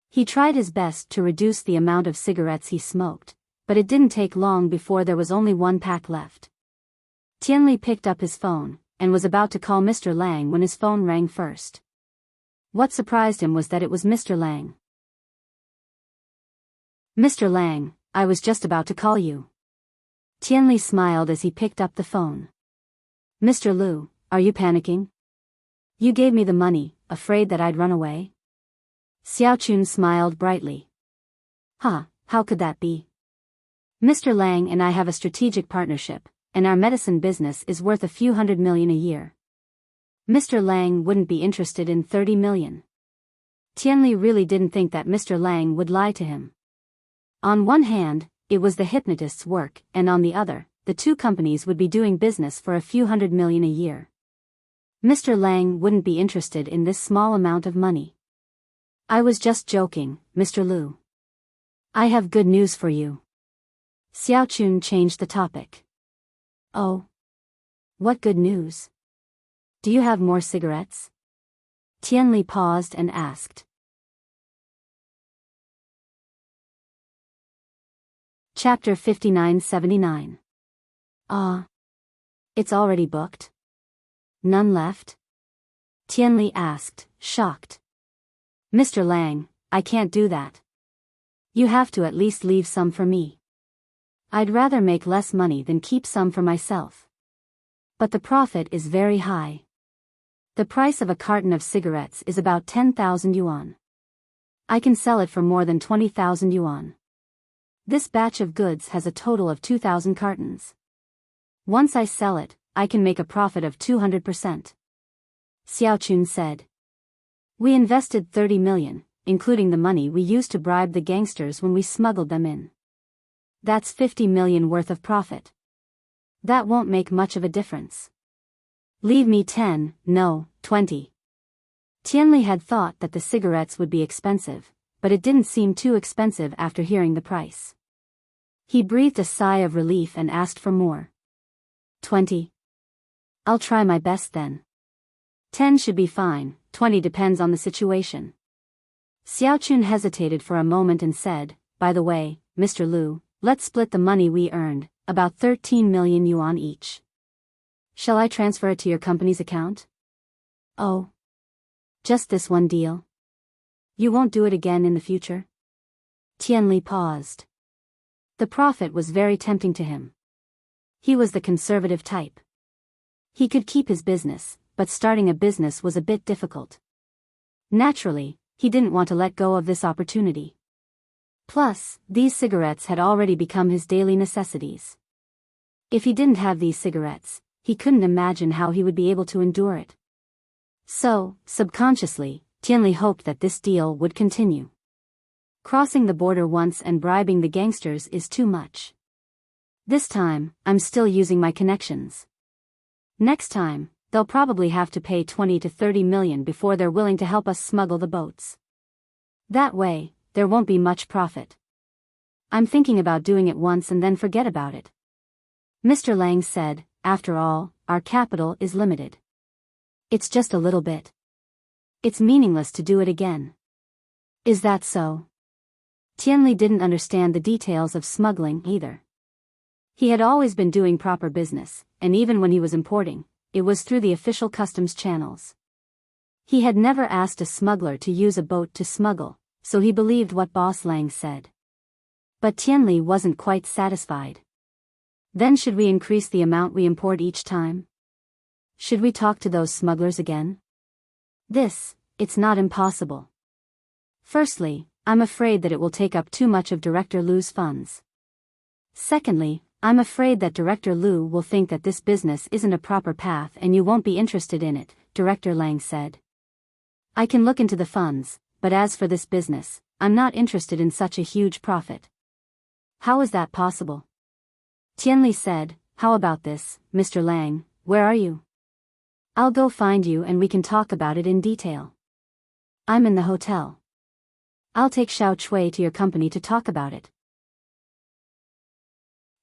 He tried his best to reduce the amount of cigarettes he smoked, but it didn't take long before there was only one pack left. Tianli picked up his phone, and was about to call Mr. Lang when his phone rang first. What surprised him was that it was Mr. Lang. Mr. Lang, I was just about to call you. Tianli smiled as he picked up the phone. Mr. Liu, are you panicking? You gave me the money, afraid that I'd run away? Xiaochun smiled brightly. How could that be? Mr. Lang and I have a strategic partnership, and our medicine business is worth a few $100 million a year. Mr. Lang wouldn't be interested in $30 million. Tianli really didn't think that Mr. Lang would lie to him. On one hand, it was the hypnotist's work, and on the other, the two companies would be doing business for a few $100 million a year. Mr. Lang wouldn't be interested in this small amount of money. I was just joking, Mr. Liu. I have good news for you. Xiaochun changed the topic. Oh. What good news? Do you have more cigarettes? Tianli paused and asked. Chapter 5979. It's already booked? None left? Tianli asked, shocked. Mr. Lang, I can't do that. You have to at least leave some for me. I'd rather make less money than keep some for myself. But the profit is very high. The price of a carton of cigarettes is about 10,000 yuan. I can sell it for more than 20,000 yuan. This batch of goods has a total of 2,000 cartons. Once I sell it, I can make a profit of 200%. Xiaochun said. We invested 30 million, including the money we used to bribe the gangsters when we smuggled them in. That's 50 million worth of profit. That won't make much of a difference. Leave me 10, no, 20. Tianli had thought that the cigarettes would be expensive, but it didn't seem too expensive after hearing the price. He breathed a sigh of relief and asked for more. 20. I'll try my best then. 10 should be fine, 20 depends on the situation. Xiaochun hesitated for a moment and said, by the way, Mr. Liu, let's split the money we earned, about 13 million yuan each. Shall I transfer it to your company's account? Oh. Just this one deal? You won't do it again in the future? Tianli paused. The profit was very tempting to him. He was the conservative type. He could keep his business, but starting a business was a bit difficult. Naturally, he didn't want to let go of this opportunity. Plus, these cigarettes had already become his daily necessities. If he didn't have these cigarettes, he couldn't imagine how he would be able to endure it. So, subconsciously, Tianli hoped that this deal would continue. Crossing the border once and bribing the gangsters is too much. This time, I'm still using my connections. Next time, they'll probably have to pay 20 to 30 million before they're willing to help us smuggle the boats. That way, there won't be much profit. I'm thinking about doing it once and then forget about it. Mr. Lang said, after all, our capital is limited. It's just a little bit. It's meaningless to do it again. Is that so? Tianli didn't understand the details of smuggling either. He had always been doing proper business, and even when he was importing, it was through the official customs channels. He had never asked a smuggler to use a boat to smuggle, so he believed what Boss Lang said. But Tianli wasn't quite satisfied. Then should we increase the amount we import each time? Should we talk to those smugglers again? It's not impossible. Firstly, I'm afraid that it will take up too much of Director Liu's funds. Secondly, I'm afraid that Director Liu will think that this business isn't a proper path and you won't be interested in it, Director Lang said. I can look into the funds, but as for this business, I'm not interested in such a huge profit. How is that possible? Tianli said, how about this, Mr. Lang, where are you? I'll go find you and we can talk about it in detail. I'm in the hotel. I'll take Xiao Chui to your company to talk about it.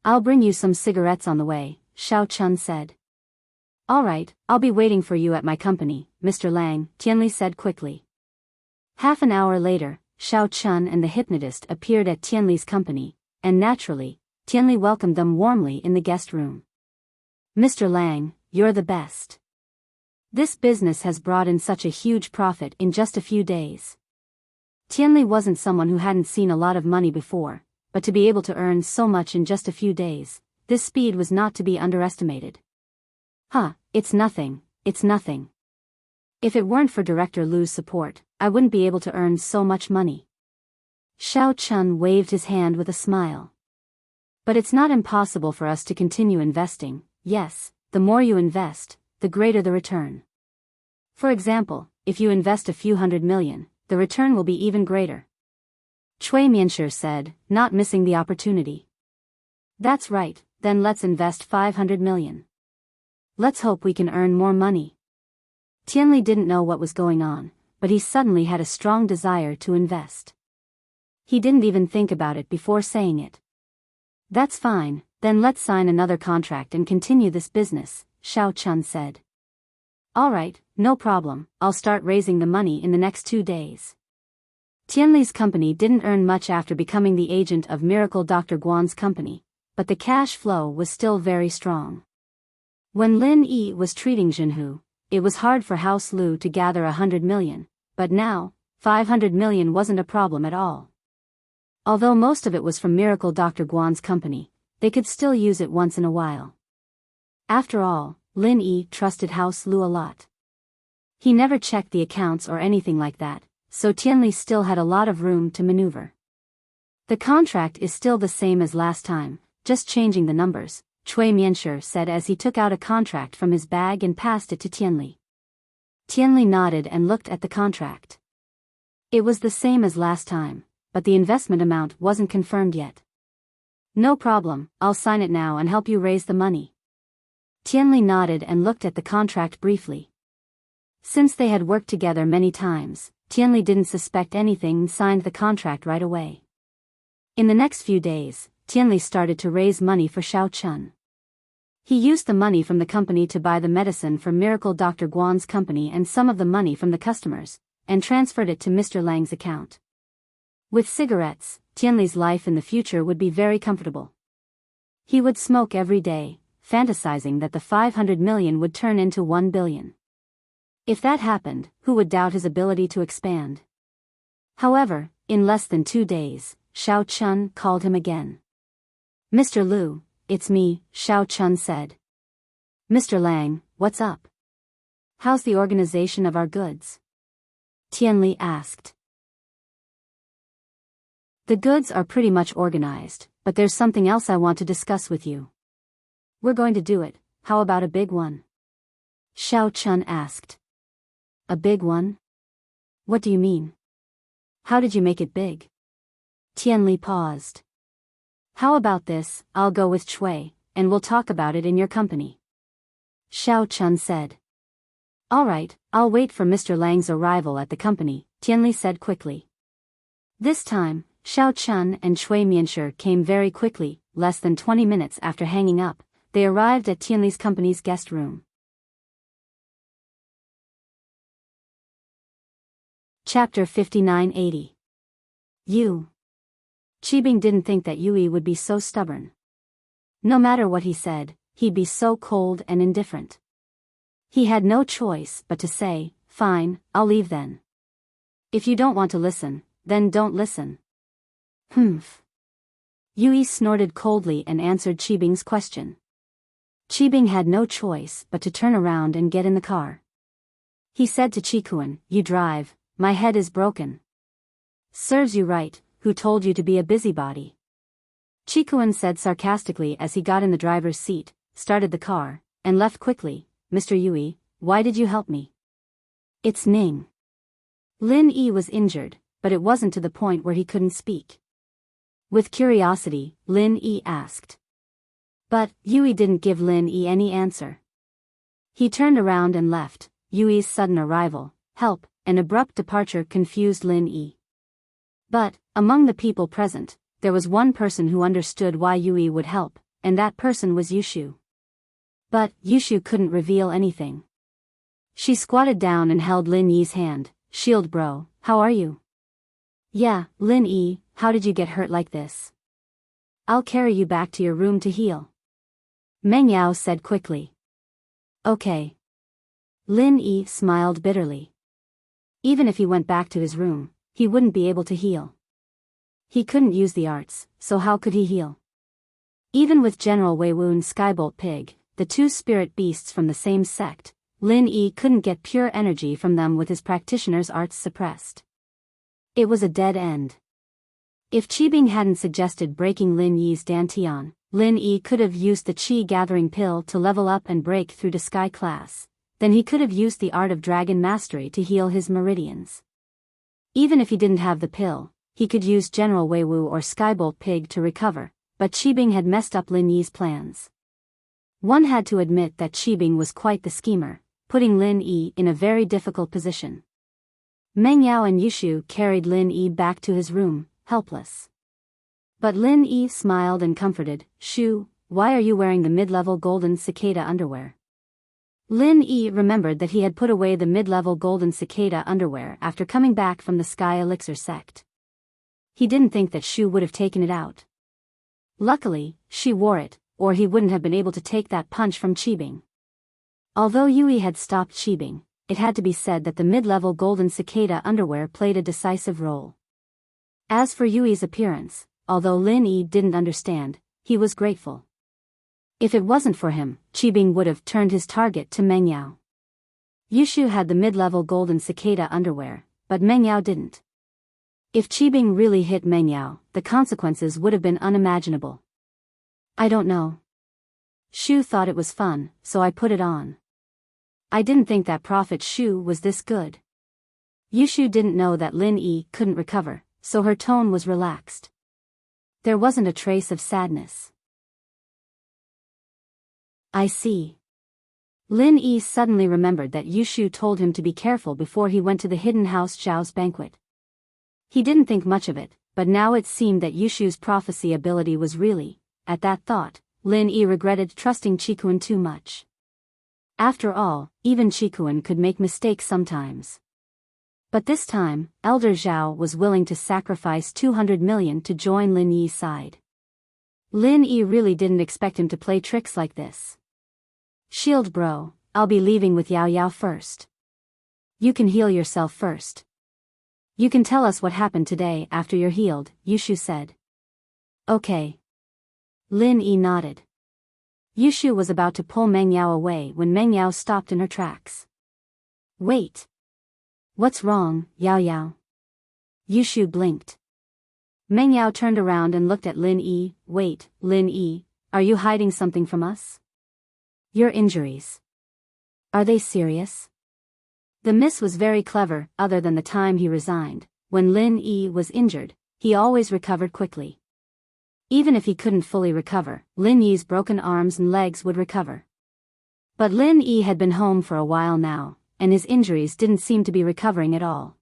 I'll bring you some cigarettes on the way, Xiao Chun said. All right, I'll be waiting for you at my company, Mr. Lang, Tianli said quickly. Half an hour later, Xiao Chun and the hypnotist appeared at Tianli's company, and naturally, Tianli welcomed them warmly in the guest room. Mr. Lang, you're the best. This business has brought in such a huge profit in just a few days. Tianli wasn't someone who hadn't seen a lot of money before, but to be able to earn so much in just a few days, this speed was not to be underestimated. It's nothing, it's nothing. If it weren't for Director Liu's support, I wouldn't be able to earn so much money. Xiao Chun waved his hand with a smile. But it's not impossible for us to continue investing. Yes, the more you invest, the greater the return. For example, if you invest a few 100 million, the return will be even greater. Cui Mianshi said, not missing the opportunity. That's right, then let's invest 500 million. Let's hope we can earn more money. Tianli didn't know what was going on, but he suddenly had a strong desire to invest. He didn't even think about it before saying it. That's fine, then let's sign another contract and continue this business, Xiao Chun said. All right, no problem, I'll start raising the money in the next 2 days. Tianli's company didn't earn much after becoming the agent of Miracle Dr. Guan's company, but the cash flow was still very strong. When Lin Yi was treating Jinhu, it was hard for House Liu to gather 100 million, but now, 500 million wasn't a problem at all. Although most of it was from Miracle Dr. Guan's company, they could still use it once in a while. After all, Lin Yi trusted House Liu a lot. He never checked the accounts or anything like that, so Tianli still had a lot of room to maneuver. The contract is still the same as last time, just changing the numbers, Chui Mianshi said as he took out a contract from his bag and passed it to Tianli. Tianli nodded and looked at the contract. It was the same as last time, but the investment amount wasn't confirmed yet. No problem, I'll sign it now and help you raise the money. Tianli nodded and looked at the contract briefly. Since they had worked together many times, Tianli didn't suspect anything and signed the contract right away. In the next few days, Tianli started to raise money for Xiao Chun. He used the money from the company to buy the medicine for Miracle Dr. Guan's company and some of the money from the customers, and transferred it to Mr. Lang's account. With cigarettes, Tianli's life in the future would be very comfortable. He would smoke every day, fantasizing that the 500 million would turn into 1 billion. If that happened, who would doubt his ability to expand? However, in less than 2 days, Xiao Chun called him again. Mr. Liu, it's me, Xiao Chun said. Mr. Lang, what's up? How's the organization of our goods? Tianli asked. The goods are pretty much organized, but there's something else I want to discuss with you. We're going to do it, how about a big one? Xiao Chun asked. A big one? What do you mean? How did you make it big? Tianli paused. How about this, I'll go with Chui, and we'll talk about it in your company. Xiao Chun said. Alright, I'll wait for Mr. Lang's arrival at the company, Tianli said quickly. This time, Xiao Chun and Chui Mianshi came very quickly, less than 20 minutes after hanging up, they arrived at Tianli's company's guest room. Chapter 5980. You. Qibing didn't think that Yui would be so stubborn. No matter what he said, he'd be so cold and indifferent. He had no choice but to say, fine, I'll leave then. If you don't want to listen, then don't listen. Humph. Yui snorted coldly and answered Qibing's question. Qibing had no choice but to turn around and get in the car. He said to Qikuan, you drive, my head is broken. Serves you right, who told you to be a busybody? Qikuan said sarcastically as he got in the driver's seat, started the car, and left quickly. Mr. Yui, why did you help me? It's Ning. Lin Yi was injured, but it wasn't to the point where he couldn't speak. With curiosity, Lin Yi asked. But Yui didn't give Lin Yi any answer. He turned around and left. Yui's sudden arrival, help, and abrupt departure confused Lin Yi. But, among the people present, there was one person who understood why Yui would help, and that person was Yushu. But Yushu couldn't reveal anything. She squatted down and held Lin Yi's hand. Shield bro, how are you? Yeah, Lin Yi, how did you get hurt like this? I'll carry you back to your room to heal. Meng Yao said quickly. Okay. Lin Yi smiled bitterly. Even if he went back to his room, he wouldn't be able to heal. He couldn't use the arts, so how could he heal? Even with General Wei Wu and Skybolt Pig, the two spirit beasts from the same sect, Lin Yi couldn't get pure energy from them with his practitioner's arts suppressed. It was a dead end. If Qibing hadn't suggested breaking Lin Yi's dantian, Lin Yi could have used the Qi gathering pill to level up and break through to Sky class. Then he could have used the art of dragon mastery to heal his meridians. Even if he didn't have the pill, he could use General Wei Wu or Skybolt Pig to recover, but Qibing had messed up Lin Yi's plans. One had to admit that Qibing was quite the schemer, putting Lin Yi in a very difficult position. Meng Yao and Yushu carried Lin Yi back to his room, helpless. But Lin Yi smiled and comforted, Shu, why are you wearing the mid-level golden cicada underwear? Lin Yi remembered that he had put away the mid-level golden cicada underwear after coming back from the Sky Elixir sect. He didn't think that Shu would have taken it out. Luckily, she wore it, or he wouldn't have been able to take that punch from Qibing. Although Yui had stopped Qibing, it had to be said that the mid-level golden cicada underwear played a decisive role. As for Yui's appearance, although Lin Yi didn't understand, he was grateful. If it wasn't for him, Qibing would have turned his target to Meng Yao. Yushu had the mid-level golden cicada underwear, but Meng Yao didn't. If Qibing really hit Meng Yao, the consequences would have been unimaginable. I don't know. Shu thought it was fun, so I put it on. I didn't think that Prophet Shu was this good. Yushu didn't know that Lin Yi couldn't recover, so her tone was relaxed. There wasn't a trace of sadness. I see. Lin Yi suddenly remembered that Yushu told him to be careful before he went to the hidden house Zhao's banquet. He didn't think much of it, but now it seemed that Yushu's prophecy ability was really, at that thought, Lin Yi regretted trusting Qikuan too much. After all, even Qikuan could make mistakes sometimes. But this time, Elder Zhao was willing to sacrifice 200 million to join Lin Yi's side. Lin Yi really didn't expect him to play tricks like this. Shield bro, I'll be leaving with Yao Yao first. You can heal yourself first. You can tell us what happened today after you're healed, Yushu said. Okay. Lin Yi nodded. Yushu was about to pull Meng Yao away when Meng Yao stopped in her tracks. Wait. What's wrong, Yao Yao? Yushu blinked. Meng Yao turned around and looked at Lin Yi. Wait, Lin Yi, are you hiding something from us? Your injuries. Are they serious? The miss was very clever. Other than the time he resigned, when Lin Yi was injured, he always recovered quickly. Even if he couldn't fully recover, Lin Yi's broken arms and legs would recover. But Lin Yi had been home for a while now, and his injuries didn't seem to be recovering at all.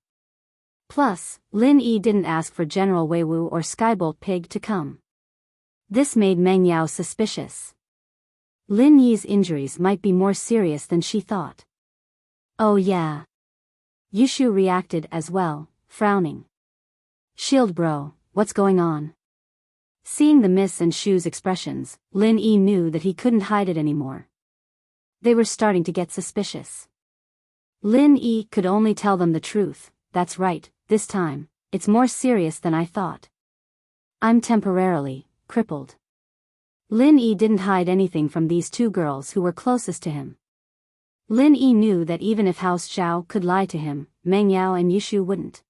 Plus, Lin Yi didn't ask for General Weiwu or Skybolt Pig to come. This made Meng Yao suspicious. Lin Yi's injuries might be more serious than she thought. Oh yeah. Yushu reacted as well, frowning. Shield bro, what's going on? Seeing the miss and Shu's expressions, Lin Yi knew that he couldn't hide it anymore. They were starting to get suspicious. Lin Yi could only tell them the truth. That's right, this time, it's more serious than I thought. I'm temporarily crippled. Lin Yi didn't hide anything from these two girls who were closest to him. Lin Yi knew that even if House Zhao could lie to him, Meng Yao and Yushu wouldn't.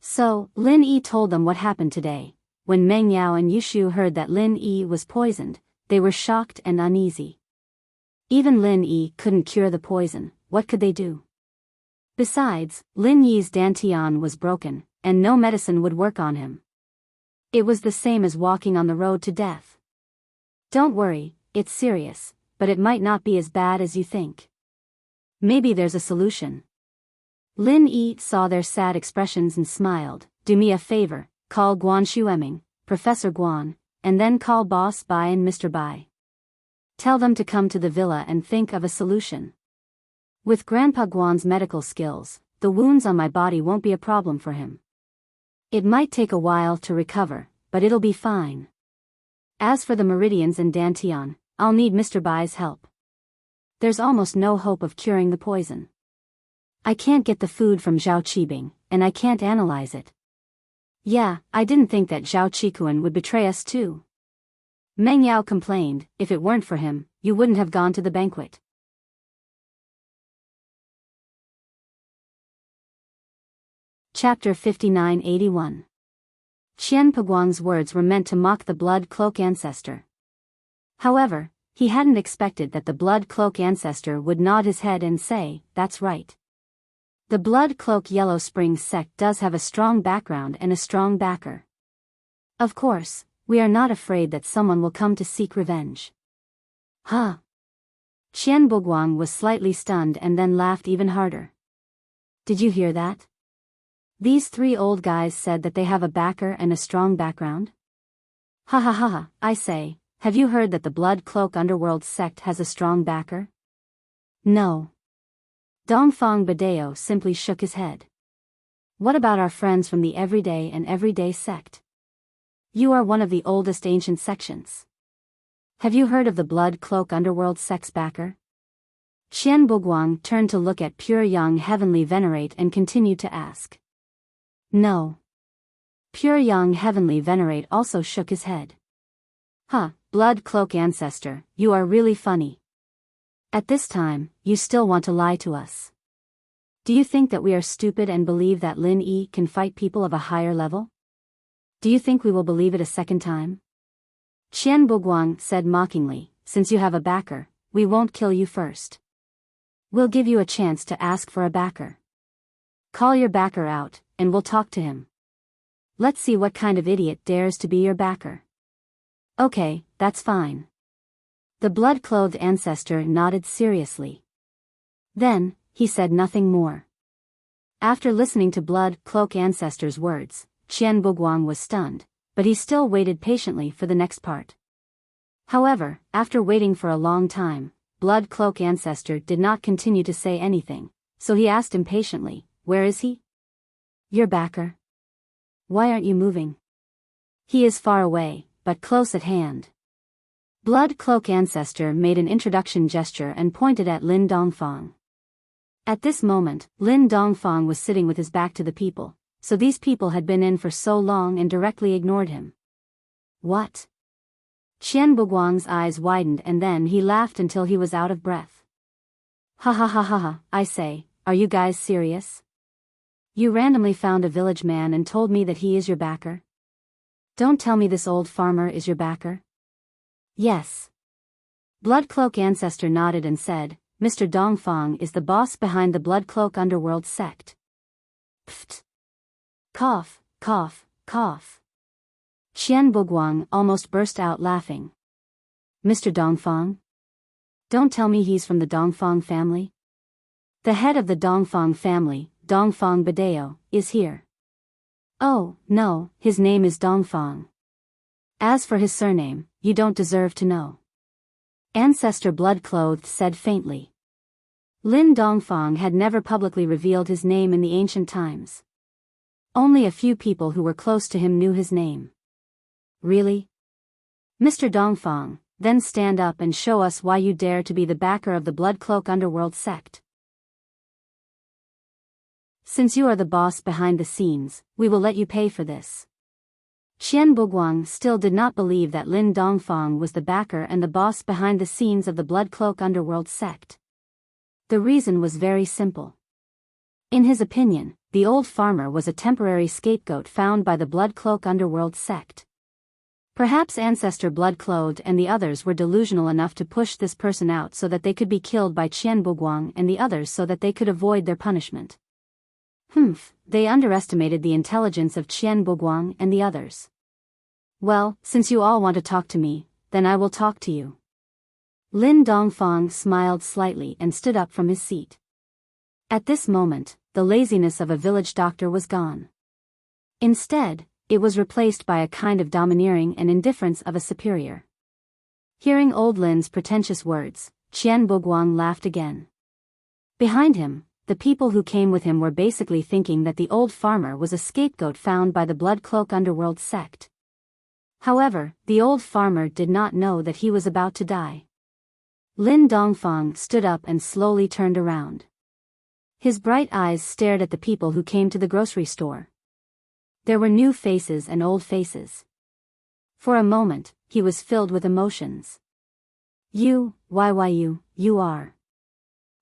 So, Lin Yi told them what happened today. When Meng Yao and Yushu heard that Lin Yi was poisoned, they were shocked and uneasy. Even Lin Yi couldn't cure the poison. What could they do? Besides, Lin Yi's dantian was broken, and no medicine would work on him. It was the same as walking on the road to death. Don't worry, it's serious, but it might not be as bad as you think. Maybe there's a solution. Lin Yi saw their sad expressions and smiled. Do me a favor, call Guan Shueming, Professor Guan, and then call Boss Bai and Mr. Bai. Tell them to come to the villa and think of a solution. With Grandpa Guan's medical skills, the wounds on my body won't be a problem for him. It might take a while to recover, but it'll be fine. As for the meridians and dantian, I'll need Mr. Bai's help. There's almost no hope of curing the poison. I can't get the food from Zhao Qibing, and I can't analyze it. Yeah, I didn't think that Zhao Qikuan would betray us too. Meng Yao complained, if it weren't for him, you wouldn't have gone to the banquet. Chapter 5981. Qian Peguang's words were meant to mock the Blood Cloak ancestor. However, he hadn't expected that the Blood Cloak ancestor would nod his head and say, that's right. The Blood Cloak Yellow Springs sect does have a strong background and a strong backer. Of course, we are not afraid that someone will come to seek revenge. Huh? Qian Peguang was slightly stunned and then laughed even harder. Did you hear that? These three old guys said that they have a backer and a strong background? Ha ha ha ha, I say, have you heard that the Blood Cloak Underworld sect has a strong backer? No. Dongfang Badeo simply shook his head. What about our friends from the Everyday and Everyday sect? You are one of the oldest ancient sections. Have you heard of the Blood Cloak Underworld sect's backer? Qian Peguang turned to look at Pure Young Heavenly Venerate and continued to ask. No. Pure Young Heavenly Venerate also shook his head. Huh, Blood Cloak Ancestor, you are really funny. At this time, you still want to lie to us. Do you think that we are stupid and believe that Lin Yi can fight people of a higher level? Do you think we will believe it a second time? Qian Peguang said mockingly, since you have a backer, we won't kill you first. We'll give you a chance to ask for a backer. Call your backer out, and we'll talk to him. Let's see what kind of idiot dares to be your backer. Okay, that's fine. The blood-clothed ancestor nodded seriously. Then, he said nothing more. After listening to blood-cloak ancestor's words, Qian Buguang was stunned, but he still waited patiently for the next part. However, after waiting for a long time, blood-cloak ancestor did not continue to say anything, so he asked impatiently, "Where is he?" "Your backer. Why aren't you moving?" "He is far away, but close at hand." Blood-cloak ancestor made an introduction gesture and pointed at Lin Dongfang. At this moment, Lin Dongfang was sitting with his back to the people, so these people had been in for so long and directly ignored him. What? Qian Buguang's eyes widened and then he laughed until he was out of breath. Ha ha ha ha ha, I say, are you guys serious? You randomly found a village man and told me that he is your backer? Don't tell me this old farmer is your backer? Yes. Bloodcloak ancestor nodded and said, Mr. Dongfang is the boss behind the Bloodcloak underworld sect. Pfft. Cough, cough, cough. Qian Buguang almost burst out laughing. Mr. Dongfang? Don't tell me he's from the Dongfang family? The head of the Dongfang family, Dongfang Badeo, is here. Oh, no, his name is Dongfang. As for his surname, you don't deserve to know. Ancestor Bloodclothed said faintly. Lin Dongfang had never publicly revealed his name in the ancient times. Only a few people who were close to him knew his name. Really? Mr. Dongfang, then stand up and show us why you dare to be the backer of the Bloodcloak underworld sect. Since you are the boss behind the scenes, we will let you pay for this. Qian Buguang still did not believe that Lin Dongfang was the backer and the boss behind the scenes of the Bloodcloak underworld sect. The reason was very simple. In his opinion, the old farmer was a temporary scapegoat found by the Bloodcloak underworld sect. Perhaps Ancestor Bloodclothed and the others were delusional enough to push this person out so that they could be killed by Qian Buguang and the others so that they could avoid their punishment. They underestimated the intelligence of Qian Buguang and the others. Well, since you all want to talk to me, then I will talk to you. Lin Dongfang smiled slightly and stood up from his seat. At this moment, the laziness of a village doctor was gone. Instead, it was replaced by a kind of domineering and indifference of a superior. Hearing old Lin's pretentious words, Qian Buguang laughed again. Behind him, the people who came with him were basically thinking that the old farmer was a scapegoat found by the Bloodcloak underworld sect. However, the old farmer did not know that he was about to die. Lin Dongfang stood up and slowly turned around. His bright eyes stared at the people who came to the grocery store. There were new faces and old faces. For a moment, he was filled with emotions. You are.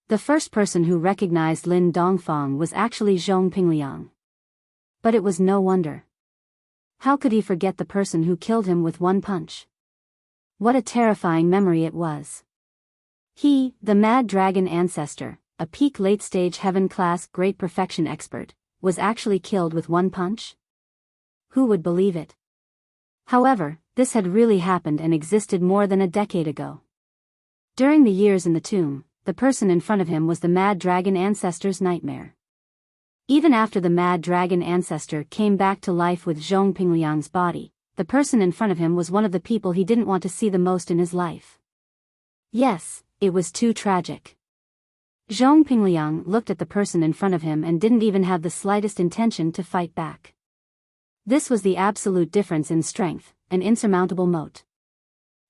The first person who recognized Lin Dongfang was actually Zhong Pingliang. But it was no wonder. How could he forget the person who killed him with one punch? What a terrifying memory it was. He, the Mad Dragon ancestor, a peak late-stage heaven-class great perfection expert, was actually killed with one punch? Who would believe it? However, this had really happened and existed more than a decade ago. During the years in the tomb, the person in front of him was the Mad Dragon ancestor's nightmare. Even after the Mad Dragon ancestor came back to life with Zhong Pingliang's body, the person in front of him was one of the people he didn't want to see the most in his life. Yes, it was too tragic. Zhong Pingliang looked at the person in front of him and didn't even have the slightest intention to fight back. This was the absolute difference in strength, an insurmountable moat.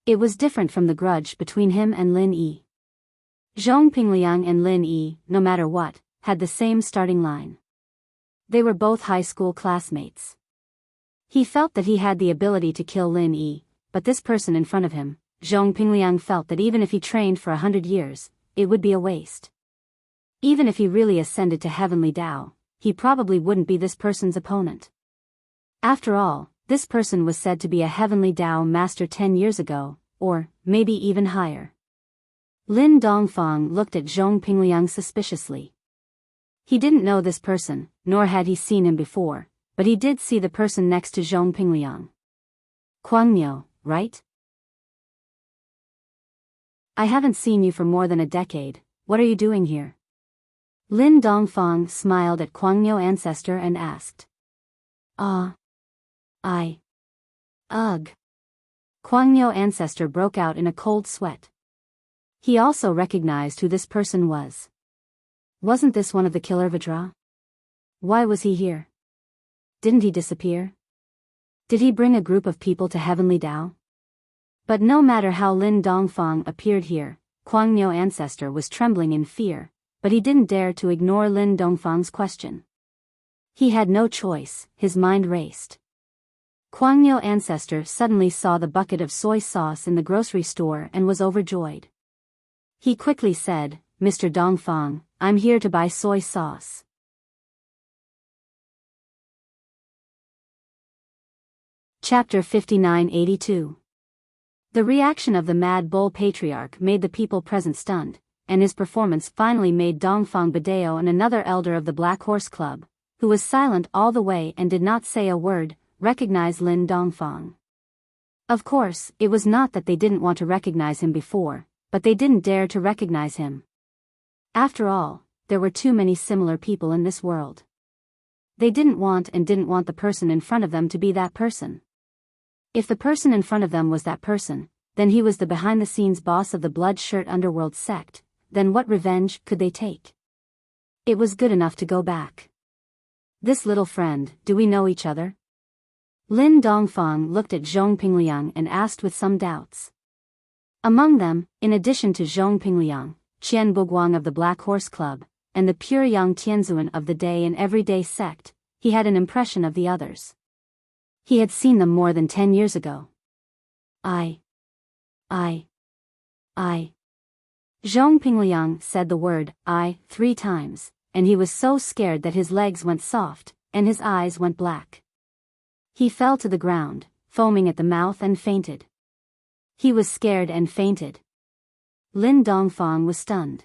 It was different from the grudge between him and Lin Yi. Zhong Pingliang and Lin Yi, no matter what, had the same starting line. They were both high school classmates. He felt that he had the ability to kill Lin Yi, but this person in front of him, Zhong Pingliang, felt that even if he trained for 100 years, it would be a waste. Even if he really ascended to Heavenly Tao, he probably wouldn't be this person's opponent. After all, this person was said to be a Heavenly Tao master 10 years ago, or maybe even higher. Lin Dongfang looked at Zhong Pingliang suspiciously. He didn't know this person, nor had he seen him before, but he did see the person next to Zhong Pingliang. Guangniu, right? I haven't seen you for more than a decade. What are you doing here? Lin Dongfang smiled at Guangniu ancestor and asked. Ugh. Guangniu ancestor broke out in a cold sweat. He also recognized who this person was. Wasn't this one of the killer Vidra? Why was he here? Didn't he disappear? Did he bring a group of people to Heavenly Dao? But no matter how Lin Dongfang appeared here, Guangniu ancestor was trembling in fear, but he didn't dare to ignore Lin Dongfang's question. He had no choice, his mind raced. Guangniu ancestor suddenly saw the bucket of soy sauce in the grocery store and was overjoyed. He quickly said, Mr. Dongfang, I'm here to buy soy sauce. Chapter 5982. The reaction of the Mad Bull Patriarch made the people present stunned, and his performance finally made Dongfang Badeo and another elder of the Black Horse Club, who was silent all the way and did not say a word, recognize Lin Dongfang. Of course, it was not that they didn't want to recognize him before, but they didn't dare to recognize him. After all, there were too many similar people in this world. They didn't want the person in front of them to be that person. If the person in front of them was that person, then he was the behind-the-scenes boss of the Blood Shirt Underworld sect, then what revenge could they take? It was good enough to go back. This little friend, do we know each other? Lin Dongfang looked at Zhong Pingliang and asked with some doubts. Among them, in addition to Zhong Pingliang, Qian Buguang of the Black Horse Club, and the pure young Tianzuan of the Day and Everyday sect, he had an impression of the others. He had seen them more than 10 years ago. I. Zhong Pingliang said the word, I, 3 times, and he was so scared that his legs went soft, and his eyes went black. He fell to the ground, foaming at the mouth and fainted. He was scared and fainted. Lin Dongfang was stunned.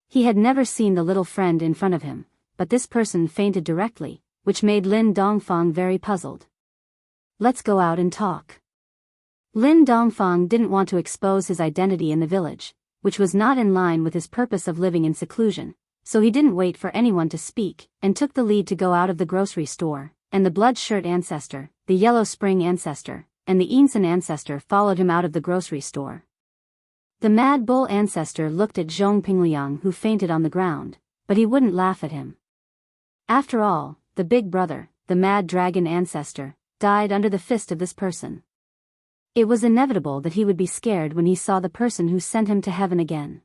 He had never seen the little friend in front of him, but this person fainted directly, which made Lin Dongfang very puzzled. Let's go out and talk. Lin Dongfang didn't want to expose his identity in the village, which was not in line with his purpose of living in seclusion, so he didn't wait for anyone to speak, and took the lead to go out of the grocery store, and the Blood Shirt ancestor, the Yellow Spring ancestor, and the Ensign ancestor followed him out of the grocery store. The Mad Bull ancestor looked at Zhong Pingliang who fainted on the ground, but he wouldn't laugh at him. After all, the big brother, the Mad Dragon ancestor, died under the fist of this person. It was inevitable that he would be scared when he saw the person who sent him to heaven again.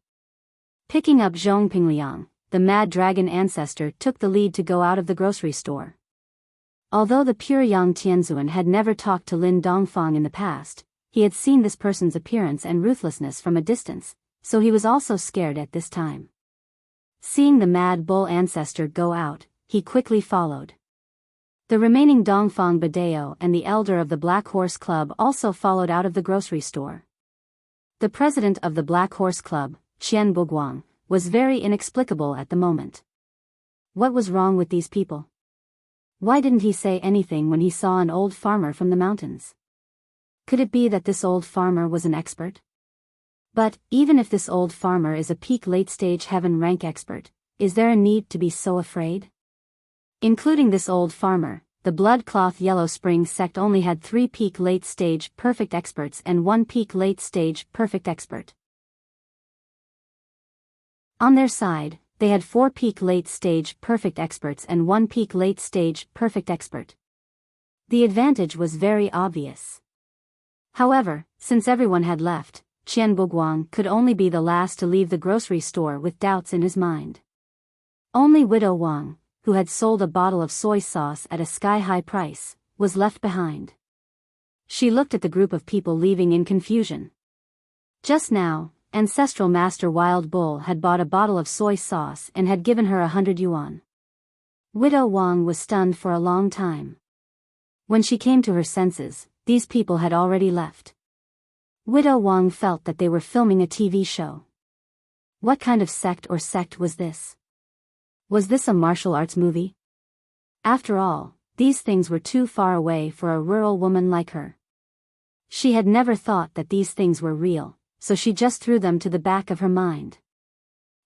Picking up Zhong Pingliang, the Mad Dragon ancestor took the lead to go out of the grocery store. Although the pure young Tianzuan had never talked to Lin Dongfang in the past, he had seen this person's appearance and ruthlessness from a distance, so he was also scared at this time. Seeing the Mad Bull ancestor go out, he quickly followed. The remaining Dongfang Badeo and the elder of the Black Horse Club also followed out of the grocery store. The president of the Black Horse Club, Qian Buguang, was very inexplicable at the moment. What was wrong with these people? Why didn't he say anything when he saw an old farmer from the mountains? Could it be that this old farmer was an expert? But, even if this old farmer is a peak late-stage heaven rank expert, is there a need to be so afraid? Including this old farmer, the Bloodcloth Yellow Spring sect only had 3 peak late-stage perfect experts and 1 peak late-stage perfect expert. On their side, they had 4 peak late-stage perfect experts and 1 peak late-stage perfect expert. The advantage was very obvious. However, since everyone had left, Qian Buguang could only be the last to leave the grocery store with doubts in his mind. Only Widow Wang, who had sold a bottle of soy sauce at a sky-high price, was left behind. She looked at the group of people leaving in confusion. Just now, Ancestral Master Wild Bull had bought a bottle of soy sauce and had given her 100 yuan. Widow Wang was stunned for a long time. When she came to her senses, these people had already left. Widow Wang felt that they were filming a TV show. What kind of sect was this? Was this a martial arts movie? After all, these things were too far away for a rural woman like her. She had never thought that these things were real, so she just threw them to the back of her mind.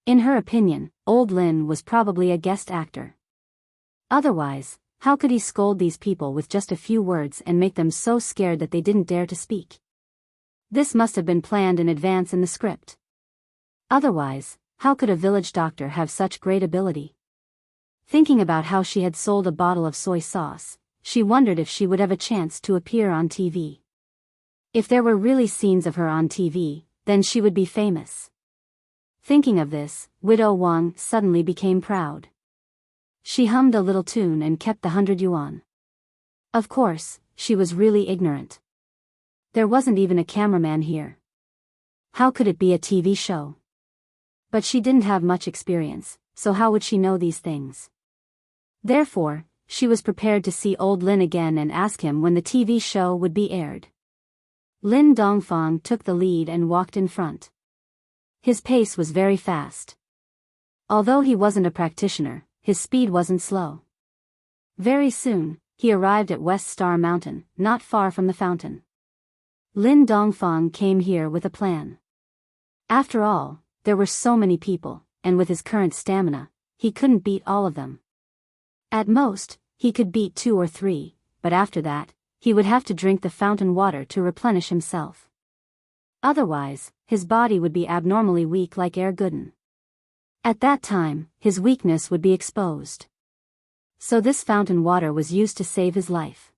In her opinion, old Lin was probably a guest actor. Otherwise, how could he scold these people with just a few words and make them so scared that they didn't dare to speak? This must have been planned in advance in the script. Otherwise, how could a village doctor have such great ability? Thinking about how she had sold a bottle of soy sauce, she wondered if she would have a chance to appear on TV. If there were really scenes of her on TV, then she would be famous. Thinking of this, Widow Wang suddenly became proud. She hummed a little tune and kept the 100 yuan. Of course, she was really ignorant. There wasn't even a cameraman here. How could it be a TV show? But she didn't have much experience, so how would she know these things? Therefore, she was prepared to see old Lin again and ask him when the TV show would be aired. Lin Dongfang took the lead and walked in front. His pace was very fast. Although he wasn't a practitioner, his speed wasn't slow. Very soon, he arrived at West Star Mountain, not far from the fountain. Lin Dongfang came here with a plan. After all, there were so many people, and with his current stamina, he couldn't beat all of them. At most, he could beat 2 or 3, but after that, he would have to drink the fountain water to replenish himself. Otherwise, his body would be abnormally weak like Air Gooden. At that time, his weakness would be exposed. So this fountain water was used to save his life.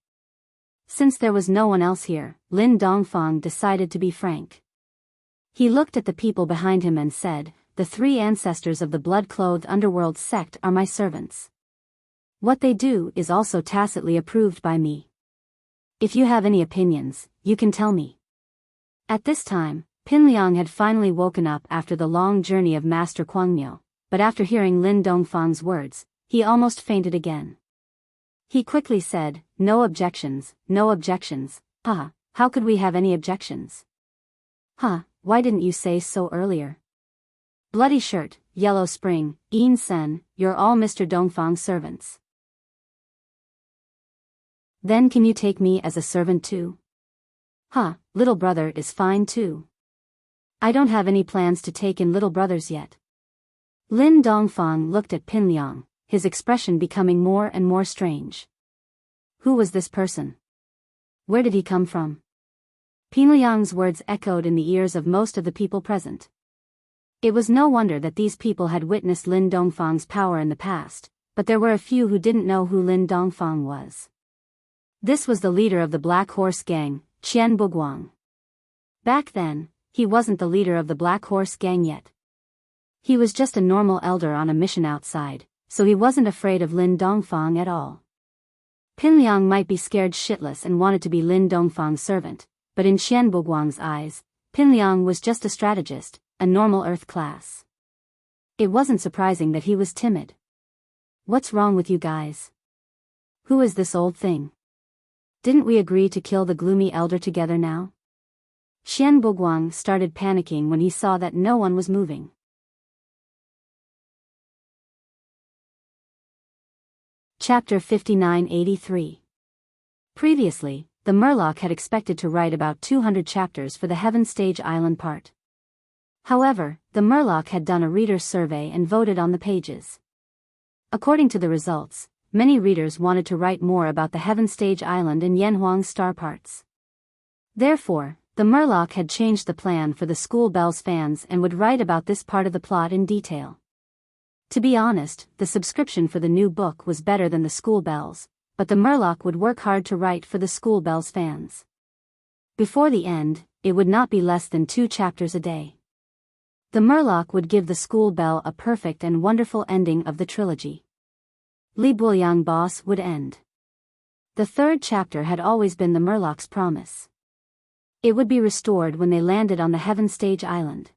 Since there was no one else here, Lin Dongfang decided to be frank. He looked at the people behind him and said, "The 3 ancestors of the blood-clothed underworld sect are my servants. What they do is also tacitly approved by me. If you have any opinions, you can tell me." At this time, Pinliang had finally woken up after the long journey of Master Kuangmyo, but after hearing Lin Dongfang's words, he almost fainted again. He quickly said, "No objections, no objections, how could we have any objections? Why didn't you say so earlier? Bloody Shirt, Yellow Spring, Yin Sen, you're all Mr. Dongfang's servants. Then can you take me as a servant too? Little brother is fine too. I don't have any plans to take in little brothers yet." Lin Dongfang looked at Pinliang, his expression becoming more and more strange. Who was this person? Where did he come from? Pinliang's words echoed in the ears of most of the people present. It was no wonder that these people had witnessed Lin Dongfang's power in the past, but there were a few who didn't know who Lin Dongfang was. This was the leader of the Black Horse Gang, Qian Buguang. Back then, he wasn't the leader of the Black Horse Gang yet. He was just a normal elder on a mission outside, so he wasn't afraid of Lin Dongfang at all. Pinliang might be scared shitless and wanted to be Lin Dongfang's servant, but in Qian Buguang's eyes, Pinliang was just a strategist, a normal earth class. It wasn't surprising that he was timid. What's wrong with you guys? Who is this old thing? Didn't we agree to kill the gloomy elder together now? Qian Buguang started panicking when he saw that no one was moving. Chapter 5983. Previously, the Murloc had expected to write about 200 chapters for the Heaven Stage Island part. However, the Murloc had done a reader's survey and voted on the pages. According to the results, many readers wanted to write more about the Heaven Stage Island and Yanhuang star parts. Therefore, the Murloc had changed the plan for the School Bells fans and would write about this part of the plot in detail. To be honest, the subscription for the new book was better than the School Bells, but the Murloc would work hard to write for the School Bells fans. Before the end, it would not be less than 2 chapters a day. The Murloc would give the School Bell a perfect and wonderful ending of the trilogy. Li Buliang Boss would end. The 3rd chapter had always been the Murloc's promise. It would be restored when they landed on the Heaven Stage Island.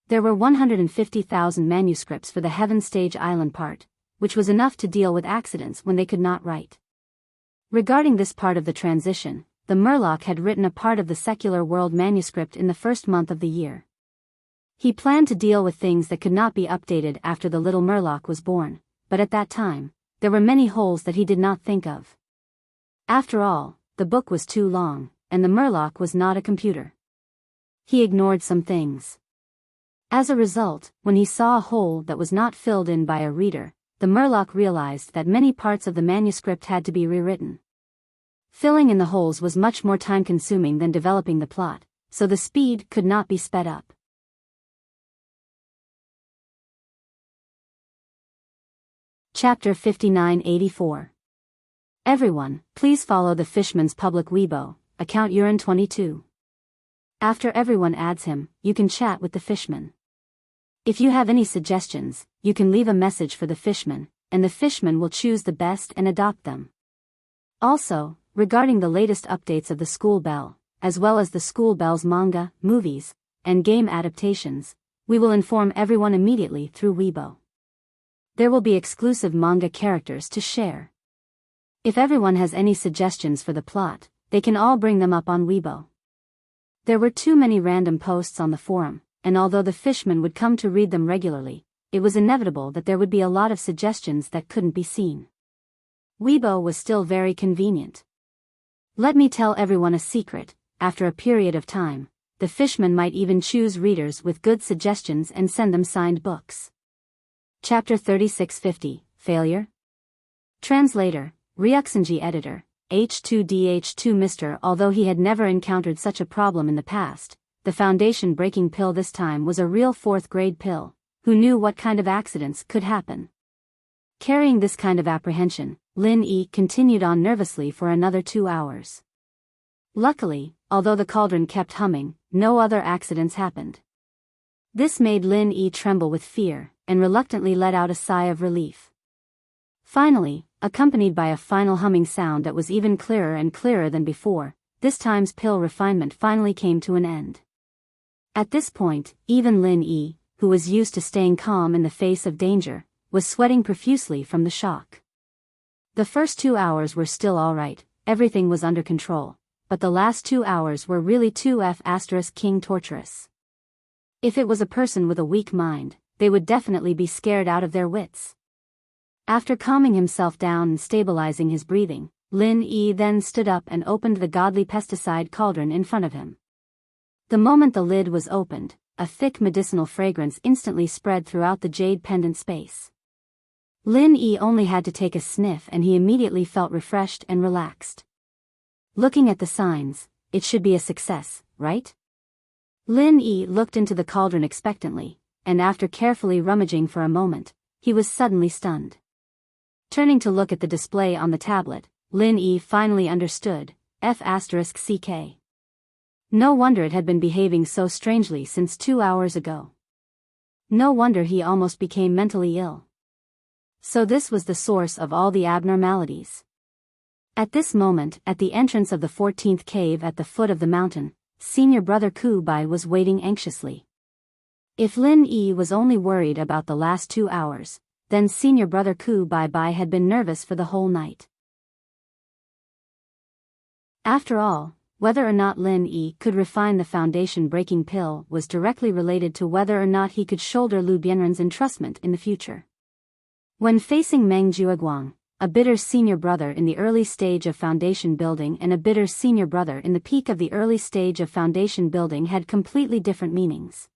There were 150,000 manuscripts for the Heaven Stage Island part, which was enough to deal with accidents when they could not write. Regarding this part of the transition, the Murloc had written a part of the secular world manuscript in the first month of the year. He planned to deal with things that could not be updated after the little Murloc was born, but at that time, there were many holes that he did not think of. After all, the book was too long, and the Murloc was not a computer. He ignored some things. As a result, when he saw a hole that was not filled in by a reader, the Murloc realized that many parts of the manuscript had to be rewritten. Filling in the holes was much more time-consuming than developing the plot, so the speed could not be sped up. Chapter 5984. Everyone, please follow the Fishman's public Weibo, account Urin22. After everyone adds him, you can chat with the Fishman. If you have any suggestions, you can leave a message for the Fishman, and the Fishman will choose the best and adopt them. Also, regarding the latest updates of the School Bell, as well as the School Bell's manga, movies, and game adaptations, we will inform everyone immediately through Weibo. There will be exclusive manga characters to share. If everyone has any suggestions for the plot, they can all bring them up on Weibo. There were too many random posts on the forum, and although the Fishman would come to read them regularly, it was inevitable that there would be a lot of suggestions that couldn't be seen. Weibo was still very convenient. Let me tell everyone a secret, after a period of time, the Fishman might even choose readers with good suggestions and send them signed books. Chapter 3650, Failure? Translator, Ryuxinji Editor, H2DH2 Mr. Although he had never encountered such a problem in the past, the foundation breaking pill this time was a real fourth-grade pill, who knew what kind of accidents could happen. Carrying this kind of apprehension, Lin Yi continued on nervously for another 2 hours. Luckily, although the cauldron kept humming, no other accidents happened. This made Lin Yi tremble with fear, and reluctantly let out a sigh of relief. Finally, accompanied by a final humming sound that was even clearer and clearer than before, this time's pill refinement finally came to an end. At this point, even Lin Yi, who was used to staying calm in the face of danger, was sweating profusely from the shock. The first 2 hours were still alright, everything was under control, but the last 2 hours were really too King torturous. If it was a person with a weak mind, they would definitely be scared out of their wits. After calming himself down and stabilizing his breathing, Lin Yi then stood up and opened the godly pesticide cauldron in front of him. The moment the lid was opened, a thick medicinal fragrance instantly spread throughout the jade pendant space. Lin Yi only had to take a sniff and he immediately felt refreshed and relaxed. Looking at the signs, it should be a success, right? Lin Yi looked into the cauldron expectantly, and after carefully rummaging for a moment, he was suddenly stunned. Turning to look at the display on the tablet, Lin Yi finally understood, F***CK. No wonder it had been behaving so strangely since 2 hours ago. No wonder he almost became mentally ill. So this was the source of all the abnormalities. At this moment, at the entrance of the 14th cave at the foot of the mountain, senior brother Ku-bai was waiting anxiously. If Lin Yi was only worried about the last 2 hours, then senior brother Ku-bai had been nervous for the whole night. After all, whether or not Lin Yi could refine the foundation-breaking pill was directly related to whether or not he could shoulder Lu Bianren's entrustment in the future. When facing Meng Jueguang, a bitter senior brother in the early stage of foundation building and a bitter senior brother in the peak of the early stage of foundation building had completely different meanings.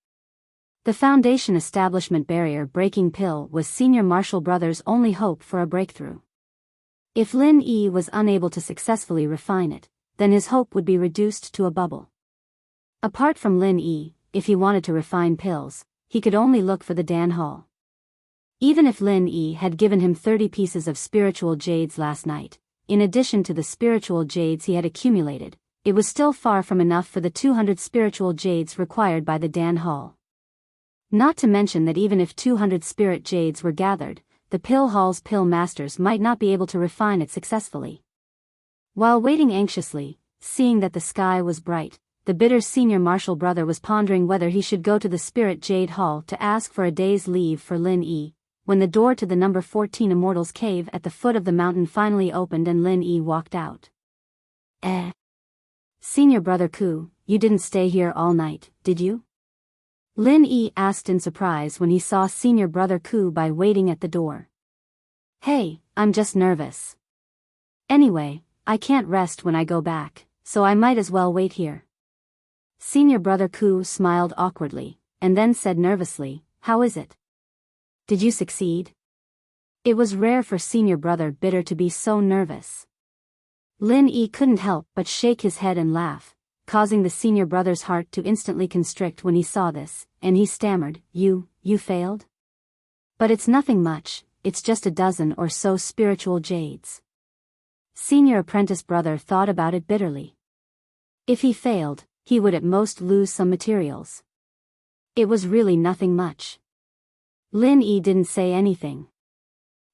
The foundation establishment barrier breaking pill was senior martial brother's only hope for a breakthrough. If Lin Yi was unable to successfully refine it, then his hope would be reduced to a bubble. Apart from Lin Yi, if he wanted to refine pills, he could only look for the Dan Hall. Even if Lin Yi had given him 30 pieces of spiritual jades last night, in addition to the spiritual jades he had accumulated, it was still far from enough for the 200 spiritual jades required by the Dan Hall. Not to mention that even if 200 spirit jades were gathered, the pill hall's pill masters might not be able to refine it successfully. While waiting anxiously, seeing that the sky was bright, the bitter senior martial brother was pondering whether he should go to the Spirit Jade Hall to ask for a day's leave for Lin Yi, when the door to the number 14 Immortals Cave at the foot of the mountain finally opened and Lin Yi walked out. Senior Brother Ku, you didn't stay here all night, did you? Lin Yi asked in surprise when he saw Senior Brother Ku Bai waiting at the door. Hey, I'm just nervous. Anyway, I can't rest when I go back, so I might as well wait here. Senior Brother Ku smiled awkwardly, and then said nervously, how is it? Did you succeed? It was rare for Senior Brother Bitter to be so nervous. Lin Yi couldn't help but shake his head and laugh, causing the senior brother's heart to instantly constrict when he saw this, and he stammered, You failed? But it's nothing much, it's just a dozen or so spiritual jades. Senior apprentice brother thought about it bitterly. If he failed, he would at most lose some materials. It was really nothing much. Lin Yi didn't say anything.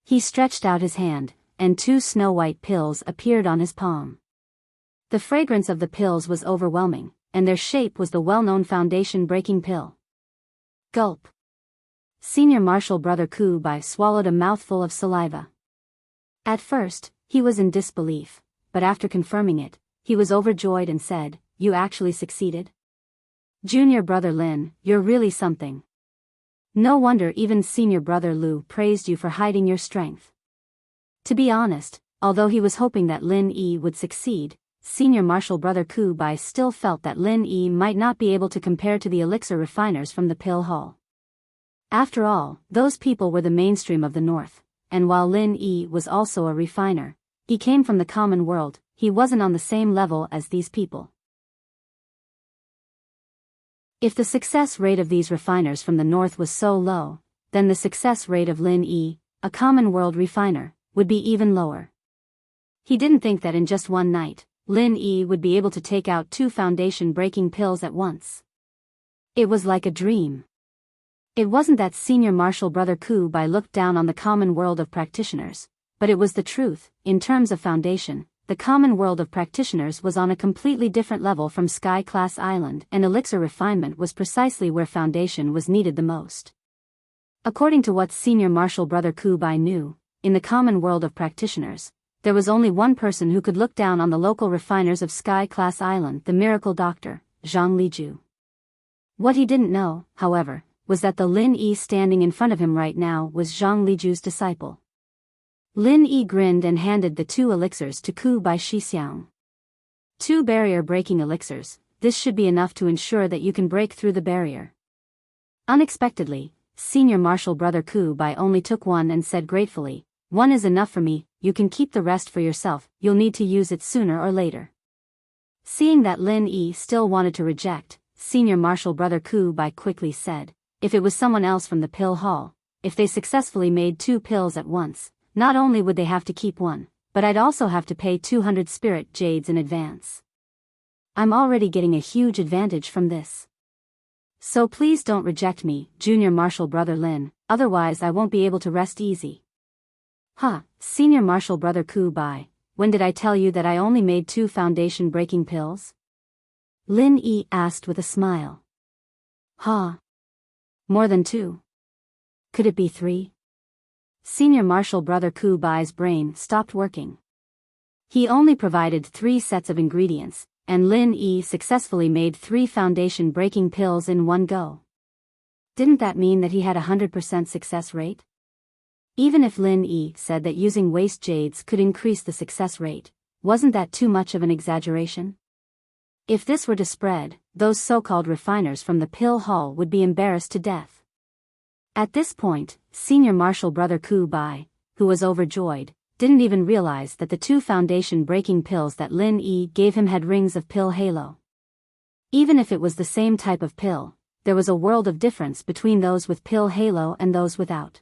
He stretched out his hand, and 2 snow-white pills appeared on his palm. The fragrance of the pills was overwhelming, and their shape was the well-known foundation-breaking pill. Gulp. Senior Martial Brother Ku Bai swallowed a mouthful of saliva. At first, he was in disbelief, but after confirming it, he was overjoyed and said, You actually succeeded? Junior Brother Lin, you're really something. No wonder even Senior Brother Lu praised you for hiding your strength. To be honest, although he was hoping that Lin Yi would succeed, Senior Martial Brother Ku Bai still felt that Lin Yi might not be able to compare to the elixir refiners from the pill hall. After all, those people were the mainstream of the North, and while Lin Yi was also a refiner, he came from the common world, he wasn't on the same level as these people. If the success rate of these refiners from the North was so low, then the success rate of Lin Yi, a common world refiner, would be even lower. He didn't think that in just one night, Lin Yi would be able to take out 2 foundation-breaking pills at once. It was like a dream. It wasn't that Senior Martial Brother Ku Bai looked down on the common world of practitioners, but it was the truth. In terms of foundation, the common world of practitioners was on a completely different level from Sky Class Island, and elixir refinement was precisely where foundation was needed the most. According to what Senior Martial Brother Ku Bai knew, in the common world of practitioners, there was only one person who could look down on the local refiners of Sky Class Island, the miracle doctor, Zhang Liju. What he didn't know, however, was that the Lin Yi standing in front of him right now was Zhang Liju's disciple. Lin Yi grinned and handed the 2 elixirs to Ku Bai Shixiang. 2 barrier-breaking elixirs, this should be enough to ensure that you can break through the barrier. Unexpectedly, Senior Martial Brother Ku Bai only took one and said gratefully, One is enough for me, you can keep the rest for yourself, you'll need to use it sooner or later. Seeing that Lin Yi still wanted to reject, Senior Martial Brother Ku Bai quickly said, If it was someone else from the pill hall, if they successfully made 2 pills at once, not only would they have to keep one, but I'd also have to pay 200 spirit jades in advance. I'm already getting a huge advantage from this. So please don't reject me, Junior Martial Brother Lin, otherwise I won't be able to rest easy. Senior Martial Brother Ku Bai, when did I tell you that I only made 2 foundation-breaking pills? Lin Yi asked with a smile. More than 2? Could it be 3? Senior Martial Brother Ku Bai's brain stopped working. He only provided 3 sets of ingredients, and Lin Yi successfully made 3 foundation-breaking pills in one go. Didn't that mean that he had a 100% success rate? Even if Lin Yi said that using waste jades could increase the success rate, wasn't that too much of an exaggeration? If this were to spread, those so-called refiners from the pill hall would be embarrassed to death. At this point, Senior Martial Brother Ku Bai, who was overjoyed, didn't even realize that the 2 foundation-breaking pills that Lin Yi gave him had rings of pill halo. Even if it was the same type of pill, there was a world of difference between those with pill halo and those without.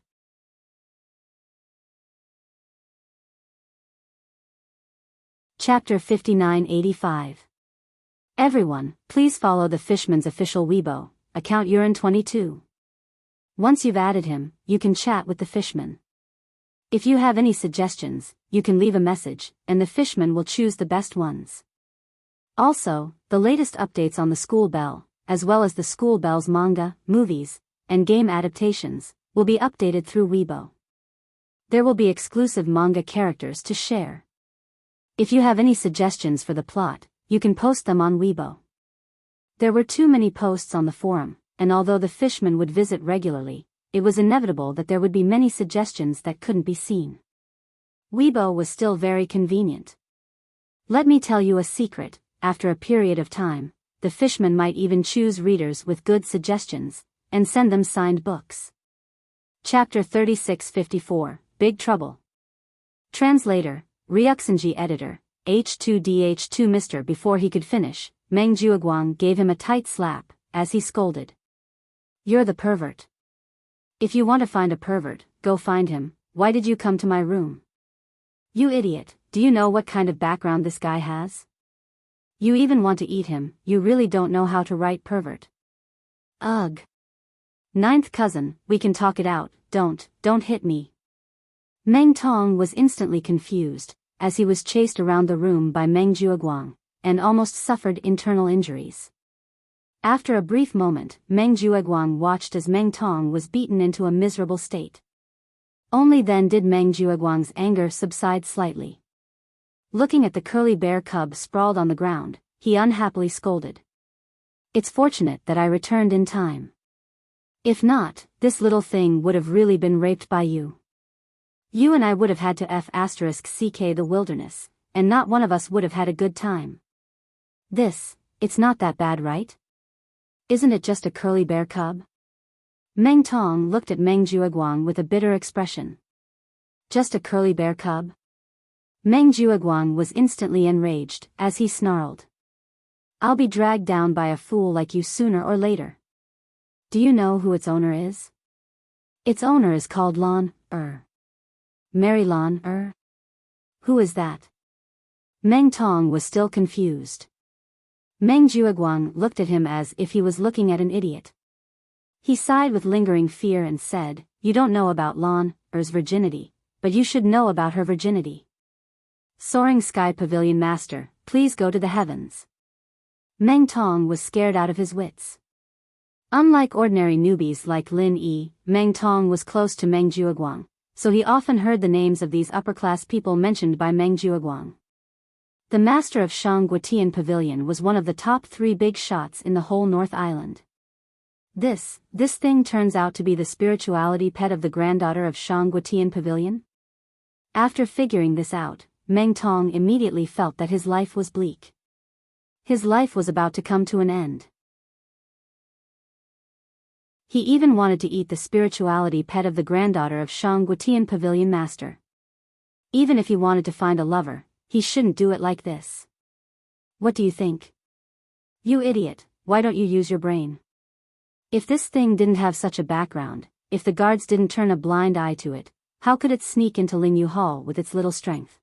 Chapter 5985. Everyone, please follow the Fishman's official Weibo, account Urine22. Once you've added him, you can chat with the Fishman. If you have any suggestions, you can leave a message, and the Fishman will choose the best ones. Also, the latest updates on the School Bell, as well as the School Bell's manga, movies, and game adaptations, will be updated through Weibo. There will be exclusive manga characters to share. If you have any suggestions for the plot, you can post them on Weibo. There were too many posts on the forum, and although the fishman would visit regularly, it was inevitable that there would be many suggestions that couldn't be seen. Weibo was still very convenient. Let me tell you a secret, after a period of time, the fishman might even choose readers with good suggestions, and send them signed books. Chapter 3654, Big Trouble. Translator, Ryuxinji editor, H2DH2 Mr. Before he could finish, Meng Jueguang gave him a tight slap, as he scolded. You're the pervert. If you want to find a pervert, go find him. Why did you come to my room? You idiot, do you know what kind of background this guy has? You even want to eat him, you really don't know how to write pervert. Ugh. Ninth cousin, we can talk it out, don't hit me. Meng Tong was instantly confused, as he was chased around the room by Meng Jueguang, and almost suffered internal injuries. After a brief moment, Meng Jueguang watched as Meng Tong was beaten into a miserable state. Only then did Meng Jueguang's anger subside slightly. Looking at the curly bear cub sprawled on the ground, he unhappily scolded. It's fortunate that I returned in time. If not, this little thing would have really been raped by you. You and I would have had to *CK the wilderness, and not one of us would have had a good time. It's not that bad, right? Isn't it just a curly bear cub? Meng Tong looked at Meng Jueguang with a bitter expression. Just a curly bear cub? Meng Jueguang was instantly enraged, as he snarled. I'll be dragged down by a fool like you sooner or later. Do you know who its owner is? Its owner is called Lan Mary Lan Who is that? Meng Tong was still confused. Meng Jueguang looked at him as if he was looking at an idiot. He sighed with lingering fear and said, You don't know about Lan virginity, but you should know about her virginity. Soaring Sky Pavilion Master, please go to the heavens. Meng Tong was scared out of his wits. Unlike ordinary newbies like Lin Yi, Meng Tong was close to Meng Jueguang, so he often heard the names of these upper-class people mentioned by Meng Jueguang. The master of Shangguotian Pavilion was one of the top 3 big shots in the whole North Island. This thing turns out to be the spirituality pet of the granddaughter of Shangguotian Pavilion? After figuring this out, Meng Tong immediately felt that his life was bleak. His life was about to come to an end. He even wanted to eat the spirituality pet of the granddaughter of Shangguotian Pavilion Master. Even if he wanted to find a lover, he shouldn't do it like this. What do you think? You idiot, why don't you use your brain? If this thing didn't have such a background, if the guards didn't turn a blind eye to it, how could it sneak into Lingyu Hall with its little strength?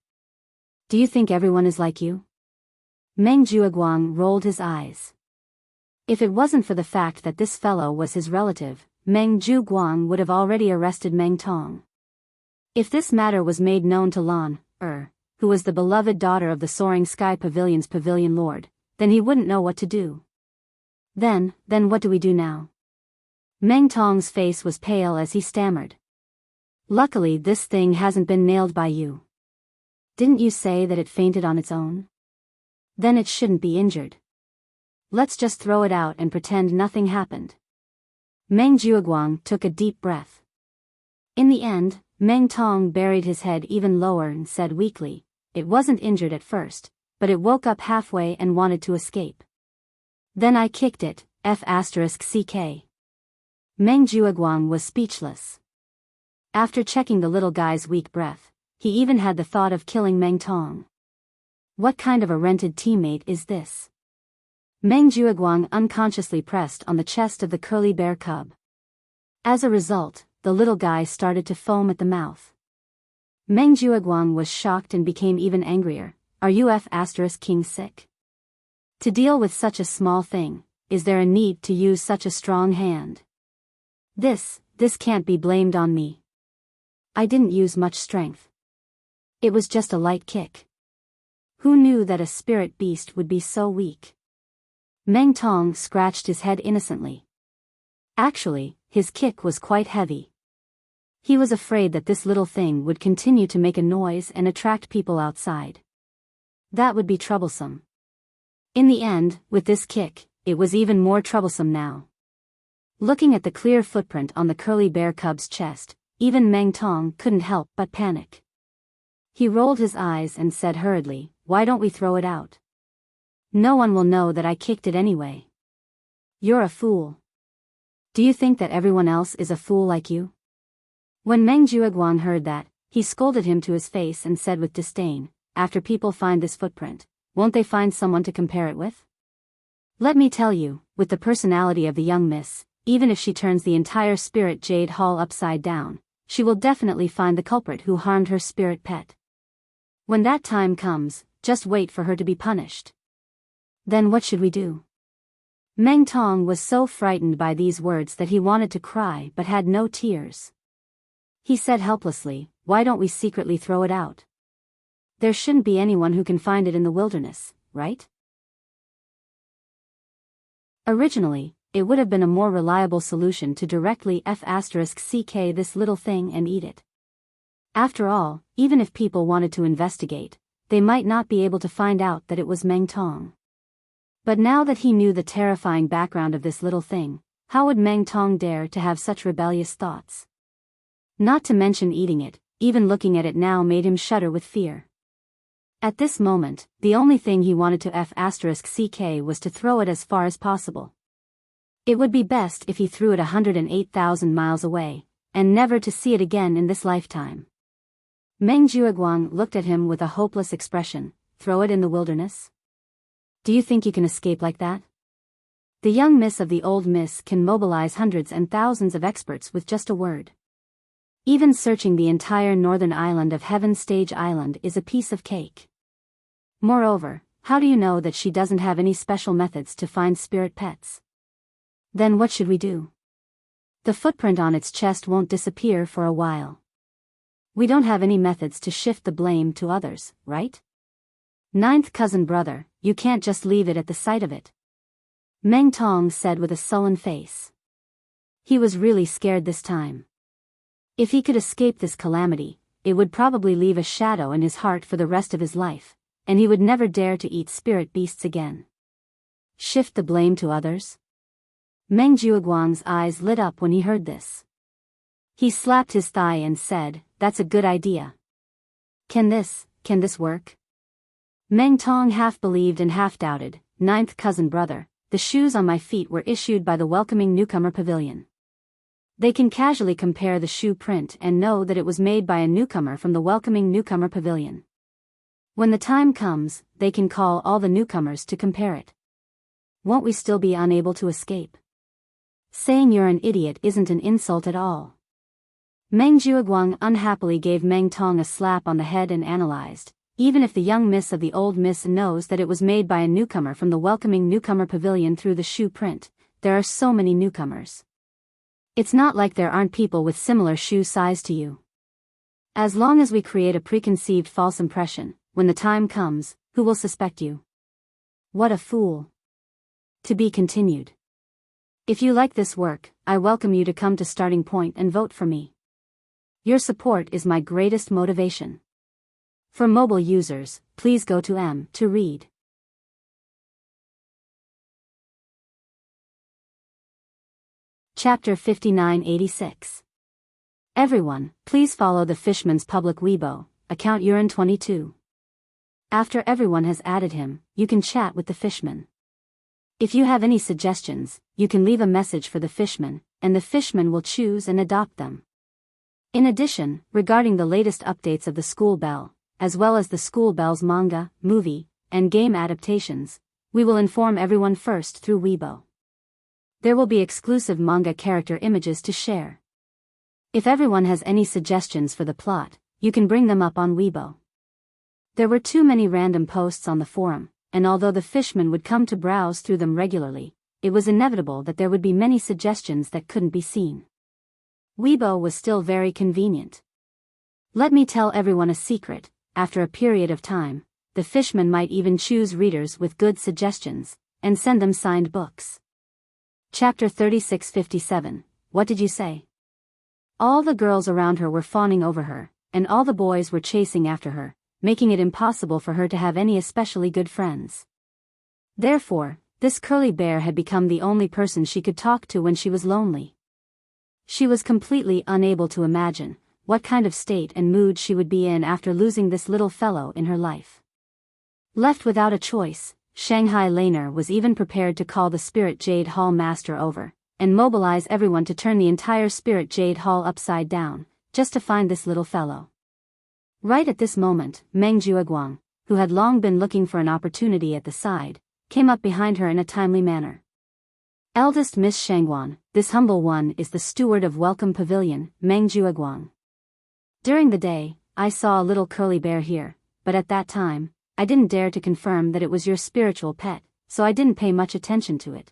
Do you think everyone is like you? Meng Jueguang rolled his eyes. If it wasn't for the fact that this fellow was his relative, Meng Jueguang would have already arrested Meng Tong. If this matter was made known to Lan who was the beloved daughter of the Soaring Sky Pavilion's pavilion lord, then he wouldn't know what to do. Then what do we do now? Meng Tong's face was pale as he stammered. Luckily this thing hasn't been nailed by you. Didn't you say that it fainted on its own? Then it shouldn't be injured. Let's just throw it out and pretend nothing happened. Meng Jueguang took a deep breath. In the end, Meng Tong buried his head even lower and said weakly, It wasn't injured at first, but it woke up halfway and wanted to escape. Then I kicked it, *CK. Meng Jueguang was speechless. After checking the little guy's weak breath, he even had the thought of killing Meng Tong. What kind of a rented teammate is this? Meng Jueguang unconsciously pressed on the chest of the curly bear cub. As a result, the little guy started to foam at the mouth. Meng Jueguang was shocked and became even angrier. Are you *King sick? To deal with such a small thing, is there a need to use such a strong hand? This can't be blamed on me. I didn't use much strength. It was just a light kick. Who knew that a spirit beast would be so weak? Meng Tong scratched his head innocently. Actually, his kick was quite heavy. He was afraid that this little thing would continue to make a noise and attract people outside. That would be troublesome. In the end, with this kick, it was even more troublesome now. Looking at the clear footprint on the curly bear cub's chest, even Meng Tong couldn't help but panic. He rolled his eyes and said hurriedly, "Why don't we throw it out? No one will know that I kicked it anyway." "You're a fool. Do you think that everyone else is a fool like you?" When Meng Jiuguang heard that, he scolded him to his face and said with disdain, "After people find this footprint, won't they find someone to compare it with? Let me tell you, with the personality of the young miss, even if she turns the entire Spirit Jade Hall upside down, she will definitely find the culprit who harmed her spirit pet. When that time comes, just wait for her to be punished." "Then what should we do?" Meng Tong was so frightened by these words that he wanted to cry but had no tears. He said helplessly, "Why don't we secretly throw it out? There shouldn't be anyone who can find it in the wilderness, right?" Originally, it would have been a more reliable solution to directly f*ck this little thing and eat it. After all, even if people wanted to investigate, they might not be able to find out that it was Meng Tong. But now that he knew the terrifying background of this little thing, how would Meng Tong dare to have such rebellious thoughts? Not to mention eating it, even looking at it now made him shudder with fear. At this moment, the only thing he wanted to f*ck was to throw it as far as possible. It would be best if he threw it 108,000 miles away, and never to see it again in this lifetime. Meng Jiuguang looked at him with a hopeless expression. "Throw it in the wilderness? Do you think you can escape like that? The young miss of the old miss can mobilize hundreds and thousands of experts with just a word. Even searching the entire northern island of Heaven Stage Island is a piece of cake. Moreover, how do you know that she doesn't have any special methods to find spirit pets? Then what should we do? The footprint on its chest won't disappear for a while. We don't have any methods to shift the blame to others, right? Ninth cousin brother, you can't just leave it at the sight of it," Meng Tong said with a sullen face. He was really scared this time. If he could escape this calamity, it would probably leave a shadow in his heart for the rest of his life, and he would never dare to eat spirit beasts again. Shift the blame to others? Meng Jiuguang's eyes lit up when he heard this. He slapped his thigh and said, "That's a good idea. Can this work?" Meng Tong half believed and half doubted. "Ninth cousin brother, the shoes on my feet were issued by the Welcoming Newcomer Pavilion. They can casually compare the shoe print and know that it was made by a newcomer from the Welcoming Newcomer Pavilion. When the time comes, they can call all the newcomers to compare it. Won't we still be unable to escape? Saying you're an idiot isn't an insult at all." Meng Jiuguang unhappily gave Meng Tong a slap on the head and analyzed. Even if the young miss of the old miss knows that it was made by a newcomer from the Welcoming Newcomer Pavilion through the shoe print, there are so many newcomers. It's not like there aren't people with similar shoe size to you. As long as we create a preconceived false impression, when the time comes, who will suspect you? What a fool. To be continued. If you like this work, I welcome you to come to Starting Point and vote for me. Your support is my greatest motivation. For mobile users, please go to M to read. Chapter 5986. Everyone, please follow the Fishman's public Weibo account Urine22. After everyone has added him, you can chat with the Fishman. If you have any suggestions, you can leave a message for the Fishman, and the Fishman will choose and adopt them. In addition, regarding the latest updates of the School Bell, as well as the School Bell's manga, movie, and game adaptations, we will inform everyone first through Weibo. There will be exclusive manga character images to share. If everyone has any suggestions for the plot, you can bring them up on Weibo. There were too many random posts on the forum, and although the Fishman would come to browse through them regularly, it was inevitable that there would be many suggestions that couldn't be seen. Weibo was still very convenient. Let me tell everyone a secret, after a period of time, the Fishman might even choose readers with good suggestions, and send them signed books. Chapter 3657, What did you say? All the girls around her were fawning over her, and all the boys were chasing after her, making it impossible for her to have any especially good friends. Therefore, this curly bear had become the only person she could talk to when she was lonely. She was completely unable to imagine what kind of state and mood she would be in after losing this little fellow in her life. Left without a choice, Shanghai Laner was even prepared to call the Spirit Jade Hall master over and mobilize everyone to turn the entire Spirit Jade Hall upside down, just to find this little fellow. Right at this moment, Meng Jueguang, who had long been looking for an opportunity at the side, came up behind her in a timely manner. Eldest Miss Shangguan, this humble one is the steward of Welcome Pavilion, Meng Jueguang. During the day, I saw a little curly bear here, but at that time, I didn't dare to confirm that it was your spiritual pet, so I didn't pay much attention to it.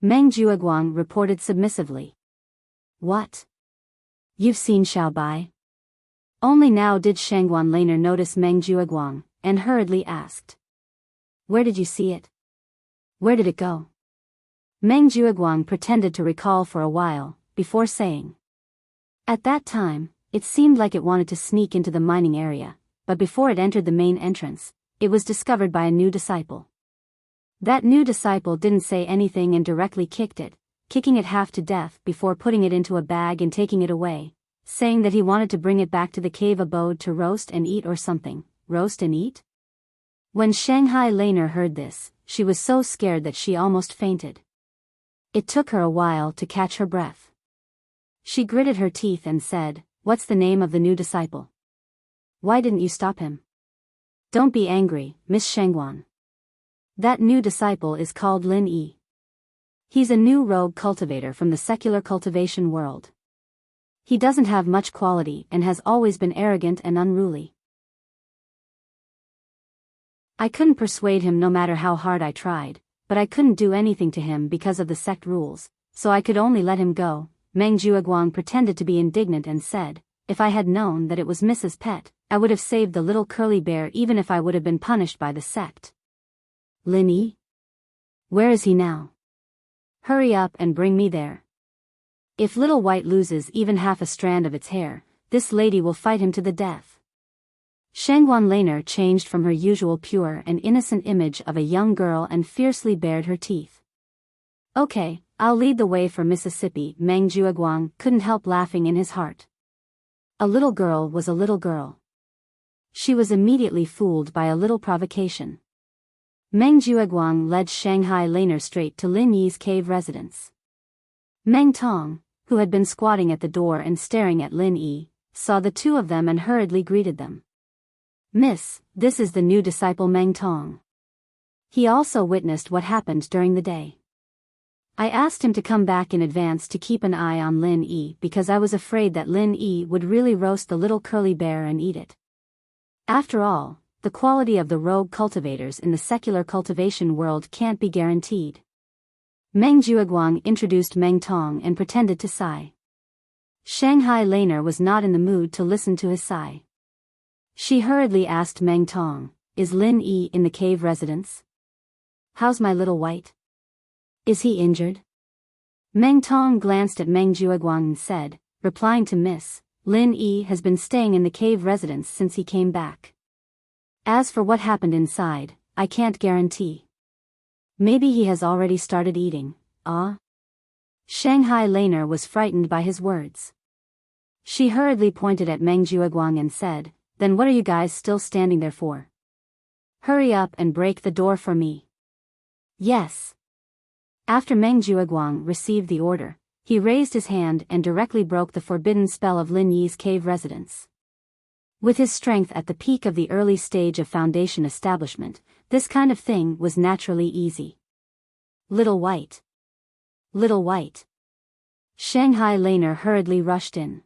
Meng Jueguang reported submissively. What? You've seen Xiao Bai? Only now did Shangguan Laner notice Meng Jueguang, and hurriedly asked. Where did you see it? Where did it go? Meng Jueguang pretended to recall for a while, before saying. At that time, it seemed like it wanted to sneak into the mining area, but before it entered the main entrance, it was discovered by a new disciple. That new disciple didn't say anything and directly kicked it, kicking it half to death before putting it into a bag and taking it away, saying that he wanted to bring it back to the cave abode to roast and eat or something. Roast and eat? When Shanghai Laner heard this, she was so scared that she almost fainted. It took her a while to catch her breath. She gritted her teeth and said, What's the name of the new disciple? Why didn't you stop him? Don't be angry, Miss Shangguan. That new disciple is called Lin Yi. He's a new rogue cultivator from the secular cultivation world. He doesn't have much quality and has always been arrogant and unruly. I couldn't persuade him no matter how hard I tried, but I couldn't do anything to him because of the sect rules, so I could only let him go. Meng Jueguang pretended to be indignant and said, If I had known that it was Mrs. Pet, I would have saved the little curly bear even if I would have been punished by the sect. Lin Yi? Where is he now? Hurry up and bring me there. If Little White loses even half a strand of its hair, this lady will fight him to the death. Shangguan Laner changed from her usual pure and innocent image of a young girl and fiercely bared her teeth. Okay, I'll lead the way for Mississippi. Meng Jueguang couldn't help laughing in his heart. A little girl was a little girl. She was immediately fooled by a little provocation. Meng Jueguang led Shanghai Laner straight to Lin Yi's cave residence. Meng Tong, who had been squatting at the door and staring at Lin Yi, saw the two of them and hurriedly greeted them. Miss, this is the new disciple Meng Tong. He also witnessed what happened during the day. I asked him to come back in advance to keep an eye on Lin Yi because I was afraid that Lin Yi would really roast the little curly bear and eat it. After all, the quality of the rogue cultivators in the secular cultivation world can't be guaranteed. Meng Jueguang introduced Meng Tong and pretended to sigh. Shanghai Laner was not in the mood to listen to his sigh. She hurriedly asked Meng Tong, Is Lin Yi in the cave residence? How's my little white? Is he injured? Meng Tong glanced at Meng Jueguang and said, replying to Miss, Lin Yi has been staying in the cave residence since he came back. As for what happened inside, I can't guarantee. Maybe he has already started eating. Shanghai Laner was frightened by his words. She hurriedly pointed at Meng Jueguang and said, Then what are you guys still standing there for? Hurry up and break the door for me. Yes. After Meng Jueguang received the order, he raised his hand and directly broke the forbidden spell of Lin Yi's cave residence. With his strength at the peak of the early stage of foundation establishment, this kind of thing was naturally easy. Little White. Little White. Shanghai Laner hurriedly rushed in.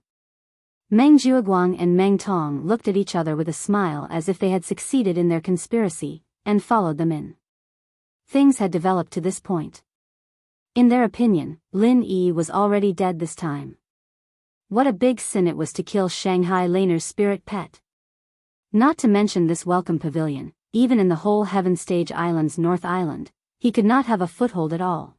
Meng Jueguang and Meng Tong looked at each other with a smile as if they had succeeded in their conspiracy, and followed them in. Things had developed to this point. In their opinion, Lin Yi was already dead this time. What a big sin it was to kill Shanghai Laner's spirit pet. Not to mention this welcome pavilion, even in the whole Heaven Stage Island's North Island, he could not have a foothold at all.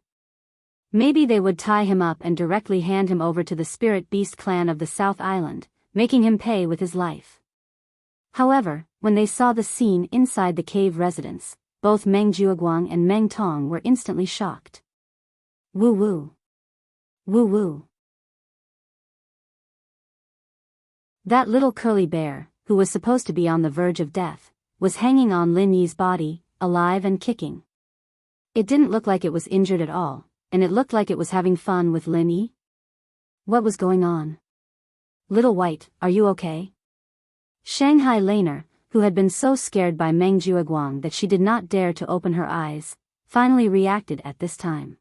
Maybe they would tie him up and directly hand him over to the Spirit Beast clan of the South Island, making him pay with his life. However, when they saw the scene inside the cave residence, both Meng Juoguang and Meng Tong were instantly shocked. Woo woo. Woo woo. That little curly bear, who was supposed to be on the verge of death, was hanging on Lin Yi's body, alive and kicking. It didn't look like it was injured at all, and it looked like it was having fun with Lin Yi. What was going on? Little White, are you okay? Shanghai Laner, who had been so scared by Meng Juoguang that she did not dare to open her eyes, finally reacted at this time.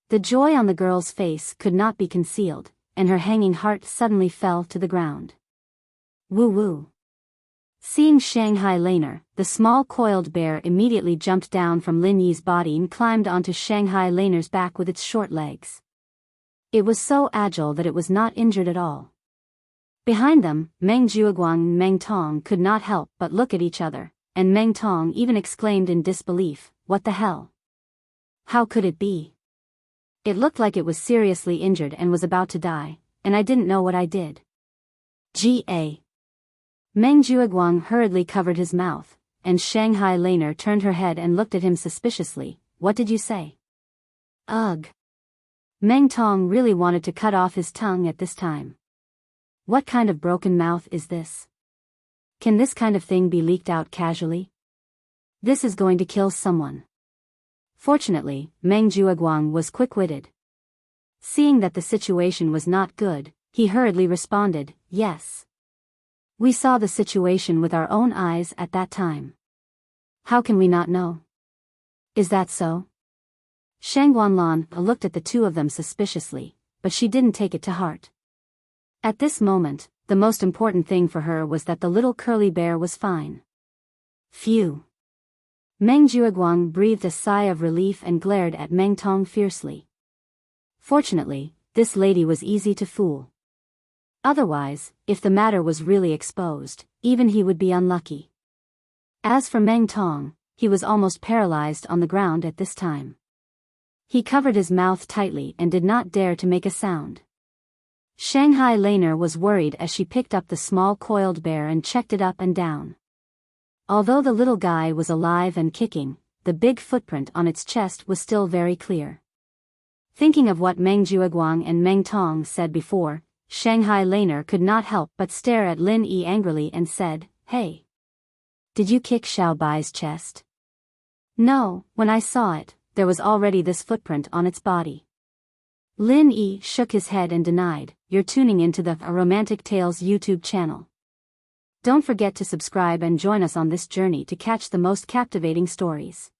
The joy on the girl's face could not be concealed, and her hanging heart suddenly fell to the ground. Woo woo. Seeing Shanghai Laner, the small coiled bear immediately jumped down from Lin Yi's body and climbed onto Shanghai Laner's back with its short legs. It was so agile that it was not injured at all. Behind them, Meng Juoguang and Meng Tong could not help but look at each other, and Meng Tong even exclaimed in disbelief, "What the hell? How could it be? It looked like it was seriously injured and was about to die, and I didn't know what I did." Ga. Meng Juoguang hurriedly covered his mouth, and Shanghai Laner turned her head and looked at him suspiciously. "What did you say?" "Ugh." Meng Tong really wanted to cut off his tongue at this time. What kind of broken mouth is this? Can this kind of thing be leaked out casually? This is going to kill someone. Fortunately, Meng Juoguang was quick-witted. Seeing that the situation was not good, he hurriedly responded, "Yes. We saw the situation with our own eyes at that time. How can we not know? Is that so?" Shang Guanlan looked at the two of them suspiciously, but she didn't take it to heart. At this moment, the most important thing for her was that the little curly bear was fine. Phew. Meng Juoguang breathed a sigh of relief and glared at Meng Tong fiercely. Fortunately, this lady was easy to fool. Otherwise, if the matter was really exposed, even he would be unlucky. As for Meng Tong, he was almost paralyzed on the ground at this time. He covered his mouth tightly and did not dare to make a sound. Shanghai Laner was worried as she picked up the small coiled bear and checked it up and down. Although the little guy was alive and kicking, the big footprint on its chest was still very clear. Thinking of what Meng Juoguang and Meng Tong said before, Shanghai Laner could not help but stare at Lin Yi angrily and said, "Hey. Did you kick Xiao Bai's chest?" "No, when I saw it, there was already this footprint on its body." Lin Yi shook his head and denied, "You're tuning into the Romantic Tales YouTube channel. Don't forget to subscribe and join us on this journey to catch the most captivating stories.